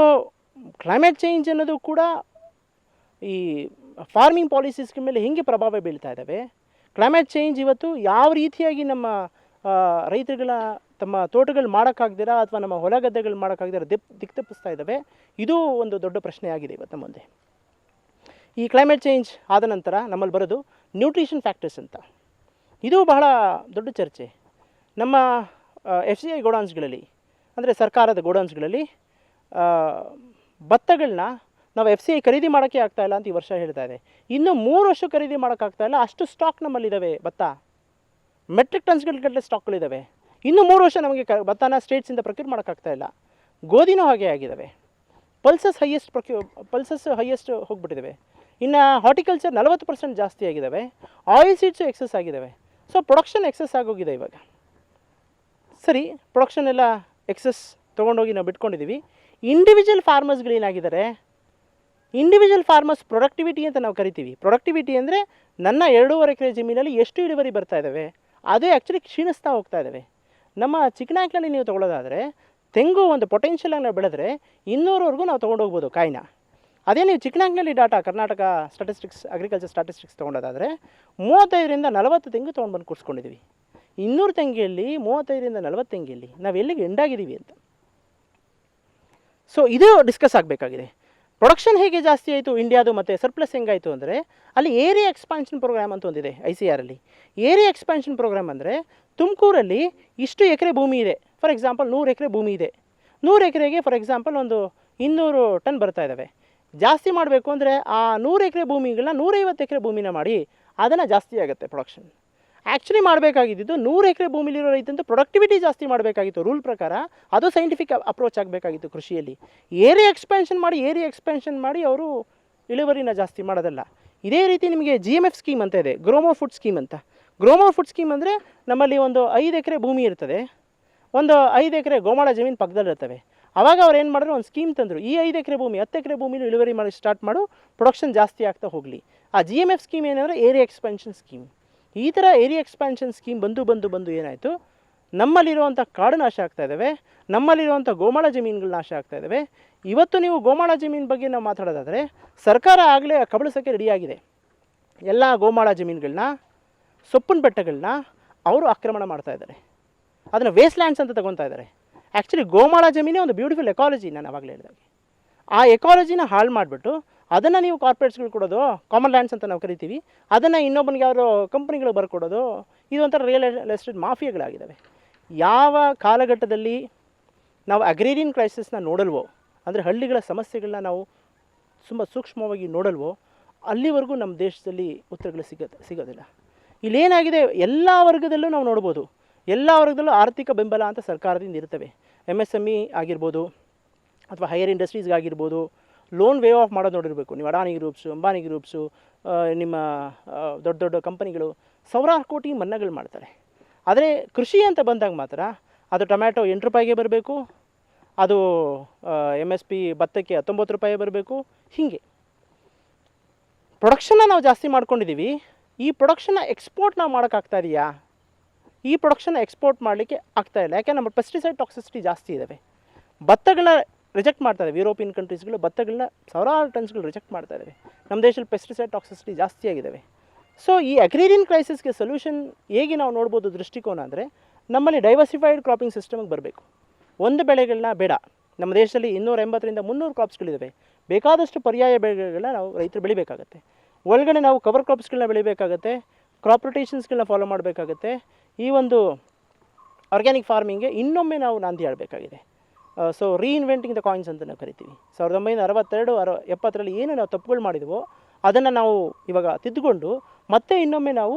ಕ್ಲೈಮೇಟ್ ಚೇಂಜ್ ಅನ್ನೋದು ಕೂಡ ಈ ಫಾರ್ಮಿಂಗ್ ಪಾಲಿಸೀಸ್ಗಳ ಮೇಲೆ ಹೆಂಗೆ ಪ್ರಭಾವ ಬೀಳ್ತಾ ಇದ್ದಾವೆ. ಕ್ಲೈಮೇಟ್ ಚೇಂಜ್ ಇವತ್ತು ಯಾವ ರೀತಿಯಾಗಿ ನಮ್ಮ ರೈತರುಗಳ ತಮ್ಮ ತೋಟಗಳು ಮಾಡೋಕ್ಕಾಗ್ದಿರ ಅಥವಾ ನಮ್ಮ ಹೊಲ ಗದ್ದೆಗಳು ಮಾಡೋಕ್ಕಾಗ್ದಿರ ದಿಕ್ತಪ್ಪಿಸ್ತಾ ಇದ್ದಾವೆ. ಇದು ಒಂದು ದೊಡ್ಡ ಪ್ರಶ್ನೆ ಆಗಿದೆ ಇವತ್ತು ಮುಂದೆ. ಈ ಕ್ಲೈಮೇಟ್ ಚೇಂಜ್ ಆದ ನಂತರ ನಮ್ಮಲ್ಲಿ ಬರೋದು ನ್ಯೂಟ್ರಿಷನ್ ಫ್ಯಾಕ್ಟರ್ಸ್ ಅಂತ. ಇದು ಬಹಳ ದೊಡ್ಡ ಚರ್ಚೆ. ನಮ್ಮ FCI ಗೋಡೌನ್ಸ್ಗಳಲ್ಲಿ, ಅಂದರೆ ಸರ್ಕಾರದ ಗೋಡೌನ್ಸ್ಗಳಲ್ಲಿ ಭತ್ತಗಳನ್ನ ನಾವು FCI ಖರೀದಿ ಮಾಡೋಕ್ಕೆ ಆಗ್ತಾಯಿಲ್ಲ ಅಂತ ಈ ವರ್ಷ ಹೇಳ್ತಾ ಇದೆ. ಇನ್ನು 3 ವರ್ಷ ಖರೀದಿ ಮಾಡೋಕ್ಕಾಗ್ತಾಯಿಲ್ಲ, ಅಷ್ಟು ಸ್ಟಾಕ್ ನಮ್ಮಲ್ಲಿದ್ದಾವೆ. ಭತ್ತ ಮೆಟ್ರಿಕ್ ಟನ್ಸ್ಗಟ್ಟಲೆ ಸ್ಟಾಕ್ಗಳಿದ್ದಾವೆ. ಇನ್ನು 3 ವರ್ಷ ನಮಗೆ ಭತ್ತನ ಸ್ಟೇಟ್ಸಿಂದ ಪ್ರೊಕ್ಯೂರ್ ಮಾಡೋಕ್ಕಾಗ್ತಾಯಿಲ್ಲ. ಗೋಧಿನೂ ಹಾಗೆ ಆಗಿದ್ದಾವೆ. ಪಲ್ಸಸ್ ಹೈಯೆಸ್ಟ್ ಹೋಗ್ಬಿಟ್ಟಿದ್ದಾವೆ. ಇನ್ನು ಹಾರ್ಟಿಕಲ್ಚರ್ 40% ಜಾಸ್ತಿ ಆಗಿದ್ದಾವೆ. ಆಯಿಲ್ ಸೀಡ್ಸು ಎಕ್ಸಸ್ ಆಗಿದ್ದಾವೆ. ಸೊ ಪ್ರೊಡಕ್ಷನ್ ಎಕ್ಸಸ್ ಆಗೋಗಿದೆ ಇವಾಗ. ಸರಿ, ಪ್ರೊಡಕ್ಷನ್ ಎಲ್ಲ ಎಕ್ಸಸ್ ತೊಗೊಂಡೋಗಿ ನಾವು ಬಿಟ್ಕೊಂಡಿದ್ದೀವಿ. ಇಂಡಿವಿಜುವಲ್ ಫಾರ್ಮರ್ಸ್ಗಳೇನಾಗಿದ್ದಾರೆ, ಇಂಡಿವಿಜುವಲ್ ಫಾರ್ಮರ್ಸ್ ಪ್ರೊಡಕ್ಟಿವಿಟಿ ಅಂತ ನಾವು ಕರಿತೀವಿ. ಪ್ರೊಡಕ್ಟಿವಿಟಿ ಅಂದರೆ ನನ್ನ 2.5 ಎಕರೆ ಜಮೀನಲ್ಲಿ ಎಷ್ಟು ಇಳುವರಿ ಬರ್ತಾ ಇದ್ದಾವೆ, ಅದೇ ಆ್ಯಕ್ಚುಲಿ ಕ್ಷೀಣಿಸ್ತಾ ಹೋಗ್ತಾ ಇದ್ದಾವೆ. ನಮ್ಮ ಚಿಕ್ಕನಾಯ್ಕಲ್ಲಿ ನೀವು ತೊಗೊಳ್ಳೋದಾದರೆ ತೆಂಗು ಒಂದು ಪೊಟೆನ್ಷಿಯಲಾಗಿ ನಾವು ಬೆಳೆದ್ರೆ 200ವರೆಗೂ ನಾವು ತೊಗೊಂಡೋಗ್ಬೋದು ಕಾಯಿನ. ಅದೇ ನೀವು ಚಿಕ್ಕನಾಯ್ಕನಲ್ಲಿ ಡಾಟಾ ಕರ್ನಾಟಕ ಅಗ್ರಿಕಲ್ಚರ್ ಸ್ಟಾಟಿಸ್ಟಿಕ್ಸ್ ತೊಗೊಂಡೋದಾದರೆ 35-40 ತೆಂಗು ತೊಗೊಂಡು ಕೂರಿಸ್ಕೊಂಡಿದ್ದೀವಿ. 200 ತೆಂಗಿಯಲ್ಲಿ 35-40 ತೆಂಗಿಯಲ್ಲಿ ನಾವು ಎಲ್ಲಿಗೆ ಎಂಡಾಗಿದ್ದೀವಿ ಅಂತ. ಸೊ ಇದು ಡಿಸ್ಕಸ್ ಆಗಬೇಕಾಗಿದೆ. ಪ್ರೊಡಕ್ಷನ್ ಹೇಗೆ ಜಾಸ್ತಿ ಆಯಿತು ಇಂಡಿಯಾದು, ಮತ್ತು ಸರ್ಪ್ಲಸ್ ಹೆಂಗಾಯಿತು ಅಂದರೆ ಅಲ್ಲಿ ಏರಿಯಾ ಎಕ್ಸ್ಪಾನ್ಷನ್ ಪ್ರೋಗ್ರಾಮ್ ಅಂತ ಒಂದಿದೆ ICRಲ್ಲಿ. ಏರಿಯಾ ಎಕ್ಸ್ಪಾನ್ಷನ್ ಪ್ರೋಗ್ರಾಮ್ ಅಂದರೆ ತುಮಕೂರಲ್ಲಿ ಇಷ್ಟು ಎಕರೆ ಭೂಮಿ ಇದೆ, ಫಾರ್ ಎಕ್ಸಾಂಪಲ್ 100 ಎಕರೆ ಭೂಮಿ ಇದೆ. 100 ಎಕರೆಗೆ ಫಾರ್ ಎಕ್ಸಾಂಪಲ್ ಒಂದು 200 ಟನ್ ಬರ್ತಾ ಇದ್ದಾವೆ. ಜಾಸ್ತಿ ಮಾಡಬೇಕು ಅಂದರೆ ಆ 100 ಎಕರೆ ಭೂಮಿಗಳನ್ನ 150 ಎಕರೆ ಭೂಮಿನ ಮಾಡಿ ಅದನ್ನು ಜಾಸ್ತಿ ಆಗುತ್ತೆ ಪ್ರೊಡಕ್ಷನ್. ಆ್ಯಕ್ಚುಲಿ ಮಾಡಬೇಕಾಗಿದ್ದು 100 ಎಕರೆ ಭೂಮಿಲಿರೋ ರೈತಂದು ಪ್ರೊಡಕ್ಟಿವಿಟಿ ಜಾಸ್ತಿ ಮಾಡಬೇಕಾಗಿತ್ತು ರೂಲ್ ಪ್ರಕಾರ. ಅದು ಸೈಂಟಿಫಿಕ್ ಅಪ್ರೋಚ್ ಆಗಬೇಕಾಗಿತ್ತು ಕೃಷಿಯಲ್ಲಿ. ಏರಿಯಾ ಎಕ್ಸ್ಪೆನ್ಷನ್ ಮಾಡಿ ಅವರು ಇಳುವರಿನ ಜಾಸ್ತಿ ಮಾಡೋದಲ್ಲ. ಇದೇ ರೀತಿ ನಿಮಗೆ GMF ಸ್ಕೀಮ್ ಅಂತ ಇದೆ, ಗ್ರೋಮೋ ಫುಡ್ ಸ್ಕೀಮ್ ಅಂತ. ಗ್ರೋಮೋರ್ ಫುಡ್ ಸ್ಕೀಮ್ ಅಂದರೆ ನಮ್ಮಲ್ಲಿ ಒಂದು 5 ಎಕರೆ ಭೂಮಿ ಇರ್ತದೆ, ಒಂದು 5 ಎಕರೆ ಗೋಮಾಳ ಜಮೀನು ಪಕ್ಕದಲ್ಲಿರ್ತವೆ. ಆವಾಗ ಅವ್ರು ಏನು ಮಾಡಿದ್ರು, ಒಂದು ಸ್ಕೀಮ್ ತಂದರು, ಈ 5 ಎಕರೆ ಭೂಮಿ 10 ಎಕರೆ ಭೂಮಿಲಿ ಇಳುವರಿ ಮಾಡಿ ಸ್ಟಾರ್ಟ್ ಮಾಡು, ಪ್ರೊಡಕ್ಷನ್ ಜಾಸ್ತಿ ಆಗ್ತಾ ಹೋಗಲಿ. ಆ GMF ಸ್ಕೀಮ್ ಏನಂದರೆ ಏರಿಯಾ ಎಕ್ಸ್ಪಾನ್ಷನ್ ಸ್ಕೀಮ್. ಈ ಥರ ಏರಿಯಾ ಎಕ್ಸ್ಪಾನ್ಷನ್ ಸ್ಕೀಮ್ ಬಂದು ಏನಾಯಿತು, ನಮ್ಮಲ್ಲಿರುವಂಥ ಕಾಡು ನಾಶ ಆಗ್ತಾ ಇದ್ದಾವೆ, ನಮ್ಮಲ್ಲಿರುವಂಥ ಗೋಮಾಳ ಜಮೀನುಗಳು ನಾಶ ಆಗ್ತಾ ಇದ್ದಾವೆ. ಇವತ್ತು ನೀವು ಗೋಮಾಳ ಜಮೀನು ಬಗ್ಗೆ ನಾವು ಮಾತಾಡೋದಾದರೆ ಸರ್ಕಾರ ಆಗಲೇ ಕಬಳಿಸೋಕ್ಕೆ ರೆಡಿಯಾಗಿದೆ. ಎಲ್ಲ ಗೋಮಾಳ ಜಮೀನುಗಳನ್ನ, ಸೊಪ್ಪಿನ ಬೆಟ್ಟಗಳನ್ನ ಅವರು ಆಕ್ರಮಣ ಮಾಡ್ತಾ ಇದ್ದಾರೆ, ಅದನ್ನು ವೇಸ್ಟ್ ಲ್ಯಾಂಡ್ಸ್ ಅಂತ ತಗೊತಾ ಇದ್ದಾರೆ. ಆ್ಯಕ್ಚುಲಿ ಗೋಮಾಳ ಜಮೀನೇ ಒಂದು ಬ್ಯೂಟಿಫುಲ್ ಎಕಾಲಜಿ. ನಾನು ಆವಾಗಲೇ ಹೇಳಿದಾಗೆ ಆ ಎಕಾಲಜಿನ ಹಾಳು ಮಾಡಿಬಿಟ್ಟು ಅದನ್ನು ನೀವು ಕಾರ್ಪೊರೇಟ್ಸ್ಗಳು ಕೊಡೋದು, ಕಾಮನ್ ಲ್ಯಾಂಡ್ಸ್ ಅಂತ ನಾವು ಕರಿತೀವಿ, ಅದನ್ನು ಇನ್ನೊಬ್ಬನಿಗೆ ಯಾರೋ ಕಂಪ್ನಿಗಳು ಬರ್ಕೊಡೋದು, ಇದು ಒಂಥರ ರಿಯಲ್ ಎಸ್ಟೇಟ್ ಮಾಫಿಯಾಗಳಾಗಿದ್ದಾವೆ. ಯಾವ ಕಾಲಘಟ್ಟದಲ್ಲಿ ನಾವು ಅಗ್ರೇರಿಯನ್ ಕ್ರೈಸಿಸ್ನ ನೋಡಲ್ವೋ, ಅಂದರೆ ಹಳ್ಳಿಗಳ ಸಮಸ್ಯೆಗಳನ್ನ ನಾವು ತುಂಬ ಸೂಕ್ಷ್ಮವಾಗಿ ನೋಡಲ್ವೋ, ಅಲ್ಲಿವರೆಗೂ ನಮ್ಮ ದೇಶದಲ್ಲಿ ಉತ್ತರಗಳು ಸಿಗೋದಿಲ್ಲ. ಇಲ್ಲೇನಾಗಿದೆ, ಎಲ್ಲ ವರ್ಗದಲ್ಲೂ ನಾವು ನೋಡ್ಬೋದು, ಎಲ್ಲ ವರ್ಗದಲ್ಲೂ ಆರ್ಥಿಕ ಬೆಂಬಲ ಅಂತ ಸರ್ಕಾರದಿಂದ ಇರ್ತವೆ. MSME ಆಗಿರ್ಬೋದು ಅಥವಾ ಹೈಯರ್ ಇಂಡಸ್ಟ್ರೀಸ್ಗಾಗಿರ್ಬೋದು, ಲೋನ್ ವೇವ್ ಆಫ್ ಮಾಡೋದು ನೋಡಿರಬೇಕು ನೀವು. ಅಡಾನಿ ಗ್ರೂಪ್ಸು, ಅಂಬಾನಿ ಗ್ರೂಪ್ಸು, ನಿಮ್ಮ ದೊಡ್ಡ ದೊಡ್ಡ ಕಂಪನಿಗಳು ಸಾವಿರಾರು ಕೋಟಿ ಮನ್ನಾಗಳು ಮಾಡ್ತಾರೆ. ಆದರೆ ಕೃಷಿ ಅಂತ ಬಂದಾಗ ಮಾತ್ರ ಅದು ಟೊಮ್ಯಾಟೊ 8 ರೂಪಾಯಿಗೆ ಬರಬೇಕು, ಅದು MSP ಭತ್ತಕ್ಕೆ 19 ರೂಪಾಯಿ ಬರಬೇಕು. ಹೀಗೆ ಪ್ರೊಡಕ್ಷನ್ನ ನಾವು ಜಾಸ್ತಿ ಮಾಡ್ಕೊಂಡಿದ್ದೀವಿ. ಈ ಪ್ರೊಡಕ್ಷನ್ನ ಎಕ್ಸ್ಪೋರ್ಟ್ ನಾವು ಮಾಡೋಕ್ಕಾಗ್ತಾ ಇದೆಯಾ? ಈ ಪ್ರೊಡಕ್ಷನ್ನ ಎಕ್ಸ್ಪೋರ್ಟ್ ಮಾಡಲಿಕ್ಕೆ ಆಗ್ತಾಯಿಲ್ಲ. ಯಾಕೆ? ನಮ್ಮ ಪೆಸ್ಟಿಸೈಡ್ ಟಾಕ್ಸಿಸಿಟಿ ಜಾಸ್ತಿ ಇದ್ದಾವೆ. ಭತ್ತಗಳನ್ನ ರಿಜೆಕ್ಟ್ ಮಾಡ್ತಾ ಇದ್ದಾವೆ. ಯುರೋಪಿಯನ್ ಕಂಟ್ರೀಸ್ಗಳು ಭತ್ತಗಳನ್ನ ಸಾವಿರಾರು ಟನ್ಸ್ಗಳು ರಿಜೆಕ್ಟ್ ಮಾಡ್ತಾ ಇದ್ದಾವೆ. ನಮ್ಮ ದೇಶದಲ್ಲಿ ಪೆಸ್ಟಿಸೈಡ್ ಟಾಕ್ಸಿಸಿಟಿ ಜಾಸ್ತಿ ಆಗಿದ್ದಾವೆ. ಸೊ ಈ ಅಗ್ರೇರಿಯನ್ ಕ್ರೈಸಿಸ್ಗೆ ಸೊಲ್ಯೂಷನ್ ಹೇಗೆ ನಾವು ನೋಡ್ಬೋದು ದೃಷ್ಟಿಕೋನ ಅಂದರೆ, ನಮ್ಮಲ್ಲಿ ಡೈವರ್ಸಿಫೈಡ್ ಕ್ರಾಪಿಂಗ್ ಸಿಸ್ಟಮ್ಗೆ ಬರಬೇಕು. ಒಂದು ಬೆಳೆಗಳನ್ನ ಬೇಡ. ನಮ್ಮ ದೇಶದಲ್ಲಿ 280ರಿಂದ 300 ಕ್ರಾಪ್ಸ್ಗಳಿದ್ದಾವೆ. ಬೇಕಾದಷ್ಟು ಪರ್ಯಾಯ ಬೆಳೆಗಳನ್ನ ನಾವು ರೈತರು ಬೆಳಿಬೇಕಾಗತ್ತೆ. ಒಳಗಡೆ ನಾವು ಕವರ್ ಕ್ರಾಪ್ಸ್ಗಳನ್ನ ಬೆಳಿಬೇಕಾಗತ್ತೆ, ಕ್ರಾಪ್ ರೊಟೇಷನ್ಸ್ಗಳನ್ನ ಫಾಲೋ ಮಾಡಬೇಕಾಗತ್ತೆ. ಈ ಒಂದು ಆರ್ಗ್ಯಾನಿಕ್ ಫಾರ್ಮಿಂಗ್ಗೆ ಇನ್ನೊಮ್ಮೆ ನಾವು ನಾಂದಿ ಆಡಬೇಕಾಗಿದೆ. ಸೊ ರೀಇನ್ವೆಂಟಿಂಗ್ ದ ಕಾಯಿನ್ಸ್ ಅಂತ ನಾವು ಕರಿತೀವಿ. 1962-70ರಲ್ಲಿ ಏನು ನಾವು ತಪ್ಪುಗಳು ಮಾಡಿದೆವೋ ಅದನ್ನು ನಾವು ಇವಾಗ ತಿದ್ದುಕೊಂಡು ಮತ್ತೆ ಇನ್ನೊಮ್ಮೆ ನಾವು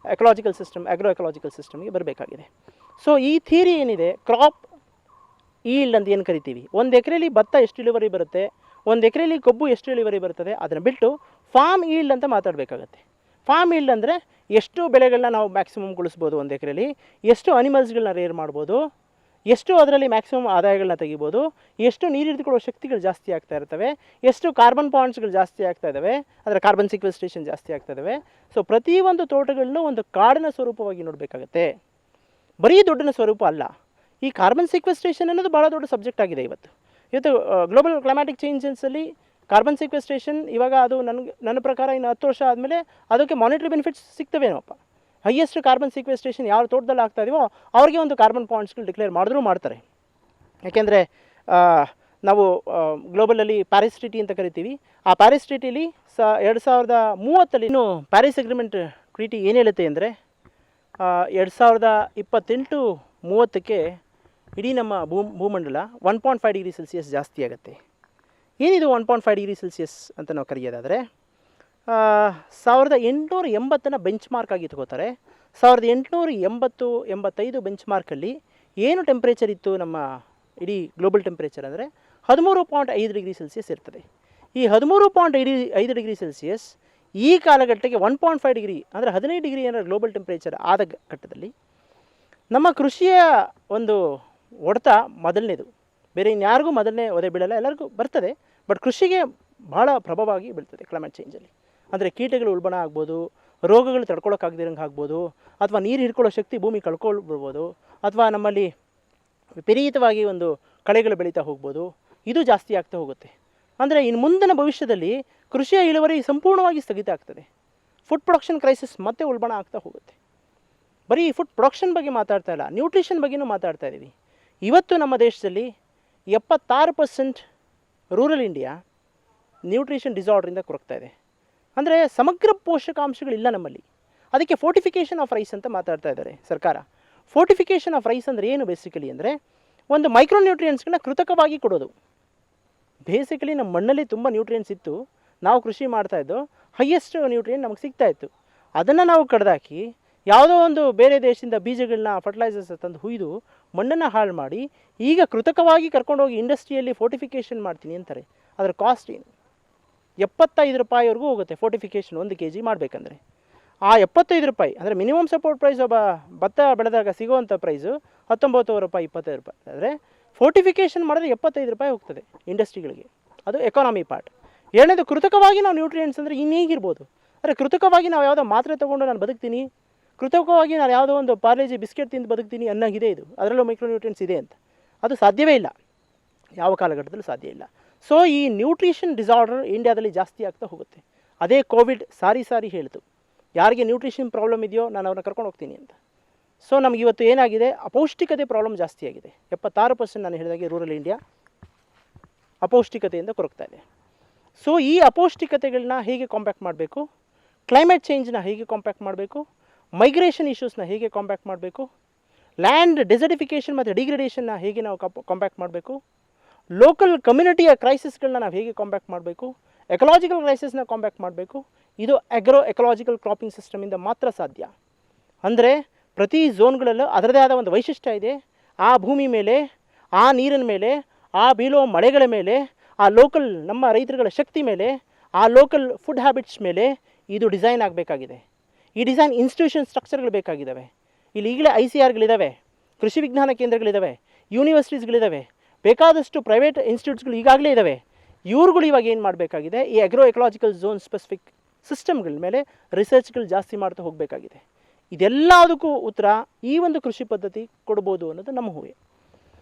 ಎಕಲಾಜಿಕಲ್ ಸಿಸ್ಟಮ್, ಆಗ್ರೋ ಎಕಲಾಜಿಕಲ್ ಸಿಸ್ಟಮ್ಗೆ ಬರಬೇಕಾಗಿದೆ. ಸೊ ಈ ಥಿಯರಿ ಏನಿದೆ, ಕ್ರಾಪ್ ಈಲ್ಡ್ ಅಂತ ಏನು ಕರಿತೀವಿ, 1 ಎಕರೆಯಲ್ಲಿ ಭತ್ತ ಎಷ್ಟು ಇಳುವರಿ ಬರುತ್ತೆ, 1 ಎಕರೆಯಲ್ಲಿ ಕಬ್ಬು ಎಷ್ಟು ಇಳುವರಿ ಬರ್ತದೆ, ಅದನ್ನು ಬಿಟ್ಟು ಫಾರ್ಮ್ ಈಲ್ಡ್ ಅಂತ ಮಾತಾಡಬೇಕಾಗತ್ತೆ. ಫಾರ್ಮ್ ಈಲ್ಡ್ ಅಂದರೆ ಎಷ್ಟು ಬೆಳೆಗಳನ್ನ ನಾವು ಮ್ಯಾಕ್ಸಿಮಮ್ ಉಳಿಸ್ಬೋದು 1 ಎಕರೆಯಲ್ಲಿ, ಎಷ್ಟು ಅನಿಮಲ್ಸ್ಗಳನ್ನ ರೇರ್ ಮಾಡ್ಬೋದು, ಎಷ್ಟು ಅದರಲ್ಲಿ ಮ್ಯಾಕ್ಸಿಮಮ್ ಆದಾಯಗಳನ್ನ ತೆಗಿಬೋದು, ಎಷ್ಟು ನೀರು ಹಿಡಿದುಕೊಳ್ಳುವ ಶಕ್ತಿಗಳು ಜಾಸ್ತಿ ಆಗ್ತಾ ಇರ್ತವೆ, ಎಷ್ಟು ಕಾರ್ಬನ್ ಪಾಯಿಂಟ್ಸ್ಗಳು ಜಾಸ್ತಿ ಆಗ್ತಾ ಇದ್ದಾವೆ, ಅಂದರೆ ಕಾರ್ಬನ್ ಸಿಕ್ವೆಸ್ಟ್ರೇಷನ್ ಜಾಸ್ತಿ ಆಗ್ತಾ ಇದ್ದಾವೆ. ಸೊ ಪ್ರತಿಯೊಂದು ತೋಟಗಳನ್ನೂ ಒಂದು ಕಾಡಿನ ಸ್ವರೂಪವಾಗಿ ನೋಡಬೇಕಾಗತ್ತೆ, ಬರೀ ದೊಡ್ಡನ ಸ್ವರೂಪ ಅಲ್ಲ. ಈ ಕಾರ್ಬನ್ ಸಿಕ್ವೆಸ್ಟ್ರೇಷನ್ ಅನ್ನೋದು ಭಾಳ ದೊಡ್ಡ ಸಬ್ಜೆಕ್ಟ್ ಆಗಿದೆ ಇವತ್ತು. ಗ್ಲೋಬಲ್ ಕ್ಲೈಮ್ಯಾಟಿಕ್ ಚೇಂಜಸ್ಸಲ್ಲಿ ಕಾರ್ಬನ್ ಸಿಕ್ವೆಸ್ಟ್ರೇಷನ್ ಇವಾಗ ಅದು ನನ್ನ ಪ್ರಕಾರ ಇನ್ನು 10 ವರ್ಷ ಆದಮೇಲೆ ಅದಕ್ಕೆ ಮಾನಿಟರಿ ಬೆನಿಫಿಟ್ಸ್ ಸಿಗ್ತವೇನೋಪ್ಪ. ಹೈಯೆಸ್ಟ್ ಕಾರ್ಬನ್ ಸಿಕ್ವೆಸ್ಟ್ರೇಷನ್ ಯಾವ ತೋಟದಲ್ಲಿ ಆಗ್ತಾ ಇದೆಯೋ ಅವ್ರಿಗೆ ಒಂದು ಕಾರ್ಬನ್ ಪಾಯಿಂಟ್ಸ್ಗಳು ಡಿಕ್ಲೇರ್ ಮಾಡಿದ್ರೂ ಮಾಡ್ತಾರೆ. ಯಾಕೆಂದರೆ ನಾವು ಗ್ಲೋಬಲಲ್ಲಿ ಪ್ಯಾರಿಸ್ ಟ್ರೀಟಿ ಅಂತ ಕರಿತೀವಿ. ಆ ಪ್ಯಾರಿಸ್ ಟ್ರೀಟಿಲಿ 2030 ಇನ್ನು ಪ್ಯಾರಿಸ್ ಅಗ್ರಿಮೆಂಟ್ ಟ್ರೀಟಿ ಏನು ಹೇಳುತ್ತೆ ಅಂದರೆ 2028-30ಕ್ಕೆ ಇಡೀ ನಮ್ಮ ಭೂಮಂಡಲ 1.5 ಡಿಗ್ರಿ ಸೆಲ್ಸಿಯಸ್ ಜಾಸ್ತಿ ಆಗುತ್ತೆ. ಏನಿದು 1.5 ಡಿಗ್ರಿ ಸೆಲ್ಸಿಯಸ್ ಅಂತ ನಾವು ಕರೆಯೋದಾದರೆ 1880 ಬೆಂಚ್ ಮಾರ್ಕ್ ಆಗಿ ತಗೋತಾರೆ. 1880-85 ಬೆಂಚ್ ಮಾರ್ಕಲ್ಲಿ ಏನು ಟೆಂಪ್ರೇಚರ್ ಇತ್ತು ನಮ್ಮ ಇಡೀ ಗ್ಲೋಬಲ್ ಟೆಂಪ್ರೇಚರ್ ಅಂದರೆ 13.5 ಡಿಗ್ರಿ ಸೆಲ್ಸಿಯಸ್ ಇರ್ತದೆ. ಈ 13.5 ಡಿಗ್ರಿ ಸೆಲ್ಸಿಯಸ್ ಈ ಕಾಲಘಟ್ಟಕ್ಕೆ 1.5 ಡಿಗ್ರಿ ಅಂದರೆ 15 ಡಿಗ್ರಿ ಏನಾದ್ರು ಗ್ಲೋಬಲ್ ಟೆಂಪ್ರೇಚರ್ ಆದ ಘಟ್ಟದಲ್ಲಿ ನಮ್ಮ ಕೃಷಿಯ ಒಂದು ಹೊಡೆತ ಮೊದಲನೇದು. ಬೇರೆ ಇನ್ಯಾರಿಗೂ ಮೊದಲನೇ ಒದೆ ಬೀಳಲ್ಲ, ಎಲ್ಲರಿಗೂ ಬರ್ತದೆ, ಬಟ್ ಕೃಷಿಗೆ ಭಾಳ ಪ್ರಭಾವವಾಗಿ ಬೀಳ್ತದೆ ಕ್ಲೈಮೇಟ್ ಚೇಂಜಲ್ಲಿ. ಅಂದರೆ ಕೀಟಗಳು ಉಲ್ಬಣ ಆಗ್ಬೋದು, ರೋಗಗಳು ತಡ್ಕೊಳಕ್ಕಾಗದಿರಂಗೆ ಆಗ್ಬೋದು, ಅಥವಾ ನೀರು ಹಿಡ್ಕೊಳ್ಳೋ ಶಕ್ತಿ ಭೂಮಿ ಕಳ್ಕೊಳ್ಬಿಡ್ಬೋದು, ಅಥವಾ ನಮ್ಮಲ್ಲಿ ವಿಪರೀತವಾಗಿ ಒಂದು ಕಳೆಗಳು ಬೆಳೀತಾ ಹೋಗ್ಬೋದು. ಇದು ಜಾಸ್ತಿ ಆಗ್ತಾ ಹೋಗುತ್ತೆ. ಅಂದರೆ ಇನ್ನು ಮುಂದಿನ ಭವಿಷ್ಯದಲ್ಲಿ ಕೃಷಿಯ ಇಳುವರಿ ಸಂಪೂರ್ಣವಾಗಿ ಸ್ಥಗಿತ ಆಗ್ತದೆ. ಫುಡ್ ಪ್ರೊಡಕ್ಷನ್ ಕ್ರೈಸಿಸ್ ಮತ್ತೆ ಉಲ್ಬಣ ಆಗ್ತಾ ಹೋಗುತ್ತೆ. ಬರೀ ಫುಡ್ ಪ್ರೊಡಕ್ಷನ್ ಬಗ್ಗೆ ಮಾತಾಡ್ತಾ ಇಲ್ಲ, ನ್ಯೂಟ್ರಿಷನ್ ಬಗ್ಗೆನೂ ಮಾತಾಡ್ತಾ ಇದ್ದೀವಿ. ಇವತ್ತು ನಮ್ಮ ದೇಶದಲ್ಲಿ 76% ರೂರಲ್ ಇಂಡಿಯಾ ನ್ಯೂಟ್ರಿಷನ್ ಡಿಸಾರ್ಡ್ರಿಂದ ಕೊರಗ್ತಾ ಇದೆ. ಅಂದರೆ ಸಮಗ್ರ ಪೋಷಕಾಂಶಗಳಿಲ್ಲ ನಮ್ಮಲ್ಲಿ. ಅದಕ್ಕೆ ಫೋರ್ಟಿಫಿಕೇಷನ್ ಆಫ್ ರೈಸ್ ಅಂತ ಮಾತಾಡ್ತಾ ಇದ್ದಾರೆ ಸರ್ಕಾರ. ಫೋರ್ಟಿಫಿಕೇಷನ್ ಆಫ್ ರೈಸ್ ಅಂದರೆ ಏನು ಬೇಸಿಕಲಿ ಅಂದರೆ ಒಂದು ಮೈಕ್ರೋ ನ್ಯೂಟ್ರಿಯೆಂಟ್ಸ್ಗಳನ್ನ ಕೃತಕವಾಗಿ ಕೊಡೋದು. ಬೇಸಿಕಲಿ ನಮ್ಮ ಮಣ್ಣಲ್ಲಿ ತುಂಬ ನ್ಯೂಟ್ರಿಯೆಂಟ್ಸ್ ಇತ್ತು, ನಾವು ಕೃಷಿ ಮಾಡ್ತಾಯಿದ್ದು, ಹೈಯೆಸ್ಟ್ ನ್ಯೂಟ್ರಿಯೆಂಟ್ ನಮಗೆ ಸಿಗ್ತಾಯಿತ್ತು. ಅದನ್ನು ನಾವು ಕಡ್ದಾಕಿ ಯಾವುದೋ ಒಂದು ಬೇರೆ ದೇಶದಿಂದ ಬೀಜಗಳನ್ನ ಫರ್ಟಿಲೈಸರ್ಸ್ ತಂದು ಹುಯ್ದು ಮಣ್ಣನ್ನು ಹಾಳು ಮಾಡಿ ಈಗ ಕೃತಕವಾಗಿ ಕರ್ಕೊಂಡೋಗಿ ಇಂಡಸ್ಟ್ರಿಯಲ್ಲಿ ಫೋರ್ಟಿಫಿಕೇಷನ್ ಮಾಡ್ತೀನಿ ಅಂತಾರೆ. ಅದರ ಕಾಸ್ಟ್ ಏನು? 75 ರೂಪಾಯಿವರೆಗೂ ಹೋಗುತ್ತೆ ಫೋರ್ಟಿಫಿಕೇಷನ್ 1 kg ಮಾಡಬೇಕಂದ್ರೆ. ಆ 75 ರೂಪಾಯಿ ಅಂದರೆ ಮಿನಿಮಮ್ ಸಪೋರ್ಟ್ ಪ್ರೈಸ್ ಒಬ್ಬ ಭತ್ತ ಬೆಳೆದಾಗ ಸಿಗುವಂಥ ಪ್ರೈಸು 19 ರೂಪಾಯಿ 25 ರೂಪಾಯಿ ಆದರೆ ಫೋರ್ಟಿಫಿಕೇಷನ್ ಮಾಡಿದ್ರೆ 75 ರೂಪಾಯಿ ಹೋಗ್ತದೆ ಇಂಡಸ್ಟ್ರಿಗಳಿಗೆ. ಅದು ಎಕಾನಮಿ ಪಾರ್ಟ್. ಎರಡನೇದು ಕೃತಕವಾಗಿ ನಾವು ನ್ಯೂಟ್ರಿಯೆಂಟ್ಸ್ ಅಂದರೆ ಇನ್ನೀಗಿರ್ಬೋದು. ಅಂದರೆ ಕೃತಕವಾಗಿ ನಾವು ಯಾವುದೋ ಮಾತ್ರೆ ತೊಗೊಂಡು ನಾನು ಬದುಕ್ತೀನಿ, ಕೃತಕವಾಗಿ ನಾನು ಯಾವುದೋ ಒಂದು ಪಾರ್ಲೇಜಿ ಬಿಸ್ಕೆಟ್ ತಿಂದು ಬದುಕ್ತೀನಿ ಅನ್ನೋಗಿದೆ ಇದು. ಅದರಲ್ಲೂ ಮೈಕ್ರೋನ್ಯೂಟ್ರಿಯೆಂಟ್ಸ್ ಇದೆ ಅಂತ. ಅದು ಸಾಧ್ಯವೇ ಇಲ್ಲ, ಯಾವ ಕಾಲಘಟ್ಟದಲ್ಲೂ ಸಾಧ್ಯ ಇಲ್ಲ. ಸೊ ಈ ನ್ಯೂಟ್ರಿಷನ್ ಡಿಸಾರ್ಡರ್ ಇಂಡಿಯಾದಲ್ಲಿ ಜಾಸ್ತಿ ಆಗ್ತಾ ಹೋಗುತ್ತೆ. ಅದೇ ಕೋವಿಡ್ ಸಾರಿ ಹೇಳ್ತು, ಯಾರಿಗೆ ನ್ಯೂಟ್ರಿಷನ್ ಪ್ರಾಬ್ಲಮ್ ಇದೆಯೋ ನಾನು ಅವ್ರನ್ನ ಕರ್ಕೊಂಡು ಹೋಗ್ತೀನಿ ಅಂತ. ಸೊ ನಮ್ಗೆ ಇವತ್ತು ಏನಾಗಿದೆ, ಅಪೌಷ್ಟಿಕತೆ ಪ್ರಾಬ್ಲಮ್ ಜಾಸ್ತಿ ಆಗಿದೆ. 76% ನಾನು ಹೇಳಿದಾಗೆ ರೂರಲ್ ಇಂಡಿಯಾ ಅಪೌಷ್ಟಿಕತೆಯಿಂದ ಕೊರಗ್ತಾ ಇದೆ. ಸೊ ಈ ಅಪೌಷ್ಟಿಕತೆಗಳನ್ನ ಹೇಗೆ ಕಾಂಪ್ಯಾಕ್ಟ್ ಮಾಡಬೇಕು, ಕ್ಲೈಮೇಟ್ ಚೇಂಜ್ನ ಹೇಗೆ ಕಾಂಪ್ಯಾಕ್ಟ್ ಮಾಡಬೇಕು, ಮೈಗ್ರೇಷನ್ ಇಶ್ಯೂಸ್ನ ಹೇಗೆ ಕಾಂಪ್ಯಾಕ್ಟ್ ಮಾಡಬೇಕು, ಲ್ಯಾಂಡ್ ಡೆಸರ್ಟಿಫಿಕೇಷನ್ ಮತ್ತು ಡಿಗ್ರೇಡೇಷನ್ನ ಹೇಗೆ ನಾವು ಕಾಂಪ್ಯಾಕ್ಟ್ ಮಾಡಬೇಕು, ಲೋಕಲ್ ಕಮ್ಯುನಿಟಿಯ ಕ್ರೈಸಿಸ್ಗಳನ್ನ ನಾವು ಹೇಗೆ ಕಾಂಪ್ಯಾಕ್ಟ್ ಮಾಡಬೇಕು, ಎಕಲಾಜಿಕಲ್ ಕ್ರೈಸಿಸ್ನ ಕಾಂಪ್ಯಾಕ್ಟ್ ಮಾಡಬೇಕು, ಇದು ಅಗ್ರೋ ಎಕಲಾಜಿಕಲ್ ಕ್ರಾಪಿಂಗ್ ಸಿಸ್ಟಮಿಂದ ಮಾತ್ರ ಸಾಧ್ಯ. ಅಂದರೆ ಪ್ರತಿ ಝೋನ್ಗಳಲ್ಲೂ ಅದರದೇ ಆದ ಒಂದು ವೈಶಿಷ್ಟ್ಯ ಇದೆ. ಆ ಭೂಮಿ ಮೇಲೆ, ಆ ನೀರಿನ ಮೇಲೆ, ಆ ಬೀಳೋ ಮಳೆಗಳ ಮೇಲೆ, ಆ ಲೋಕಲ್ ನಮ್ಮ ರೈತರುಗಳ ಶಕ್ತಿ ಮೇಲೆ, ಆ ಲೋಕಲ್ ಫುಡ್ ಹ್ಯಾಬಿಟ್ಸ್ ಮೇಲೆ ಇದು ಡಿಸೈನ್ ಆಗಬೇಕಾಗಿದೆ. ಈ ಡಿಸೈನ್ ಇನ್ಸ್ಟಿಟ್ಯೂಷನ್ ಸ್ಟ್ರಕ್ಚರ್ಗಳು ಬೇಕಾಗಿದ್ದಾವೆ. ಇಲ್ಲಿ ಈಗಲೇ ICRಗಳಿದ್ದಾವೆ, ಕೃಷಿ ವಿಜ್ಞಾನ ಕೇಂದ್ರಗಳಿದ್ದಾವೆ, ಯೂನಿವರ್ಸಿಟೀಸ್ಗಳಿದ್ದಾವೆ, ಬೇಕಾದಷ್ಟು ಪ್ರೈವೇಟ್ ಇನ್ಸ್ಟಿಟ್ಯೂಟ್ಸ್ಗಳು ಈಗಾಗಲೇ ಇದ್ದಾವೆ. ಇವ್ರುಗಳು ಇವಾಗ ಏನು ಮಾಡಬೇಕಾಗಿದೆ, ಈ ಅಗ್ರೋ ಎಕಲಾಜಿಕಲ್ ಝೋನ್ ಸ್ಪೆಸಿಫಿಕ್ ಸಿಸ್ಟಮ್ಗಳ ಮೇಲೆ ರಿಸರ್ಚ್ಗಳು ಜಾಸ್ತಿ ಮಾಡ್ತಾ ಹೋಗಬೇಕಾಗಿದೆ. ಇದೆಲ್ಲದಕ್ಕೂ ಉತ್ತರ ಈ ಒಂದು ಕೃಷಿ ಪದ್ಧತಿ ಕೊಡ್ಬೋದು ಅನ್ನೋದು ನಮ್ಮ ಊಹೆ.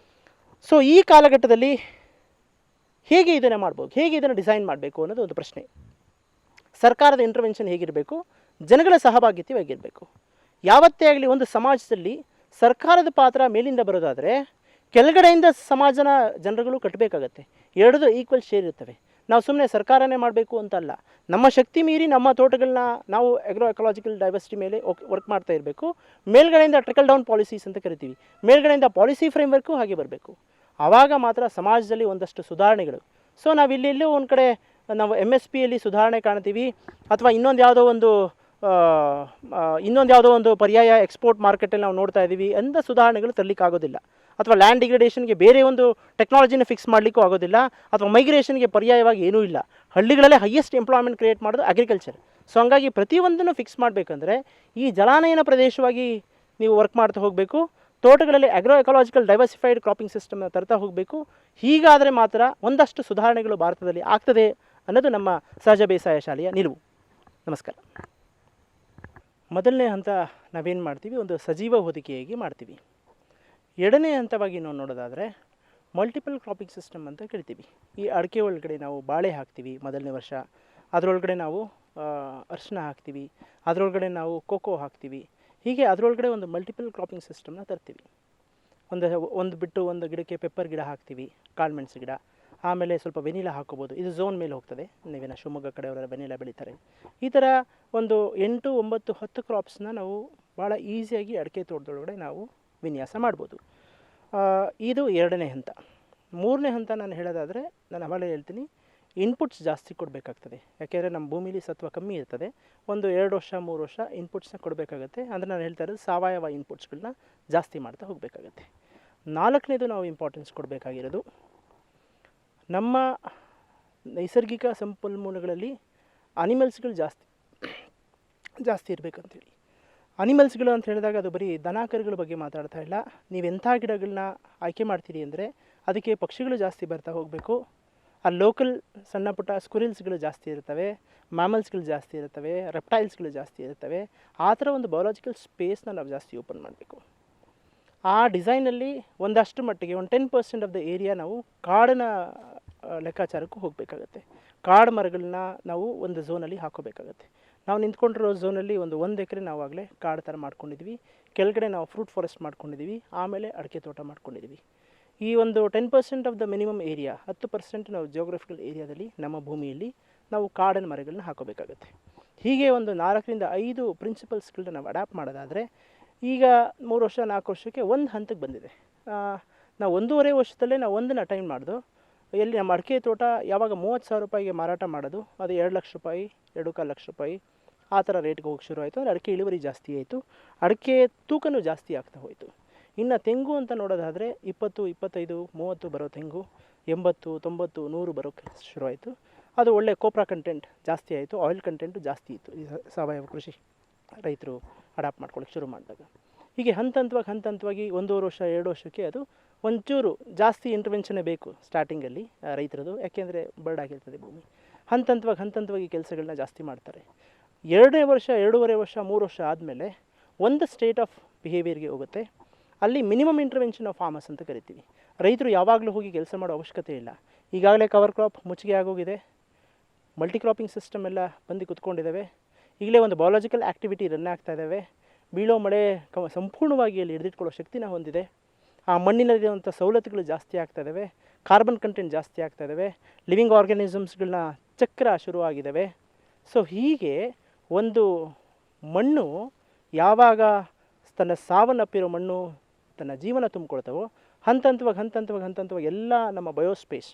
ಸೊ ಈ ಕಾಲಘಟ್ಟದಲ್ಲಿ ಹೇಗೆ ಇದನ್ನು ಮಾಡ್ಬೋದು, ಹೇಗೆ ಇದನ್ನು ಡಿಸೈನ್ ಮಾಡಬೇಕು ಅನ್ನೋದು ಒಂದು ಪ್ರಶ್ನೆ. ಸರ್ಕಾರದ ಇಂಟರ್ವೆನ್ಷನ್ ಹೇಗಿರಬೇಕು, ಜನಗಳ ಸಹಭಾಗಿತ್ವ ಹೇಗಿರಬೇಕು. ಯಾವತ್ತೇ ಆಗಲಿ ಒಂದು ಸಮಾಜದಲ್ಲಿ ಸರ್ಕಾರದ ಪಾತ್ರ ಮೇಲಿಂದ ಬರೋದಾದರೆ ಕೆಳಗಡೆಯಿಂದ ಸಮಾಜನ ಜನರುಗಳು ಕಟ್ಟಬೇಕಾಗತ್ತೆ. ಎರಡೂ ಈಕ್ವಲ್ ಶೇರ್ ಇರ್ತವೆ. ನಾವು ಸುಮ್ಮನೆ ಸರ್ಕಾರನೇ ಮಾಡಬೇಕು ಅಂತಲ್ಲ, ನಮ್ಮ ಶಕ್ತಿ ಮೀರಿ ನಮ್ಮ ತೋಟಗಳನ್ನ ನಾವು ಅಗ್ರೋ ಎಕಲಾಜಿಕಲ್ ಡೈವರ್ಸಿಟಿ ಮೇಲೆ ವರ್ಕ್ ಮಾಡ್ತಾ ಇರಬೇಕು. ಮೇಲ್ಗಡೆಯಿಂದ ಟ್ರಿಕಲ್ ಡೌನ್ ಪಾಲಿಸೀಸ್ ಅಂತ ಕರಿತೀವಿ, ಮೇಲ್ಗಡೆಯಿಂದ ಪಾಲಿಸಿ ಫ್ರೇಮ್ವರ್ಕು ಹಾಗೆ ಬರಬೇಕು. ಆವಾಗ ಮಾತ್ರ ಸಮಾಜದಲ್ಲಿ ಒಂದಷ್ಟು ಸುಧಾರಣೆಗಳು. ಸೊ ನಾವು ಇಲ್ಲಿ ಒಂದು ಕಡೆ ನಾವು MSPಯಲ್ಲಿ ಸುಧಾರಣೆ ಕಾಣ್ತೀವಿ, ಅಥವಾ ಇನ್ನೊಂದು ಯಾವುದೋ ಒಂದು ಪರ್ಯಾಯ ಎಕ್ಸ್ಪೋರ್ಟ್ ಮಾರ್ಕೆಟಲ್ಲಿ ನಾವು ನೋಡ್ತಾ ಇದ್ದೀವಿ ಅಂತ ಸುಧಾರಣೆಗಳು ತರಲಿಕ್ಕಾಗೋದಿಲ್ಲ. ಅಥವಾ ಲ್ಯಾಂಡ್ ಡಿಗ್ರೇಡೇಷನ್ಗೆ ಬೇರೆ ಒಂದು ಟೆಕ್ನಾಲಜಿನ ಫಿಕ್ಸ್ ಮಾಡಲಿಕ್ಕೂ ಆಗೋದಿಲ್ಲ, ಅಥವಾ ಮೈಗ್ರೇಷನ್ಗೆ ಪರ್ಯಾಯವಾಗಿ ಏನೂ ಇಲ್ಲ. ಹಳ್ಳಿಗಳಲ್ಲೇ ಹೈಯೆಸ್ಟ್ ಎಂಪ್ಲಾಯ್ಮೆಂಟ್ ಕ್ರಿಯೇಟ್ ಮಾಡೋದು ಅಗ್ರಿಕಲ್ಚರ್. ಸೊ ಹಂಗಾಗಿ ಪ್ರತಿಯೊಂದನ್ನು ಫಿಕ್ಸ್ ಮಾಡಬೇಕಂದ್ರೆ ಈ ಜಲಾನಯನ ಪ್ರದೇಶವಾಗಿ ನೀವು ವರ್ಕ್ ಮಾಡ್ತಾ ಹೋಗಬೇಕು. ತೋಟಗಳಲ್ಲಿ ಅಗ್ರೋ ಎಕಲಾಜಿಕಲ್ ಡೈವರ್ಸಿಫೈಡ್ ಕ್ರಾಪಿಂಗ್ ಸಿಸ್ಟಮ್ನ ತರ್ತಾ ಹೋಗಬೇಕು. ಹೀಗಾದರೆ ಮಾತ್ರ ಒಂದಷ್ಟು ಸುಧಾರಣೆಗಳು ಭಾರತದಲ್ಲಿ ಆಗ್ತದೆ ಅನ್ನೋದು ನಮ್ಮ ಸಹಜ ಬೇಸಾಯ ಶಾಲೆಯ ನಿಲುವು. ನಮಸ್ಕಾರ. ಮೊದಲನೇ ಹಂತ ನಾವೇನು ಮಾಡ್ತೀವಿ, ಒಂದು ಸಜೀವ ಹೊದಿಕೆಯಾಗಿ ಮಾಡ್ತೀವಿ. ಎರಡನೇ ಹಂತವಾಗಿ ನಾವು ನೋಡೋದಾದರೆ ಮಲ್ಟಿಪಲ್ ಕ್ರಾಪಿಂಗ್ ಸಿಸ್ಟಮ್ ಅಂತ ಕರಿತೀವಿ. ಈ ಅಡಿಕೆ ಒಳಗಡೆ ನಾವು ಬಾಳೆ ಹಾಕ್ತೀವಿ ಮೊದಲನೇ ವರ್ಷ, ಅದರೊಳಗಡೆ ನಾವು ಅರಿಶಿನ ಹಾಕ್ತೀವಿ, ಅದರೊಳಗಡೆ ನಾವು ಕೋಕೋ ಹಾಕ್ತೀವಿ. ಹೀಗೆ ಅದರೊಳಗಡೆ ಒಂದು ಮಲ್ಟಿಪಲ್ ಕ್ರಾಪಿಂಗ್ ಸಿಸ್ಟಮ್ನ ತರ್ತೀವಿ. ಒಂದು ಗಿಡಕ್ಕೆ ಪೆಪ್ಪರ್ ಗಿಡ ಹಾಕ್ತೀವಿ, ಕಾಳುಮೆಣಸು ಗಿಡ, ಆಮೇಲೆ ಸ್ವಲ್ಪ ವೆನಿಲಾ ಹಾಕೋಬೋದು. ಇದು ಝೋನ್ ಮೇಲೆ ಹೋಗ್ತದೆ. ನೀವೇನ ಶಿವಮೊಗ್ಗ ಕಡೆಯವರೆಲ್ಲ ವೆನಿಲಾ ಬೆಳೀತಾರೆ. ಈ ಥರ ಒಂದು 8, 9, 10 ಕ್ರಾಪ್ಸ್ನ ನಾವು ಭಾಳ ಈಸಿಯಾಗಿ ಅಡಿಕೆ ತೋಟದೊಳಗಡೆ ನಾವು ವಿನ್ಯಾಸ ಮಾಡ್ಬೋದು. ಇದು ಎರಡನೇ ಹಂತ. ಮೂರನೇ ಹಂತ ನಾನು ಹೇಳೋದಾದರೆ, ನಾನು ಆಮೇಲೆ ಹೇಳ್ತೀನಿ, ಇನ್ಪುಟ್ಸ್ ಜಾಸ್ತಿ ಕೊಡಬೇಕಾಗ್ತದೆ. ಯಾಕೆಂದರೆ ನಮ್ಮ ಭೂಮಿಲಿ ಸತ್ವ ಕಮ್ಮಿ ಇರ್ತದೆ. ಒಂದು 2 ವರ್ಷ 3 ವರ್ಷ ಇನ್ಪುಟ್ಸ್ನ ಕೊಡಬೇಕಾಗತ್ತೆ. ಅಂದರೆ ನಾನು ಹೇಳ್ತಾ ಇರೋದು ಸಾವಯವ ಇನ್ಪುಟ್ಸ್ಗಳನ್ನ ಜಾಸ್ತಿ ಮಾಡ್ತಾ ಹೋಗಬೇಕಾಗತ್ತೆ. ನಾಲ್ಕನೇದು ನಾವು ಇಂಪಾರ್ಟೆನ್ಸ್ ಕೊಡಬೇಕಾಗಿರೋದು, ನಮ್ಮ ನೈಸರ್ಗಿಕ ಸಂಪನ್ಮೂಲಗಳಲ್ಲಿ ಅನಿಮಲ್ಸ್ಗಳು ಜಾಸ್ತಿ ಇರಬೇಕಂತೇಳಿ. ಅನಿಮಲ್ಸ್ಗಳು ಅಂತ ಹೇಳಿದಾಗ ಅದು ಬರೀ ದನ ಕರುಗಳ ಬಗ್ಗೆ ಮಾತಾಡ್ತಾ ಇಲ್ಲ. ನೀವೆಂಥ ಗಿಡಗಳನ್ನ ಆಯ್ಕೆ ಮಾಡ್ತೀರಿ ಅಂದರೆ ಅದಕ್ಕೆ ಪಕ್ಷಿಗಳು ಜಾಸ್ತಿ ಬರ್ತಾ ಹೋಗಬೇಕು. ಆ ಲೋಕಲ್ ಸಣ್ಣ ಪುಟ್ಟ ಸ್ಕ್ವಿರಿಲ್ಸ್ಗಳು ಜಾಸ್ತಿ ಇರ್ತವೆ, ಮ್ಯಾಮಲ್ಸ್ಗಳು ಜಾಸ್ತಿ ಇರ್ತವೆ, ರೆಪ್ಟೈಲ್ಸ್ಗಳು ಜಾಸ್ತಿ ಇರ್ತವೆ. ಆ ಥರ ಒಂದು ಬಯೋಲಾಜಿಕಲ್ ಸ್ಪೇಸ್ನ ನಾವು ಜಾಸ್ತಿ ಓಪನ್ ಮಾಡಬೇಕು. ಆ ಡಿಸೈನಲ್ಲಿ ಒಂದಷ್ಟು ಮಟ್ಟಿಗೆ ಒಂದು 10% ಆಫ್ ದ ಏರಿಯಾ ನಾವು ಕಾಡಿನ ಲೆಕ್ಕಾಚಾರಕ್ಕೂ ಹೋಗಬೇಕಾಗತ್ತೆ. ಕಾಡು ಮರಗಳನ್ನ ನಾವು ಒಂದು ಝೋನಲ್ಲಿ ಹಾಕೋಬೇಕಾಗತ್ತೆ. ನಾವು ನಿಂತ್ಕೊಂಡಿರೋ ಝೋನಲ್ಲಿ ಒಂದು ಎಕರೆ ನಾವು ಆಗಲೇ ಕಾಡು ಥರ ಮಾಡ್ಕೊಂಡಿದ್ವಿ. ಕೆಳಗಡೆ ನಾವು ಫ್ರೂಟ್ ಫಾರೆಸ್ಟ್ ಮಾಡ್ಕೊಂಡಿದ್ದೀವಿ, ಆಮೇಲೆ ಅಡಿಕೆ ತೋಟ ಮಾಡ್ಕೊಂಡಿದ್ದೀವಿ. ಈ ಒಂದು 10% ಆಫ್ ದ ಮಿನಿಮಮ್ ಏರಿಯಾ, 10% ನಾವು ಜಿಯೋಗ್ರಫಿಕಲ್ ಏರಿಯಾದಲ್ಲಿ ನಮ್ಮ ಭೂಮಿಯಲ್ಲಿ ನಾವು ಕಾಡಿನ ಮರಗಳನ್ನ ಹಾಕೋಬೇಕಾಗತ್ತೆ. ಹೀಗೆ ಒಂದು 4ರಿಂದ 5 ಪ್ರಿನ್ಸಿಪಲ್ಸ್ಗಳನ್ನ ನಾವು ಅಡ್ಯಾಪ್ಟ್ ಮಾಡೋದಾದರೆ, ಈಗ 3 ವರ್ಷ 4 ವರ್ಷಕ್ಕೆ ಒಂದು ಹಂತಕ್ಕೆ ಬಂದಿದೆ. ನಾವು 1.5 ವರ್ಷದಲ್ಲೇ ನಾವು ಒಂದನ್ನು ಅಟೈನ್ ಮಾಡೋದು. ಎಲ್ಲಿ ನಮ್ಮ ಅಡಿಕೆ ತೋಟ ಯಾವಾಗ 30,000 ರೂಪಾಯಿಗೆ ಮಾರಾಟ ಮಾಡೋದು, ಅದು 2 ಲಕ್ಷ ರೂಪಾಯಿ, 2.25 ಲಕ್ಷ ರೂಪಾಯಿ ಆ ಥರ ರೇಟ್ಗೆ ಹೋಗಿ ಶುರು ಆಯಿತು. ಅಂದರೆ ಅಡಿಕೆ ಇಳುವರಿ ಜಾಸ್ತಿ ಆಯಿತು, ಅಡಿಕೆ ತೂಕನೂ ಜಾಸ್ತಿ ಆಗ್ತಾ ಹೋಯಿತು. ಇನ್ನು ತೆಂಗು ಅಂತ ನೋಡೋದಾದರೆ 20, 25, 30 ಬರೋ ತೆಂಗು 80, 90, 100 ಬರೋಕ್ಕೆ ಶುರುವಾಯಿತು. ಅದು ಒಳ್ಳೆ ಕೋಪ್ರಾ ಕಂಟೆಂಟ್ ಜಾಸ್ತಿ ಆಯಿತು, ಆಯಿಲ್ ಕಂಟೆಂಟು ಜಾಸ್ತಿ ಇತ್ತು ಈ ಸಾವಯವ ಕೃಷಿ ರೈತರು ಅಡಾಪ್ಟ್ ಮಾಡ್ಕೊಳ್ಳೋಕೆ ಶುರು ಮಾಡಿದಾಗ ಹೀಗೆ ಹಂತವಾಗಿ 1.5 ವರ್ಷ 2 ವರ್ಷಕ್ಕೆ ಅದು ಒಂಚೂರು ಜಾಸ್ತಿ ಇಂಟರ್ವೆನ್ಷನ್ನೇ ಬೇಕು ಸ್ಟಾರ್ಟಿಂಗಲ್ಲಿ ರೈತರದು, ಯಾಕೆಂದರೆ ಬರ್ಡ್ ಆಗಿರ್ತದೆ ಭೂಮಿ. ಹಂತವಾಗಿ ಕೆಲಸಗಳನ್ನ ಜಾಸ್ತಿ ಮಾಡ್ತಾರೆ. 2ನೇ ವರ್ಷ 2.5 ವರ್ಷ 3 ವರ್ಷ ಆದಮೇಲೆ ಒಂದು ಸ್ಟೇಟ್ ಆಫ್ ಬಿಹೇವಿಯರ್ಗೆ ಹೋಗುತ್ತೆ. ಅಲ್ಲಿ ಮಿನಿಮಮ್ ಇಂಟರ್ವೆನ್ಷನ್ ಆಫ್ ಫಾರ್ಮರ್ಸ್ ಅಂತ ಕರಿತೀವಿ. ರೈತರು ಯಾವಾಗಲೂ ಹೋಗಿ ಕೆಲಸ ಮಾಡೋ ಅವಶ್ಯಕತೆ ಇಲ್ಲ. ಈಗಾಗಲೇ ಕವರ್ ಕ್ರಾಪ್ ಮುಚ್ಚಿಗೆ ಆಗೋಗಿದೆ, ಮಲ್ಟಿ ಕ್ರಾಪಿಂಗ್ ಸಿಸ್ಟಮ್ ಎಲ್ಲ ಬಂದು ಕುತ್ಕೊಂಡಿದ್ದಾವೆ. ಈಗಲೇ ಒಂದು ಬಯಾಲಜಿಕಲ್ ಆ್ಯಕ್ಟಿವಿಟಿ ರನ್ ಆಗ್ತಾ ಇದ್ದಾವೆ. ಬೀಳೋ ಮಳೆ ಸಂಪೂರ್ಣವಾಗಿ ಅಲ್ಲಿ ಹಿಡಿದಿಟ್ಕೊಳ್ಳೋ ಶಕ್ತಿನ ಹೊಂದಿದೆ. ಆ ಮಣ್ಣಿನಲ್ಲಿರುವಂಥ ಸವಲತ್ತುಗಳು ಜಾಸ್ತಿ ಆಗ್ತಾ ಇದ್ದಾವೆ, ಕಾರ್ಬನ್ ಕಂಟೆಂಟ್ ಜಾಸ್ತಿ ಆಗ್ತಾ ಇದ್ದಾವೆ, ಲಿವಿಂಗ್ ಆರ್ಗ್ಯಾನಿಸಮ್ಸ್ಗಳನ್ನ ಚಕ್ರ ಶುರುವಾಗಿದ್ದಾವೆ. ಸೊ ಹೀಗೆ ಒಂದು ಮಣ್ಣು ಯಾವಾಗ ತನ್ನ ಸಾವನ್ನಪ್ಪಿರೋ ಮಣ್ಣು ತನ್ನ ಜೀವನ ತುಂಬಿಕೊಳ್ತಾವೋ ಹಂತವಾಗಿ ಎಲ್ಲ ನಮ್ಮ ಬಯೋಸ್ಪೇಸ್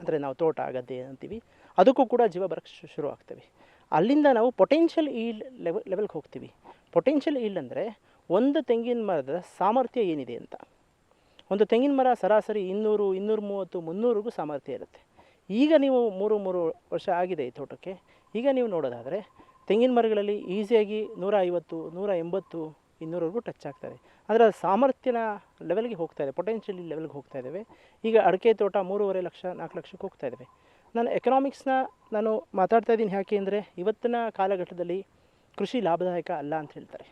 ಅಂದರೆ ನಾವು ತೋಟ ಗದ್ದೆ ಅಂತೀವಿ ಅದಕ್ಕೂ ಕೂಡ ಜೀವ ಬರೋಕ್ಕೆ ಶುರು ಆಗ್ತವೆ. ಅಲ್ಲಿಂದ ನಾವು ಪೊಟೆನ್ಷಿಯಲ್ ಈಲ್ಡ್ ಲೆವೆಲ್ಗೆ ಹೋಗ್ತೀವಿ. ಪೊಟೆನ್ಷಿಯಲ್ ಈಲ್ಡ್ ಅಂದರೆ ಒಂದು ತೆಂಗಿನ ಮರದ ಸಾಮರ್ಥ್ಯ ಏನಿದೆ ಅಂತ. ಒಂದು ತೆಂಗಿನ ಮರ ಸರಾಸರಿ 200, 230, 300ಗೂ ಸಾಮರ್ಥ್ಯ ಇರುತ್ತೆ. ಈಗ ನೀವು 3 ವರ್ಷ ಆಗಿದೆ ಈ ತೋಟಕ್ಕೆ. ಈಗ ನೀವು ನೋಡೋದಾದರೆ ತೆಂಗಿನ ಮರಗಳಲ್ಲಿ ಈಸಿಯಾಗಿ 150, 180, 200ವರೆಗೂ ಟಚ್ ಆಗ್ತದೆ. ಅಂದರೆ ಅದು ಸಾಮರ್ಥ್ಯನ ಲೆವೆಲ್ಗೆ ಹೋಗ್ತಾ ಇದೆ, ಪೊಟೆನ್ಷಿಯಲ್ ಲೆವೆಲ್ಗೆ ಹೋಗ್ತಾ ಇದ್ದಾವೆ. ಈಗ ಅಡಿಕೆ ತೋಟ 3.5 ಲಕ್ಷ 4 ಲಕ್ಷಕ್ಕೆ ಹೋಗ್ತಾ ಇದ್ದಾವೆ. ನಾನು ಎಕನಾಮಿಕ್ಸ್ನ ಮಾತಾಡ್ತಾ ಇದ್ದೀನಿ ಯಾಕೆ ಅಂದರೆ ಇವತ್ತಿನ ಕಾಲಘಟ್ಟದಲ್ಲಿ ಕೃಷಿ ಲಾಭದಾಯಕ ಅಲ್ಲ ಅಂತ ಹೇಳ್ತಾರೆ.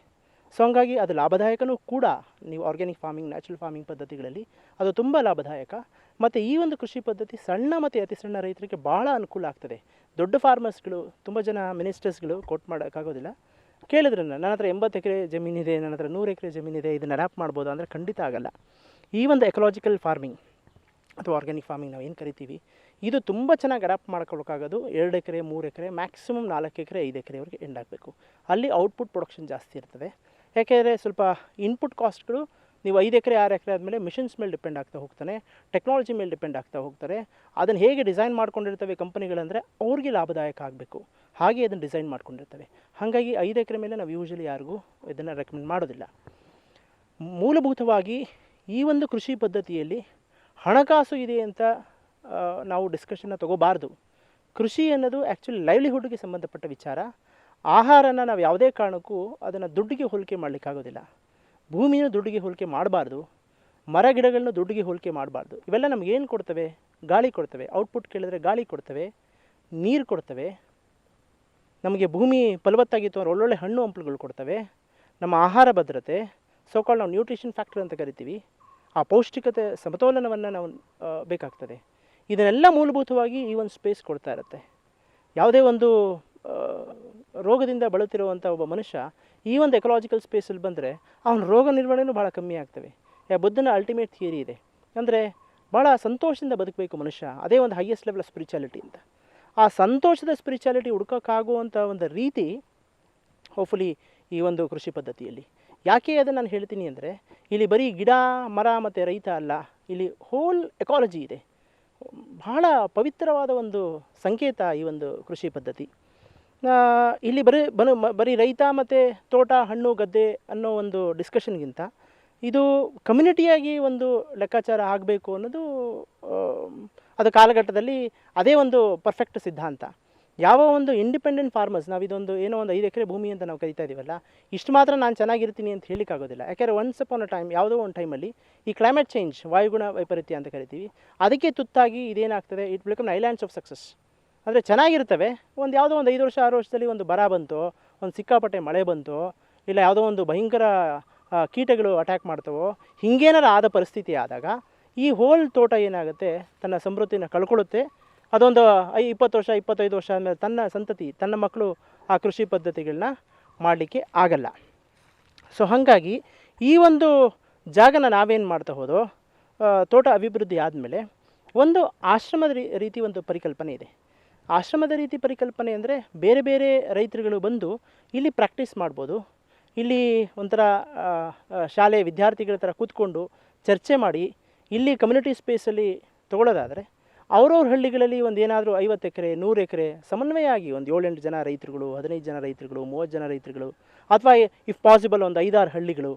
ಸೊ ಹಂಗಾಗಿ ಅದು ಲಾಭದಾಯಕನೂ ಕೂಡ. ನೀವು ಆರ್ಗ್ಯಾನಿಕ್ ಫಾರ್ಮಿಂಗ್, ನ್ಯಾಚುರಲ್ ಫಾರ್ಮಿಂಗ್ ಪದ್ಧತಿಗಳಲ್ಲಿ ಅದು ತುಂಬ ಲಾಭದಾಯಕ. ಮತ್ತು ಈ ಒಂದು ಕೃಷಿ ಪದ್ಧತಿ ಸಣ್ಣ ಮತ್ತು ಅತಿ ಸಣ್ಣ ರೈತರಿಗೆ ಭಾಳ ಅನುಕೂಲ ಆಗ್ತದೆ. ದೊಡ್ಡ ಫಾರ್ಮರ್ಸ್ಗಳು, ತುಂಬ ಜನ ಮಿನಿಸ್ಟರ್ಸ್ಗಳು ಕೋಟ್ ಮಾಡೋಕ್ಕಾಗೋದಿಲ್ಲ. ಕೇಳಿದ್ರೆ ನನ್ನ ಹತ್ರ 80 ಎಕರೆ ಜಮೀನಿದೆ, ನನ್ನ ಹತ್ರ 100 ಎಕರೆ ಜಮೀನಿದೆ, ಇದನ್ನು ಅಡ್ಯಾಪ್ಟ್ ಮಾಡ್ಬೋದು ಅಂದರೆ ಖಂಡಿತ ಆಗಲ್ಲ. ಈ ಒಂದು ಎಕಲಾಜಿಕಲ್ ಫಾರ್ಮಿಂಗ್ ಅಥವಾ ಆರ್ಗ್ಯಾನಿಕ್ ಫಾರ್ಮಿಂಗ್ ನಾವು ಏನು ಕರಿತೀವಿ, ಇದು ತುಂಬ ಚೆನ್ನಾಗಿ ಅಡ್ಯಾಪ್ಟ್ ಮಾಡ್ಕೊಳ್ಳೋಕ್ಕಾಗೋದು 2 ಎಕರೆ 3 ಎಕರೆ ಮ್ಯಾಕ್ಸಿಮಮ್ 4 ಎಕರೆ 5 ಎಕರೆವರೆಗೆ ಎಂಡ್ ಆಗಬೇಕು. ಅಲ್ಲಿ ಔಟ್ಪುಟ್ ಪ್ರೊಡಕ್ಷನ್ ಜಾಸ್ತಿ ಇರ್ತದೆ. ಯಾಕೆಂದರೆ ಸ್ವಲ್ಪ ಇನ್ಪುಟ್ ಕಾಸ್ಟ್ಗಳು ನೀವು 5 ಎಕರೆ 6 ಎಕರೆ ಆದಮೇಲೆ ಮಿಷನ್ಸ್ ಮೇಲೆ ಡಿಪೆಂಡ್ ಆಗ್ತಾ ಹೋಗ್ತಾನೆ, ಟೆಕ್ನಾಲಜಿ ಮೇಲೆ ಡಿಪೆಂಡ್ ಆಗ್ತಾ ಹೋಗ್ತಾರೆ. ಅದನ್ನು ಹೇಗೆ ಡಿಸೈನ್ ಮಾಡ್ಕೊಂಡಿರ್ತವೆ ಕಂಪನಿಗಳಂದರೆ ಅವ್ರಿಗೆ ಲಾಭದಾಯಕ ಆಗಬೇಕು, ಹಾಗೆ ಅದನ್ನು ಡಿಸೈನ್ ಮಾಡ್ಕೊಂಡಿರ್ತವೆ. ಹಾಗಾಗಿ 5 ಎಕರೆ ಮೇಲೆ ನಾವು ಯೂಶಲಿ ಯಾರಿಗೂ ಇದನ್ನು ರೆಕಮೆಂಡ್ ಮಾಡೋದಿಲ್ಲ. ಮೂಲಭೂತವಾಗಿ ಈ ಒಂದು ಕೃಷಿ ಪದ್ಧತಿಯಲ್ಲಿ ಹಣಕಾಸು ಇದೆ ಅಂತ ನಾವು ಡಿಸ್ಕಷನ್ನ ತೊಗೋಬಾರ್ದು. ಕೃಷಿ ಅನ್ನೋದು ಆ್ಯಕ್ಚುಲಿ ಲೈವ್ಲಿಹುಡ್ಗೆ ಸಂಬಂಧಪಟ್ಟ ವಿಚಾರ. ಆಹಾರನ ನಾವು ಯಾವುದೇ ಕಾರಣಕ್ಕೂ ಅದನ್ನು ದುಡ್ಡಿಗೆ ಹೋಲಿಕೆ ಮಾಡಲಿಕ್ಕಾಗೋದಿಲ್ಲ. ಭೂಮಿಯನ್ನು ದುಡ್ಡಿಗೆ ಹೋಲಿಕೆ ಮಾಡಬಾರ್ದು, ಮರ ಗಿಡಗಳನ್ನ ದುಡ್ಡಿಗೆ ಹೋಲಿಕೆ ಮಾಡಬಾರ್ದು. ಇವೆಲ್ಲ ನಮಗೇನು ಕೊಡ್ತವೆ? ಗಾಳಿ ಕೊಡ್ತವೆ. ಔಟ್ಪುಟ್ ಕೇಳಿದ್ರೆ ಗಾಳಿ ಕೊಡ್ತವೆ, ನೀರು ಕೊಡ್ತವೆ, ನಮಗೆ ಭೂಮಿ ಫಲವತ್ತಾಗಿತ್ತು ಅಂದರೆ ಒಳ್ಳೊಳ್ಳೆ ಹಣ್ಣು ಹಂಪಲುಗಳು ಕೊಡ್ತವೆ, ನಮ್ಮ ಆಹಾರ ಭದ್ರತೆ, ಸೋಕಾಲ್ ನಾವು ನ್ಯೂಟ್ರಿಷನ್ ಫ್ಯಾಕ್ಟರ್ ಅಂತ ಕರಿತೀವಿ, ಆ ಪೌಷ್ಟಿಕತೆ ಸಮತೋಲನವನ್ನು ನಾವು ಬೇಕಾಗ್ತದೆ. ಇದನ್ನೆಲ್ಲ ಮೂಲಭೂತವಾಗಿ ಈ ಒಂದು ಸ್ಪೇಸ್ ಕೊಡ್ತಾ ಇರುತ್ತೆ. ಯಾವುದೇ ಒಂದು ರೋಗದಿಂದ ಬಳಲುತ್ತಿರುವಂಥ ಒಬ್ಬ ಮನುಷ್ಯ ಈ ಒಂದು ಎಕಲಾಜಿಕಲ್ ಸ್ಪೇಸಲ್ಲಿ ಬಂದರೆ ಅವನ ರೋಗ ನಿರ್ವಹಣೆಯೂ ಭಾಳ ಕಮ್ಮಿ ಆಗ್ತವೆ. ಬುದ್ಧನ ಅಲ್ಟಿಮೇಟ್ ಥಿಯರಿ ಇದೆ, ಅಂದರೆ ಭಾಳ ಸಂತೋಷದಿಂದ ಬದುಕಬೇಕು ಮನುಷ್ಯ. ಅದೇ ಒಂದು ಹೈಯೆಸ್ಟ್ ಲೆವೆಲ್ ಆಫ್ ಸ್ಪಿರಿಚುಯಾಲಿಟಿ ಅಂತ. ಆ ಸಂತೋಷದ ಸ್ಪಿರಿಚುಯಾಲಿಟಿ ಹುಡ್ಕೋಕ್ಕಾಗುವಂಥ ಒಂದು ರೀತಿ ಹೋಪ್ಫುಲಿ ಈ ಒಂದು ಕೃಷಿ ಪದ್ಧತಿಯಲ್ಲಿ. ಯಾಕೆ ಅದನ್ನು ನಾನು ಹೇಳ್ತೀನಿ ಅಂದರೆ ಇಲ್ಲಿ ಬರೀ ಗಿಡ ಮರ ಮತ್ತು ರೈತ ಅಲ್ಲ, ಇಲ್ಲಿ ಹೋಲ್ ಎಕಾಲಜಿ ಇದೆ. ಬಹಳ ಪವಿತ್ರವಾದ ಒಂದು ಸಂಕೇತ ಈ ಒಂದು ಕೃಷಿ ಪದ್ಧತಿ. ಇಲ್ಲಿ ಬರೀ ರೈತ ಮತ್ತು ತೋಟ ಹಣ್ಣು ಗದ್ದೆ ಅನ್ನೋ ಒಂದು ಡಿಸ್ಕಷನ್ಗಿಂತ ಇದು ಕಮ್ಯುನಿಟಿಯಾಗಿ ಒಂದು ಲೆಕ್ಕಾಚಾರ ಆಗಬೇಕು ಅನ್ನೋದು ಅದು ಕಾಲಘಟ್ಟದಲ್ಲಿ ಅದೇ ಒಂದು ಪರ್ಫೆಕ್ಟ್ ಸಿದ್ಧಾಂತ. ಯಾವ ಒಂದು ಇಂಡಿಪೆಂಡೆಂಟ್ ಫಾರ್ಮರ್ಸ್, ನಾವು ಇದೊಂದು ಏನೋ ಒಂದು 5 ಎಕರೆ ಭೂಮಿ ಅಂತ ನಾವು ಕರಿತಾ ಇದ್ದೀವಲ್ಲ, ಇಷ್ಟು ಮಾತ್ರ ನಾನು ಚೆನ್ನಾಗಿರ್ತೀನಿ ಅಂತ ಹೇಳಲಿಕ್ಕಾಗೋದಿಲ್ಲ. ಯಾಕೆಂದರೆ ಒನ್ಸ್ ಅಪಾನ್ ಅ ಟೈಮ್, ಯಾವುದೋ ಒಂದು ಟೈಮಲ್ಲಿ ಈ ಕ್ಲೈಮೇಟ್ ಚೇಂಜ್, ವಾಯುಗುಣ ವೈಪರೀತ್ಯ ಅಂತ ಕರಿತೀವಿ, ಅದಕ್ಕೆ ತುತ್ತಾಗಿ ಇದೇನಾಗ್ತದೆ, it become islands of success. ಅಂದರೆ ಚೆನ್ನಾಗಿರ್ತವೆ, ಯಾವುದೋ ಒಂದು 5 ವರ್ಷ 6 ವರ್ಷದಲ್ಲಿ ಒಂದು ಬರ ಬಂತು, ಒಂದು ಸಿಕ್ಕಾಪಟ್ಟೆ ಮಳೆ ಬಂತು, ಇಲ್ಲ ಯಾವುದೋ ಒಂದು ಭಯಂಕರ ಕೀಟಗಳು ಅಟ್ಯಾಕ್ ಮಾಡ್ತವೋ, ಹಿಂಗೇನಾರು ಆದ ಪರಿಸ್ಥಿತಿ ಆದಾಗ ಈ ಹೋಲ್ ತೋಟ ಏನಾಗುತ್ತೆ, ತನ್ನ ಸಮೃದ್ಧಿನ ಕಳ್ಕೊಳ್ಳುತ್ತೆ. ಅದೊಂದು 20 ವರ್ಷ 25 ವರ್ಷ ಆದಮೇಲೆ ತನ್ನ ಸಂತತಿ, ತನ್ನ ಮಕ್ಕಳು ಆ ಕೃಷಿ ಪದ್ಧತಿಗಳನ್ನ ಮಾಡಲಿಕ್ಕೆ ಆಗಲ್ಲ. ಸೊ ಹಾಗಾಗಿ ಈ ಒಂದು ಜಾಗನ ನಾವೇನು ಮಾಡ್ತಾ ಹೋದೋ, ತೋಟ ಅಭಿವೃದ್ಧಿ ಆದಮೇಲೆ ಒಂದು ಆಶ್ರಮದ ರೀತಿ ಒಂದು ಪರಿಕಲ್ಪನೆ ಇದೆ. ಆಶ್ರಮದ ರೀತಿ ಪರಿಕಲ್ಪನೆ ಅಂದರೆ ಬೇರೆ ಬೇರೆ ರೈತರುಗಳು ಬಂದು ಇಲ್ಲಿ ಪ್ರಾಕ್ಟೀಸ್ ಮಾಡ್ಬೋದು. ಇಲ್ಲಿ ಒಂಥರ ಶಾಲೆ ವಿದ್ಯಾರ್ಥಿಗಳ ಥರ ಕೂತ್ಕೊಂಡು ಚರ್ಚೆ ಮಾಡಿ ಇಲ್ಲಿ ಕಮ್ಯುನಿಟಿ ಸ್ಪೇಸಲ್ಲಿ ತೊಗೊಳ್ಳೋದಾದರೆ ಅವ್ರವ್ರ ಹಳ್ಳಿಗಳಲ್ಲಿ ಒಂದು ಏನಾದರೂ 50 ಎಕರೆ 100 ಎಕರೆ ಸಮನ್ವಯ ಆಗಿ ಒಂದು 7-8 ಜನ ರೈತರುಗಳು, 15 ಜನ ರೈತರುಗಳು, 30 ಜನ ರೈತರುಗಳು, ಅಥವಾ ಇಫ್ ಪಾಸಿಬಲ್ ಒಂದು 5-6 ಹಳ್ಳಿಗಳು,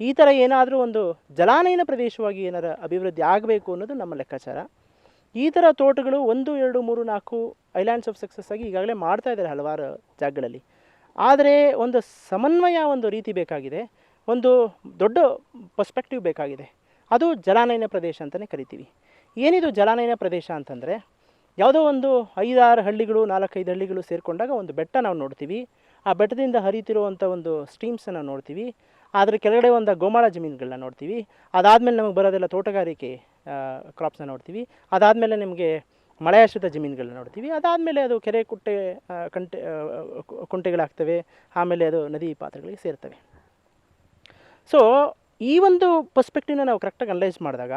ಈ ಥರ ಏನಾದರೂ ಒಂದು ಜಲಾನಯನ ಪ್ರದೇಶವಾಗಿ ಏನಾರು ಅಭಿವೃದ್ಧಿ ಆಗಬೇಕು ಅನ್ನೋದು ನಮ್ಮ ಲೆಕ್ಕಾಚಾರ. ಈ ಥರ ತೋಟಗಳು 1, 2, 3, 4 ಐಲ್ಯಾಂಡ್ಸ್ ಆಫ್ ಸಕ್ಸಸ್ ಆಗಿ ಈಗಾಗಲೇ ಮಾಡ್ತಾ ಇದ್ದಾರೆ ಹಲವಾರು ಜಾಗಗಳಲ್ಲಿ. ಆದರೆ ಒಂದು ಸಮನ್ವಯ ಒಂದು ರೀತಿ ಬೇಕಾಗಿದೆ, ಒಂದು ದೊಡ್ಡ ಪರ್ಸ್ಪೆಕ್ಟಿವ್ ಬೇಕಾಗಿದೆ. ಅದು ಜಲಾನಯನ ಪ್ರದೇಶ ಅಂತಲೇ ಕರಿತೀವಿ. ಏನಿದು ಜಲಾನಯನ ಪ್ರದೇಶ ಅಂತಂದರೆ, ಯಾವುದೋ ಒಂದು 5-6 ಹಳ್ಳಿಗಳು 4-5 ಹಳ್ಳಿಗಳು ಸೇರಿಕೊಂಡಾಗ ಒಂದು ಬೆಟ್ಟ ನಾವು ನೋಡ್ತೀವಿ. ಆ ಬೆಟ್ಟದಿಂದ ಹರಿತಿರುವಂಥ ಒಂದು ಸ್ಟ್ರೀಮ್ಸನ್ನು ನೋಡ್ತೀವಿ. ಅದರ ಕೆಳಗಡೆ ಒಂದು ಗೋಮಾಳ ಜಮೀನುಗಳನ್ನ ನೋಡ್ತೀವಿ. ಅದಾದಮೇಲೆ ನಮಗೆ ಬರೋದೆಲ್ಲ ತೋಟಗಾರಿಕೆ ಕ್ರಾಪ್ಸ್ನ ನೋಡ್ತೀವಿ. ಅದಾದಮೇಲೆ ನಿಮಗೆ ಮಳೆಯಾಶ್ರಿತ ಜಮೀನುಗಳನ್ನ ನೋಡ್ತೀವಿ. ಅದಾದಮೇಲೆ ಅದು ಕೆರೆ ಕುಟ್ಟೆ ಕುಂಟೆಗಳಾಗ್ತವೆ. ಆಮೇಲೆ ಅದು ನದಿ ಪಾತ್ರಗಳಿಗೆ ಸೇರ್ತವೆ. ಸೊ ಈ ಒಂದು ಪರ್ಸ್ಪೆಕ್ಟಿವ್ನ ನಾವು ಕರೆಕ್ಟಾಗಿ ಅನಲೈಸ್ ಮಾಡಿದಾಗ,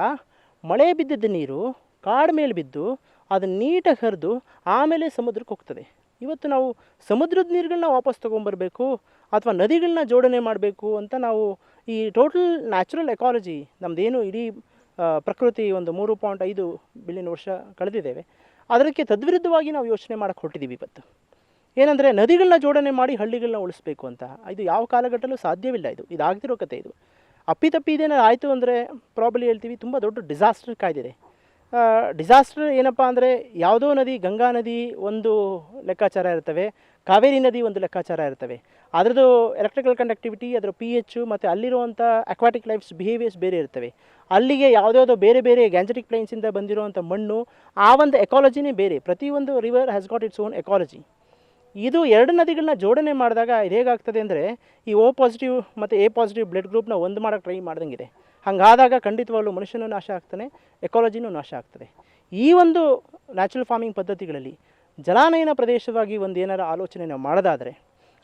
ಮಳೆ ಬಿದ್ದಿದ್ದ ನೀರು ಕಾಡು ಮೇಲೆ ಬಿದ್ದು ಅದು ನೀಟಾಗಿ ಹರಿದು ಆಮೇಲೆ ಸಮುದ್ರಕ್ಕೆ ಹೋಗ್ತದೆ. ಇವತ್ತು ನಾವು ಸಮುದ್ರದ ನೀರುಗಳನ್ನ ವಾಪಸ್ ತೊಗೊಂಬರ್ಬೇಕು ಅಥವಾ ನದಿಗಳನ್ನ ಜೋಡಣೆ ಮಾಡಬೇಕು ಅಂತ ನಾವು ಈ ಟೋಟಲ್ ನ್ಯಾಚುರಲ್ ಎಕಾಲಜಿ ನಮ್ಮದೇನು ಇಡೀ ಪ್ರಕೃತಿ ಒಂದು 3.5 ಬಿಲಿಯನ್ ವರ್ಷ ಕಳೆದಿದ್ದೇವೆ, ಅದಕ್ಕೆ ತದ್ವಿರುದ್ಧವಾಗಿ ನಾವು ಯೋಚನೆ ಮಾಡೋಕ್ಕೆ ಹೊರಟಿದ್ದೀವಿ ಇವತ್ತು. ಏನಂದರೆ ನದಿಗಳನ್ನ ಜೋಡಣೆ ಮಾಡಿ ಹಳ್ಳಿಗಳನ್ನ ಉಳಿಸ್ಬೇಕು ಅಂತ. ಇದು ಯಾವ ಕಾಲಘಟ್ಟದಲ್ಲೂ ಸಾಧ್ಯವಿಲ್ಲ. ಇದಾಗ್ತಿರೋ ಕತೆ. ಇದು ಅಪ್ಪಿತಪ್ಪಿ ಇದೇನಾದ್ರು ಆಯಿತು ಅಂದರೆ ಪ್ರಾಬಲಿ ಹೇಳ್ತೀವಿ ತುಂಬ ದೊಡ್ಡ ಡಿಸಾಸ್ಟರ್ ಕಾಯ್ದಿದೆ. ಡಿಸಾಸ್ಟರ್ ಏನಪ್ಪ ಅಂದರೆ, ಯಾವುದೋ ನದಿ, ಗಂಗಾ ನದಿ ಒಂದು ಲೆಕ್ಕಾಚಾರ ಇರ್ತವೆ, ಕಾವೇರಿ ನದಿ ಒಂದು ಲೆಕ್ಕಾಚಾರ ಇರ್ತವೆ. ಅದರದ್ದು ಎಲೆಕ್ಟ್ರಿಕಲ್ ಕಂಡಕ್ಟಿವಿಟಿ, ಅದರ pH ಮತ್ತು ಅಲ್ಲಿರುವಂಥ ಅಕ್ವಾಟಿಕ್ ಲೈಫ್ಸ್ ಬಿಹೇವಿಯರ್ಸ್ ಬೇರೆ ಇರ್ತವೆ. ಅಲ್ಲಿಗೆ ಯಾವುದ್ಯಾವುದೋ ಬೇರೆ ಬೇರೆ ಗ್ಯಾಂಜೆಟಿಕ್ ಪ್ಲೈನ್ಸಿಂದ ಬಂದಿರುವಂಥ ಮಣ್ಣು, ಆ ಒಂದು ಎಕಾಲಜಿನೇ ಬೇರೆ. ಪ್ರತಿಯೊಂದು river has got its own ecology. ಇದು 2 ನದಿಗಳನ್ನ ಜೋಡಣೆ ಮಾಡಿದಾಗ ಇದು ಹೇಗಾಗ್ತದೆ ಅಂದರೆ, ಈ O ಪಾಸಿಟಿವ್ ಮತ್ತು A ಪಾಸಿಟಿವ್ ಬ್ಲಡ್ ಗ್ರೂಪ್ನ ಒಂದು ಮಾಡೋಕ್ಕೆ ಟ್ರೈ ಮಾಡ್ದಂಗಿದೆ. ಹಾಗಾದಾಗ ಖಂಡಿತವಾಗ್ಲೂ ಮನುಷ್ಯನೂ ನಾಶ ಆಗ್ತಾನೆ, ಎಕಾಲಜಿನೂ ನಾಶ ಆಗ್ತದೆ. ಈ ಒಂದು ನ್ಯಾಚುರಲ್ ಫಾರ್ಮಿಂಗ್ ಪದ್ಧತಿಗಳಲ್ಲಿ ಜಲಾನಯನ ಪ್ರದೇಶವಾಗಿ ಒಂದು ಏನಾರ ಆಲೋಚನೆ ನಾವು ಮಾಡೋದಾದರೆ,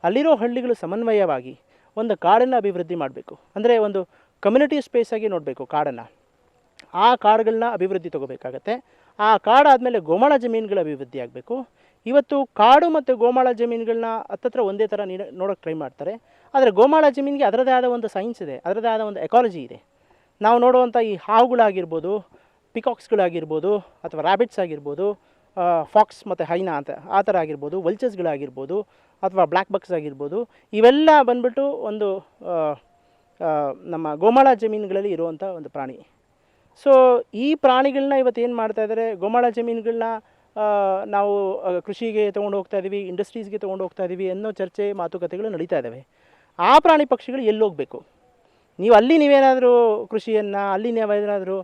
ಅಲ್ಲಿರೋ ಹಳ್ಳಿಗಳು ಸಮನ್ವಯವಾಗಿ ಒಂದು ಕಾಡನ್ನು ಅಭಿವೃದ್ಧಿ ಮಾಡಬೇಕು. ಅಂದರೆ ಒಂದು ಕಮ್ಯುನಿಟಿ ಸ್ಪೇಸಾಗಿ ನೋಡಬೇಕು ಕಾಡನ್ನು. ಆ ಕಾಡುಗಳನ್ನ ಅಭಿವೃದ್ಧಿ ತೊಗೋಬೇಕಾಗತ್ತೆ. ಆ ಕಾಡಾದಮೇಲೆ ಗೋಮಾಳ ಜಮೀನುಗಳ ಅಭಿವೃದ್ಧಿ ಆಗಬೇಕು. ಇವತ್ತು ಕಾಡು ಮತ್ತು ಗೋಮಾಳ ಜಮೀನುಗಳನ್ನ ಹತ್ತತ್ರ ಒಂದೇ ಥರ ನೋಡೋಕ್ಕೆ ಟ್ರೈ ಮಾಡ್ತಾರೆ. ಆದರೆ ಗೋಮಾಳ ಜಮೀನಿಗೆ ಅದರದೇ ಆದ ಒಂದು ಸೈನ್ಸ್ ಇದೆ, ಅದರದೇ ಆದ ಒಂದು ಎಕಾಲಜಿ ಇದೆ. ನಾವು ನೋಡುವಂಥ ಈ ಹಾವುಗಳಾಗಿರ್ಬೋದು, ಪಿಕಾಕ್ಸ್ಗಳಾಗಿರ್ಬೋದು, ಅಥವಾ ರ್ಯಾಬಿಟ್ಸ್ ಆಗಿರ್ಬೋದು, ಫಾಕ್ಸ್ ಮತ್ತು ಹೈನಾ ಅಂತ ಆ ಥರ ಆಗಿರ್ಬೋದು, ವಲ್ಚರ್ಸ್ಗಳಾಗಿರ್ಬೋದು, ಅಥವಾ ಬ್ಲ್ಯಾಕ್ ಬಕ್ಸ್ ಆಗಿರ್ಬೋದು, ಇವೆಲ್ಲ ಬಂದ್ಬಿಟ್ಟು ಒಂದು ನಮ್ಮ ಗೋಮಾಳ ಜಮೀನುಗಳಲ್ಲಿ ಇರುವಂಥ ಒಂದು ಪ್ರಾಣಿ. ಸೊ ಈ ಪ್ರಾಣಿಗಳನ್ನ ಇವತ್ತು ಏನು ಮಾಡ್ತಾಯಿದ್ದಾರೆ, ಗೋಮಾಳ ಜಮೀನುಗಳನ್ನ ನಾವು ಕೃಷಿಗೆ ತೊಗೊಂಡು ಹೋಗ್ತಾ ಇದ್ದೀವಿ, ಇಂಡಸ್ಟ್ರೀಸ್ಗೆ ತೊಗೊಂಡು ಹೋಗ್ತಾ ಇದ್ದೀವಿ ಅನ್ನೋ ಚರ್ಚೆ ಮಾತುಕತೆಗಳು ನಡೀತಾ ಇದ್ದಾವೆ. ಆ ಪ್ರಾಣಿ ಪಕ್ಷಿಗಳು ಎಲ್ಲಿ ಹೋಗಬೇಕು? ನೀವೇನಾದರೂ ಕೃಷಿಯನ್ನು, ಅಲ್ಲಿ ನೀವೇನಾದರೂ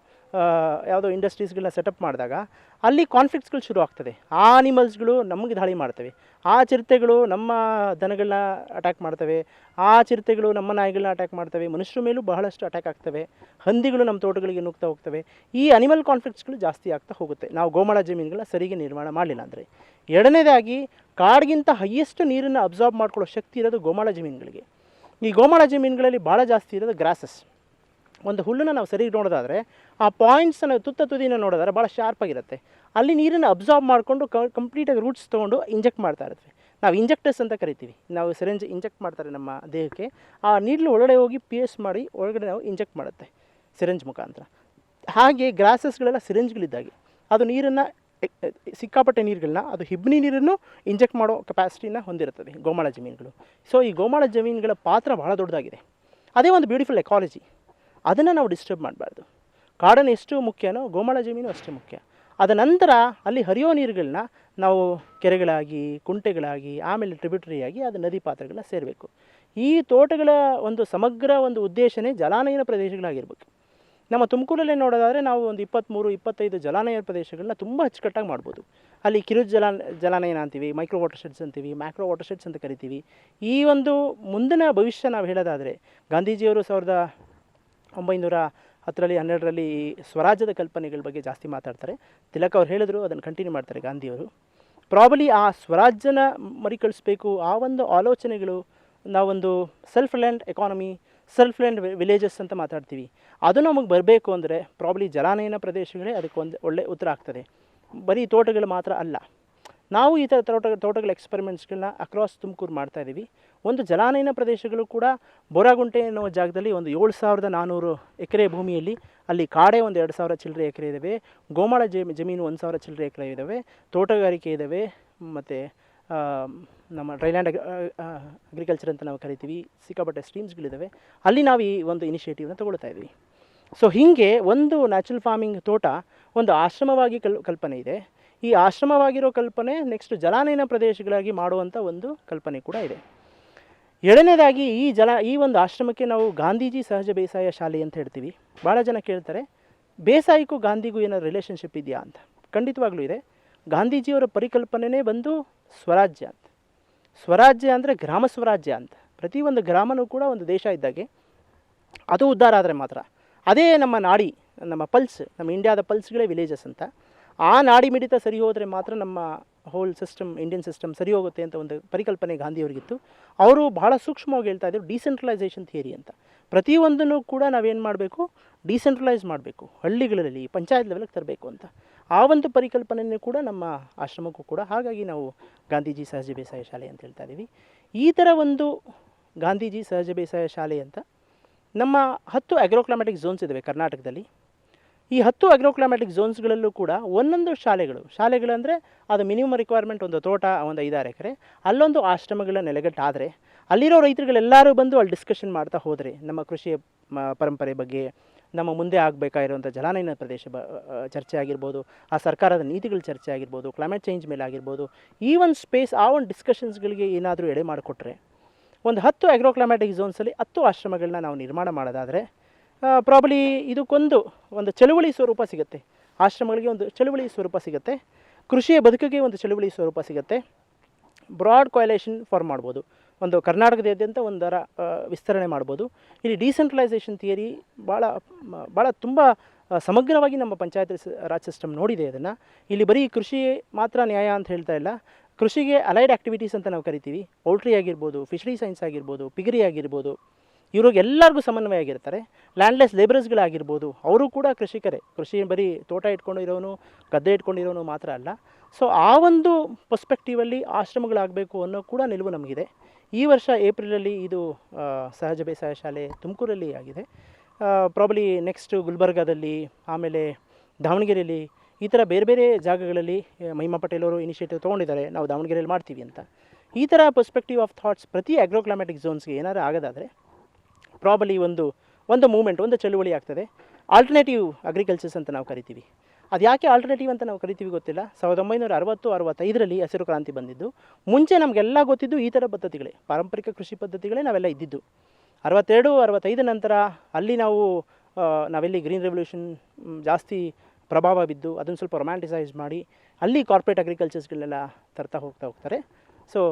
ಯಾವುದೋ ಇಂಡಸ್ಟ್ರೀಸ್ಗಳನ್ನ ಸೆಟಪ್ ಮಾಡಿದಾಗ ಅಲ್ಲಿ ಕಾನ್ಫ್ಲಿಕ್ಟ್ಸ್ಗಳು ಶುರು ಆಗ್ತದೆ. ಆ ಆನಿಮಲ್ಸ್ಗಳು ನಮಗೆ ದಾಳಿ ಮಾಡ್ತವೆ. ಆ ಚಿರತೆಗಳು ನಮ್ಮ ದನಗಳನ್ನ ಅಟ್ಯಾಕ್ ಮಾಡ್ತವೆ, ಆ ಚಿರತೆಗಳು ನಮ್ಮ ನಾಯಿಗಳನ್ನ ಅಟ್ಯಾಕ್ ಮಾಡ್ತವೆ, ಮನುಷ್ಯರ ಮೇಲೂ ಬಹಳಷ್ಟು ಅಟ್ಯಾಕ್ ಆಗ್ತವೆ, ಹಂದಿಗಳು ನಮ್ಮ ತೋಟಗಳಿಗೆ ನುಗ್ತಾ ಹೋಗ್ತವೆ. ಈ ಅನಿಮಲ್ ಕಾನ್ಫ್ಲಿಕ್ಟ್ಸ್ಗಳು ಜಾಸ್ತಿ ಆಗ್ತಾ ಹೋಗುತ್ತೆ ನಾವು ಗೋಮಾಳ ಜಮೀನುಗಳನ್ನ ಸರಿಗೆ ನಿರ್ಮಾಣ ಮಾಡಲಿಲ್ಲ ಅಂದರೆ. ಎರಡನೇದಾಗಿ, ಕಾಡಿಗಿಂತ ಹೈಯೆಸ್ಟ್ ನೀರನ್ನು ಅಬ್ಸಾರ್ಬ್ ಮಾಡ್ಕೊಳ್ಳೋ ಶಕ್ತಿ ಇರೋದು ಗೋಮಾಳ ಜಮೀನುಗಳಿಗೆ. ಈ ಗೋಮಾಳ ಜಮೀನುಗಳಲ್ಲಿ ಭಾಳ ಜಾಸ್ತಿ ಇರೋದು ಗ್ರಾಸಸ್. ಒಂದು ಹುಲ್ಲನ್ನು ನಾವು ಸರಿಗೆ ನೋಡೋದಾದರೆ ಆ ಪಾಯಿಂಟ್ಸನ್ನು ತುದಿನ ನೋಡೋದಾದ್ರೆ ಭಾಳ ಶಾರ್ಪಾಗಿರುತ್ತೆ. ಅಲ್ಲಿ ನೀರನ್ನು ಅಬ್ಸಾರ್ಬ್ ಮಾಡಿಕೊಂಡು ಕಂಪ್ಲೀಟಾಗಿ ರೂಟ್ಸ್ ತೊಗೊಂಡು ಇಂಜೆಕ್ಟ್ ಮಾಡ್ತಾ ಇರುತ್ತೆ. ನಾವು ಇಂಜೆಕ್ಟರ್ಸ್ ಅಂತ ಕರಿತೀವಿ. ನಾವು ಸಿರಿಂಜ್ ಇಂಜೆಕ್ಟ್ ಮಾಡ್ತಾರೆ ನಮ್ಮ ದೇಹಕ್ಕೆ. ಆ ನೀರು ಒಳಗಡೆ ಹೋಗಿ PS ಮಾಡಿ ಒಳಗಡೆ ನಾವು ಇಂಜೆಕ್ಟ್ ಮಾಡುತ್ತೆ ಸಿರಿಂಜ್ ಮುಖಾಂತರ. ಹಾಗೆ ಗ್ರಾಸಸ್ಗಳೆಲ್ಲ ಸಿರಿಂಜ್ಗಳಿದ್ದಾಗೆ ಅದು ನೀರನ್ನು, ಸಿಕ್ಕಾಪಟ್ಟೆ ನೀರುಗಳನ್ನ, ಅದು ಹಿಬ್ನಿ ನೀರನ್ನು ಇಂಜೆಕ್ಟ್ ಮಾಡೋ ಕೆಪಾಸಿಟಿನ ಹೊಂದಿರುತ್ತದೆ ಗೋಮಾಳ ಜಮೀನುಗಳು. ಸೊ ಈ ಗೋಮಾಳ ಜಮೀನುಗಳ ಪಾತ್ರ ಭಾಳ ದೊಡ್ಡದಾಗಿದೆ. ಅದೇ ಒಂದು ಬ್ಯೂಟಿಫುಲ್ ಎಕಾಲಜಿ. ಅದನ್ನು ನಾವು ಡಿಸ್ಟರ್ಬ್ ಮಾಡಬಾರ್ದು. ಕಾಡನ್ನು ಎಷ್ಟು ಮುಖ್ಯನೋ ಗೋಮಾಳ ಜಮೀನು ಅಷ್ಟೇ ಮುಖ್ಯ. ಅದ ನಂತರ ಅಲ್ಲಿ ಹರಿಯೋ ನೀರುಗಳನ್ನ ನಾವು ಕೆರೆಗಳಾಗಿ, ಕುಂಟೆಗಳಾಗಿ, ಆಮೇಲೆ ಟ್ರಿಬ್ಯೂಟರಿಯಾಗಿ ಅದು ನದಿ ಪಾತ್ರಗಳನ್ನ ಸೇರಬೇಕು. ಈ ತೋಟಗಳ ಒಂದು ಸಮಗ್ರ ಒಂದು ಉದ್ದೇಶನೇ ಜಲಾನಯನ ಪ್ರದೇಶಗಳಾಗಿರ್ಬೇಕು. ನಮ್ಮ ತುಮಕೂರಲ್ಲೇ ನೋಡೋದಾದರೆ ನಾವು ಒಂದು 23-25 ಜಲಾನಯನ ಪ್ರದೇಶಗಳನ್ನ ತುಂಬ ಅಚ್ಚುಕಟ್ಟಾಗಿ ಮಾಡ್ಬೋದು. ಅಲ್ಲಿ ಕಿರು ಜಲಾನಯನ ಅಂತೀವಿ, ಮೈಕ್ರೋ ವಾಟರ್ ಶೆಡ್ಸ್ ಅಂತೀವಿ, ಮ್ಯಾಕ್ರೋ ವಾಟರ್ ಶೆಡ್ಸ್ ಅಂತ ಕರಿತೀವಿ. ಈ ಒಂದು ಮುಂದಿನ ಭವಿಷ್ಯ ನಾವು ಹೇಳೋದಾದರೆ, ಗಾಂಧೀಜಿಯವರು 1912ರಲ್ಲಿ ಸ್ವರಾಜ್ಯದ ಕಲ್ಪನೆಗಳ ಬಗ್ಗೆ ಜಾಸ್ತಿ ಮಾತಾಡ್ತಾರೆ. ತಿಲಕ್ ಅವ್ರು ಹೇಳಿದ್ರು, ಅದನ್ನು ಕಂಟಿನ್ಯೂ ಮಾಡ್ತಾರೆ ಗಾಂಧಿಯವರು. ಪ್ರಾಬಲಿ ಆ ಸ್ವರಾಜ್ಯನ ಮರಿಕಳಿಸ್ಬೇಕು, ಆ ಒಂದು ಆಲೋಚನೆಗಳು. ನಾವೊಂದು ಸೆಲ್ಫ್ ರಿಲಯಂಟ್ ಎಕಾನಮಿ, ಸೆಲ್ಫ್ ರಿಲಯಂಟ್ ವಿಲೇಜಸ್ ಅಂತ ಮಾತಾಡ್ತೀವಿ. ಅದು ನಮಗೆ ಬರಬೇಕು ಅಂದರೆ ಪ್ರಾಬಲಿ ಜಲಾನಯನ ಪ್ರದೇಶಗಳೇ ಅದಕ್ಕೆ ಒಂದು ಒಳ್ಳೆ ಉತ್ತರ ಆಗ್ತದೆ. ಬರೀ ತೋಟಗಳು ಮಾತ್ರ ಅಲ್ಲ. ನಾವು ಈ ಥರ ತೋಟಗಳ ಎಕ್ಸ್ಪೆರಿಮೆಂಟ್ಸ್ಗಳನ್ನ ಅಕ್ರಾಸ್ ತುಮಕೂರು ಮಾಡ್ತಾಯಿದ್ದೀವಿ. ಒಂದು ಜಲಾನಯನ ಪ್ರದೇಶಗಳು ಕೂಡ ಬೋರಾಗುಂಟೆ ಅನ್ನೋ ಜಾಗದಲ್ಲಿ ಒಂದು 7400 ಎಕರೆ ಭೂಮಿಯಲ್ಲಿ, ಅಲ್ಲಿ ಕಾಡೇ ಒಂದು 2000 ಚಿಲ್ಲರೆ ಎಕರೆ ಇದ್ದಾವೆ, ಗೋಮಾಳ ಜಮೀನು 1000 ಚಿಲ್ಲರೆ ಎಕರೆ ಇದ್ದಾವೆ, ತೋಟಗಾರಿಕೆ ಇದ್ದಾವೆ, ಮತ್ತು ನಮ್ಮ ಡ್ರೈಲ್ಯಾಂಡ್ ಅಗ್ರಿಕಲ್ಚರ್ ಅಂತ ನಾವು ಕರಿತೀವಿ, ಸಿಕ್ಕಾಪಟ್ಟೆ ಸ್ಟ್ರೀಮ್ಸ್ಗಳಿದ್ದಾವೆ. ಅಲ್ಲಿ ನಾವು ಈ ಒಂದು ಇನಿಷಿಯೇಟಿವ್ನ ತೊಗೊಳ್ತಾ ಇದ್ವಿ. ಸೊ ಹೀಗೆ ಒಂದು ನ್ಯಾಚುರಲ್ ಫಾರ್ಮಿಂಗ್ ತೋಟ ಒಂದು ಆಶ್ರಮವಾಗಿ ಕಲ್ಪನೆ ಇದೆ. ಈ ಆಶ್ರಮವಾಗಿರೋ ಕಲ್ಪನೆ ನೆಕ್ಸ್ಟ್ ಜಲಾನಯನ ಪ್ರದೇಶಗಳಾಗಿ ಮಾಡುವಂಥ ಒಂದು ಕಲ್ಪನೆ ಕೂಡ ಇದೆ. ಎರಡನೇದಾಗಿ ಈ ಒಂದು ಆಶ್ರಮಕ್ಕೆ ನಾವು ಗಾಂಧೀಜಿ ಸಹಜ ಬೇಸಾಯ ಶಾಲೆ ಅಂತ ಹೇಳ್ತೀವಿ. ಭಾಳ ಜನ ಕೇಳ್ತಾರೆ, ಬೇಸಾಯಕ್ಕೂ ಗಾಂಧಿಗೂ ಏನಾದ್ರು ರಿಲೇಷನ್ಶಿಪ್ ಇದೆಯಾ ಅಂತ. ಖಂಡಿತವಾಗ್ಲೂ ಇದೆ. ಗಾಂಧೀಜಿಯವರ ಪರಿಕಲ್ಪನೆಯೇ ಬಂದು ಸ್ವರಾಜ್ಯ ಅಂತ. ಸ್ವರಾಜ್ಯ ಅಂದರೆ ಗ್ರಾಮ ಸ್ವರಾಜ್ಯ ಅಂತ. ಪ್ರತಿಯೊಂದು ಗ್ರಾಮನೂ ಕೂಡ ಒಂದು ದೇಶ ಇದ್ದಾಗೆ, ಅದು ಉದ್ಧಾರ ಆದರೆ ಮಾತ್ರ. ಅದೇ ನಮ್ಮ ನಾಡಿ, ನಮ್ಮ ಪಲ್ಸ್, ನಮ್ಮ ಇಂಡಿಯಾದ ಪಲ್ಸ್ಗಳೇ ವಿಲೇಜಸ್ ಅಂತ. ಆ ನಾಡಿ ಮಿಡಿತ ಸರಿ ಹೋದರೆ ಮಾತ್ರ ನಮ್ಮ ಹೋಲ್ ಸಿಸ್ಟಮ್, ಇಂಡಿಯನ್ ಸಿಸ್ಟಮ್ ಸರಿ ಹೋಗುತ್ತೆ ಅಂತ ಒಂದು ಪರಿಕಲ್ಪನೆ ಗಾಂಧಿಯವರಿಗಿತ್ತು. ಅವರು ಬಹಳ ಸೂಕ್ಷ್ಮವಾಗಿ ಹೇಳ್ತಾ ಇದ್ದರು ಡಿಸೆಂಟ್ರಲೈಸೇಷನ್ ಥಿಯರಿ ಅಂತ. ಪ್ರತಿಯೊಂದನ್ನು ಕೂಡ ನಾವೇನು ಮಾಡಬೇಕು, ಡಿಸೆಂಟ್ರಲೈಸ್ ಮಾಡಬೇಕು, ಹಳ್ಳಿಗಳಲ್ಲಿ ಪಂಚಾಯತ್ ಲೆವೆಲ್ಗೆ ತರಬೇಕು ಅಂತ. ಆ ಒಂದು ಪರಿಕಲ್ಪನೆಯೂ ಕೂಡ ನಮ್ಮ ಆಶ್ರಮಕ್ಕೂ ಕೂಡ. ಹಾಗಾಗಿ ನಾವು ಗಾಂಧೀಜಿ ಸಹಜ ಬೇಸಾಯ ಶಾಲೆ ಅಂತ ಹೇಳ್ತಾ ಇದ್ದೀವಿ. ಈ ಥರ ಒಂದು ಗಾಂಧೀಜಿ ಸಹಜ ಬೇಸಾಯ ಶಾಲೆ ಅಂತ ನಮ್ಮ 10 ಅಗ್ರೋಕ್ಲೈಮ್ಯಾಟಿಕ್ ಝೋನ್ಸ್ ಇದ್ದಾವೆ ಕರ್ನಾಟಕದಲ್ಲಿ. ಈ 10 ಅಗ್ರೋಕ್ಲೈಮ್ಯಾಟಿಕ್ ಝೋನ್ಸ್ಗಳಲ್ಲೂ ಕೂಡ ಒಂದೊಂದು ಶಾಲೆಗಳಂದರೆ ಅದು ಮಿನಿಮಮ್ ರಿಕ್ವೈರ್ಮೆಂಟ್ ಒಂದು ತೋಟ, ಒಂದು 5-6 ಎಕರೆ, ಅಲ್ಲೊಂದು ಆಶ್ರಮಗಳ ನೆಲೆಗಟ್ಟಾದರೆ ಅಲ್ಲಿರೋ ರೈತರುಗಳೆಲ್ಲರೂ ಬಂದು ಅಲ್ಲಿ ಡಿಸ್ಕಷನ್ ಮಾಡ್ತಾ ಹೋದರೆ ನಮ್ಮ ಕೃಷಿಯ ಪರಂಪರೆ ಬಗ್ಗೆ, ನಮ್ಮ ಮುಂದೆ ಆಗಬೇಕಾಗಿರುವಂಥ ಜಲಾನಯನ ಪ್ರದೇಶ ಚರ್ಚೆ ಆಗಿರ್ಬೋದು, ಆ ಸರ್ಕಾರದ ನೀತಿಗಳ ಚರ್ಚೆ ಆಗಿರ್ಬೋದು, ಕ್ಲೈಮೇಟ್ ಚೇಂಜ್ ಮೇಲೆ ಆಗಿರ್ಬೋದು, ಈ ಒಂದು ಸ್ಪೇಸ್, ಆ ಒಂದು ಡಿಸ್ಕಷನ್ಸ್ಗಳಿಗೆ ಏನಾದರೂ ಎಡೆ ಮಾಡಿಕೊಟ್ರೆ ಒಂದು 10 ಅಗ್ರೋಕ್ಲೈಮ್ಯಾಟಿಕ್ ಝೋನ್ಸಲ್ಲಿ 10 ಆಶ್ರಮಗಳನ್ನ ನಾವು ನಿರ್ಮಾಣ ಮಾಡೋದಾದರೆ ಪ್ರಾಬಲಿ ಇದಕ್ಕೊಂದು ಚಳುವಳಿ ಸ್ವರೂಪ ಸಿಗುತ್ತೆ. ಆಶ್ರಮಗಳಿಗೆ ಒಂದು ಚಳುವಳಿ ಸ್ವರೂಪ ಸಿಗುತ್ತೆ, ಕೃಷಿಯ ಬದುಕಿಗೆ ಒಂದು ಚಳುವಳಿ ಸ್ವರೂಪ ಸಿಗುತ್ತೆ. ಬ್ರಾಡ್ ಕೊಯಲೇಷನ್ ಫಾರ್ಮ್ ಮಾಡ್ಬೋದು, ಒಂದು ಕರ್ನಾಟಕದಾದ್ಯಂತ ಒಂದರ ವಿಸ್ತರಣೆ ಮಾಡ್ಬೋದು. ಇಲ್ಲಿ ಡಿಸೆಂಟ್ರಲೈಸೇಷನ್ ಥಿಯರಿ ಭಾಳ ತುಂಬ ಸಮಗ್ರವಾಗಿ ನಮ್ಮ ಪಂಚಾಯತ್ ರಾಜ್ ಸಿಸ್ಟಮ್ ನೋಡಿದೆ ಅದನ್ನು. ಇಲ್ಲಿ ಬರೀ ಕೃಷಿ ಮಾತ್ರ ನ್ಯಾಯ ಅಂತ ಹೇಳ್ತಾ ಇಲ್ಲ, ಕೃಷಿಗೆ ಅಲೈಡ್ ಆ್ಯಕ್ಟಿವಿಟೀಸ್ ಅಂತ ನಾವು ಕರಿತೀವಿ. ಪೌಲ್ಟ್ರಿ ಆಗಿರ್ಬೋದು, ಫಿಶರಿ ಸೈನ್ಸ್ ಆಗಿರ್ಬೋದು, ಪಿಗರಿ ಆಗಿರ್ಬೋದು, ಇವ್ರಿಗೆ ಎಲ್ಲರಿಗೂ ಸಮನ್ವಯ ಆಗಿರ್ತಾರೆ. ಲ್ಯಾಂಡ್ಲೆಸ್ ಲೇಬರರ್ಸ್ಗಳಾಗಿರ್ಬೋದು, ಅವರು ಕೂಡ ಕೃಷಿಕರೇ. ಕೃಷಿ ಬರೀ ತೋಟ ಇಟ್ಕೊಂಡಿರೋನು, ಗದ್ದೆ ಇಟ್ಕೊಂಡಿರೋನು ಮಾತ್ರ ಅಲ್ಲ. ಸೊ ಆ ಒಂದು ಪರ್ಸ್ಪೆಕ್ಟಿವಲ್ಲಿ ಆಶ್ರಮಗಳಾಗಬೇಕು ಅನ್ನೋ ಕೂಡ ನಿಲುವು ನಮಗಿದೆ. ಈ ವರ್ಷ ಏಪ್ರಿಲಲ್ಲಿ ಇದು ಸಹಜ ಬೇಸಾಯ ಶಾಲೆ ತುಮಕೂರಲ್ಲಿ ಆಗಿದೆ. ಪ್ರಾಬಲಿ ನೆಕ್ಸ್ಟ್ ಗುಲ್ಬರ್ಗಾದಲ್ಲಿ, ಆಮೇಲೆ ದಾವಣಗೆರೆಯಲ್ಲಿ, ಈ ಥರ ಬೇರೆ ಬೇರೆ ಜಾಗಗಳಲ್ಲಿ ಮಹಿಮಾ ಪಟೇಲ್ ಅವರು ಇನಿಷಿಯೇಟಿವ್ ತೊಗೊಂಡಿದ್ದಾರೆ, ನಾವು ದಾವಣಗೆರೆಯಲ್ಲಿ ಮಾಡ್ತೀವಿ ಅಂತ. ಈ ಥರ ಪರ್ಸ್ಪೆಕ್ಟಿವ್ ಆಫ್ ಥಾಟ್ಸ್ ಪ್ರತಿ ಅಗ್ರೋಕ್ಲೈಮ್ಯಾಟಿಕ್ ಝೋನ್ಸ್ಗೆ ಏನಾದ್ರು ಆಗೋದಾದರೆ ಪ್ರಾಬಲಿ ಒಂದು ಮೂಮೆಂಟ್, ಒಂದು ಚಳುವಳಿ ಆಗ್ತದೆ. ಆಲ್ಟರ್ನೇಟಿವ್ ಅಗ್ರಿಕಲ್ಚರ್ಸ್ ಅಂತ ನಾವು ಕರಿತೀವಿ. ಅದು ಯಾಕೆ ಆಲ್ಟರ್ನೇಟಿವ್ ಅಂತ ನಾವು ಕರಿತೀವಿ ಗೊತ್ತಿಲ್ಲ. 1960-65ರಲ್ಲಿ ಹಸಿರು ಕ್ರಾಂತಿ ಬಂದಿದ್ದು. ಮುಂಚೆ ನಮಗೆಲ್ಲ ಗೊತ್ತಿದ್ದು ಈ ಥರ ಪದ್ಧತಿಗಳೇ, ಪಾರಂಪರಿಕ ಕೃಷಿ ಪದ್ಧತಿಗಳೇ ನಾವೆಲ್ಲ ಇದ್ದಿದ್ದು. 62-65 ನಂತರ ಅಲ್ಲಿ ನಾವೆಲ್ಲಿ ಗ್ರೀನ್ ರೆವಲ್ಯೂಷನ್ ಜಾಸ್ತಿ ಪ್ರಭಾವ ಬಿದ್ದು ಅದನ್ನು ಸ್ವಲ್ಪ ರೊಮ್ಯಾಂಟಿಸೈಸ್ ಮಾಡಿ ಅಲ್ಲಿ ಕಾರ್ಪೊರೇಟ್ ಅಗ್ರಿಕಲ್ಚರ್ಸ್ಗಳನ್ನೆಲ್ಲ ತರ್ತಾ ಹೋಗ್ತಾರೆ. ಸೊ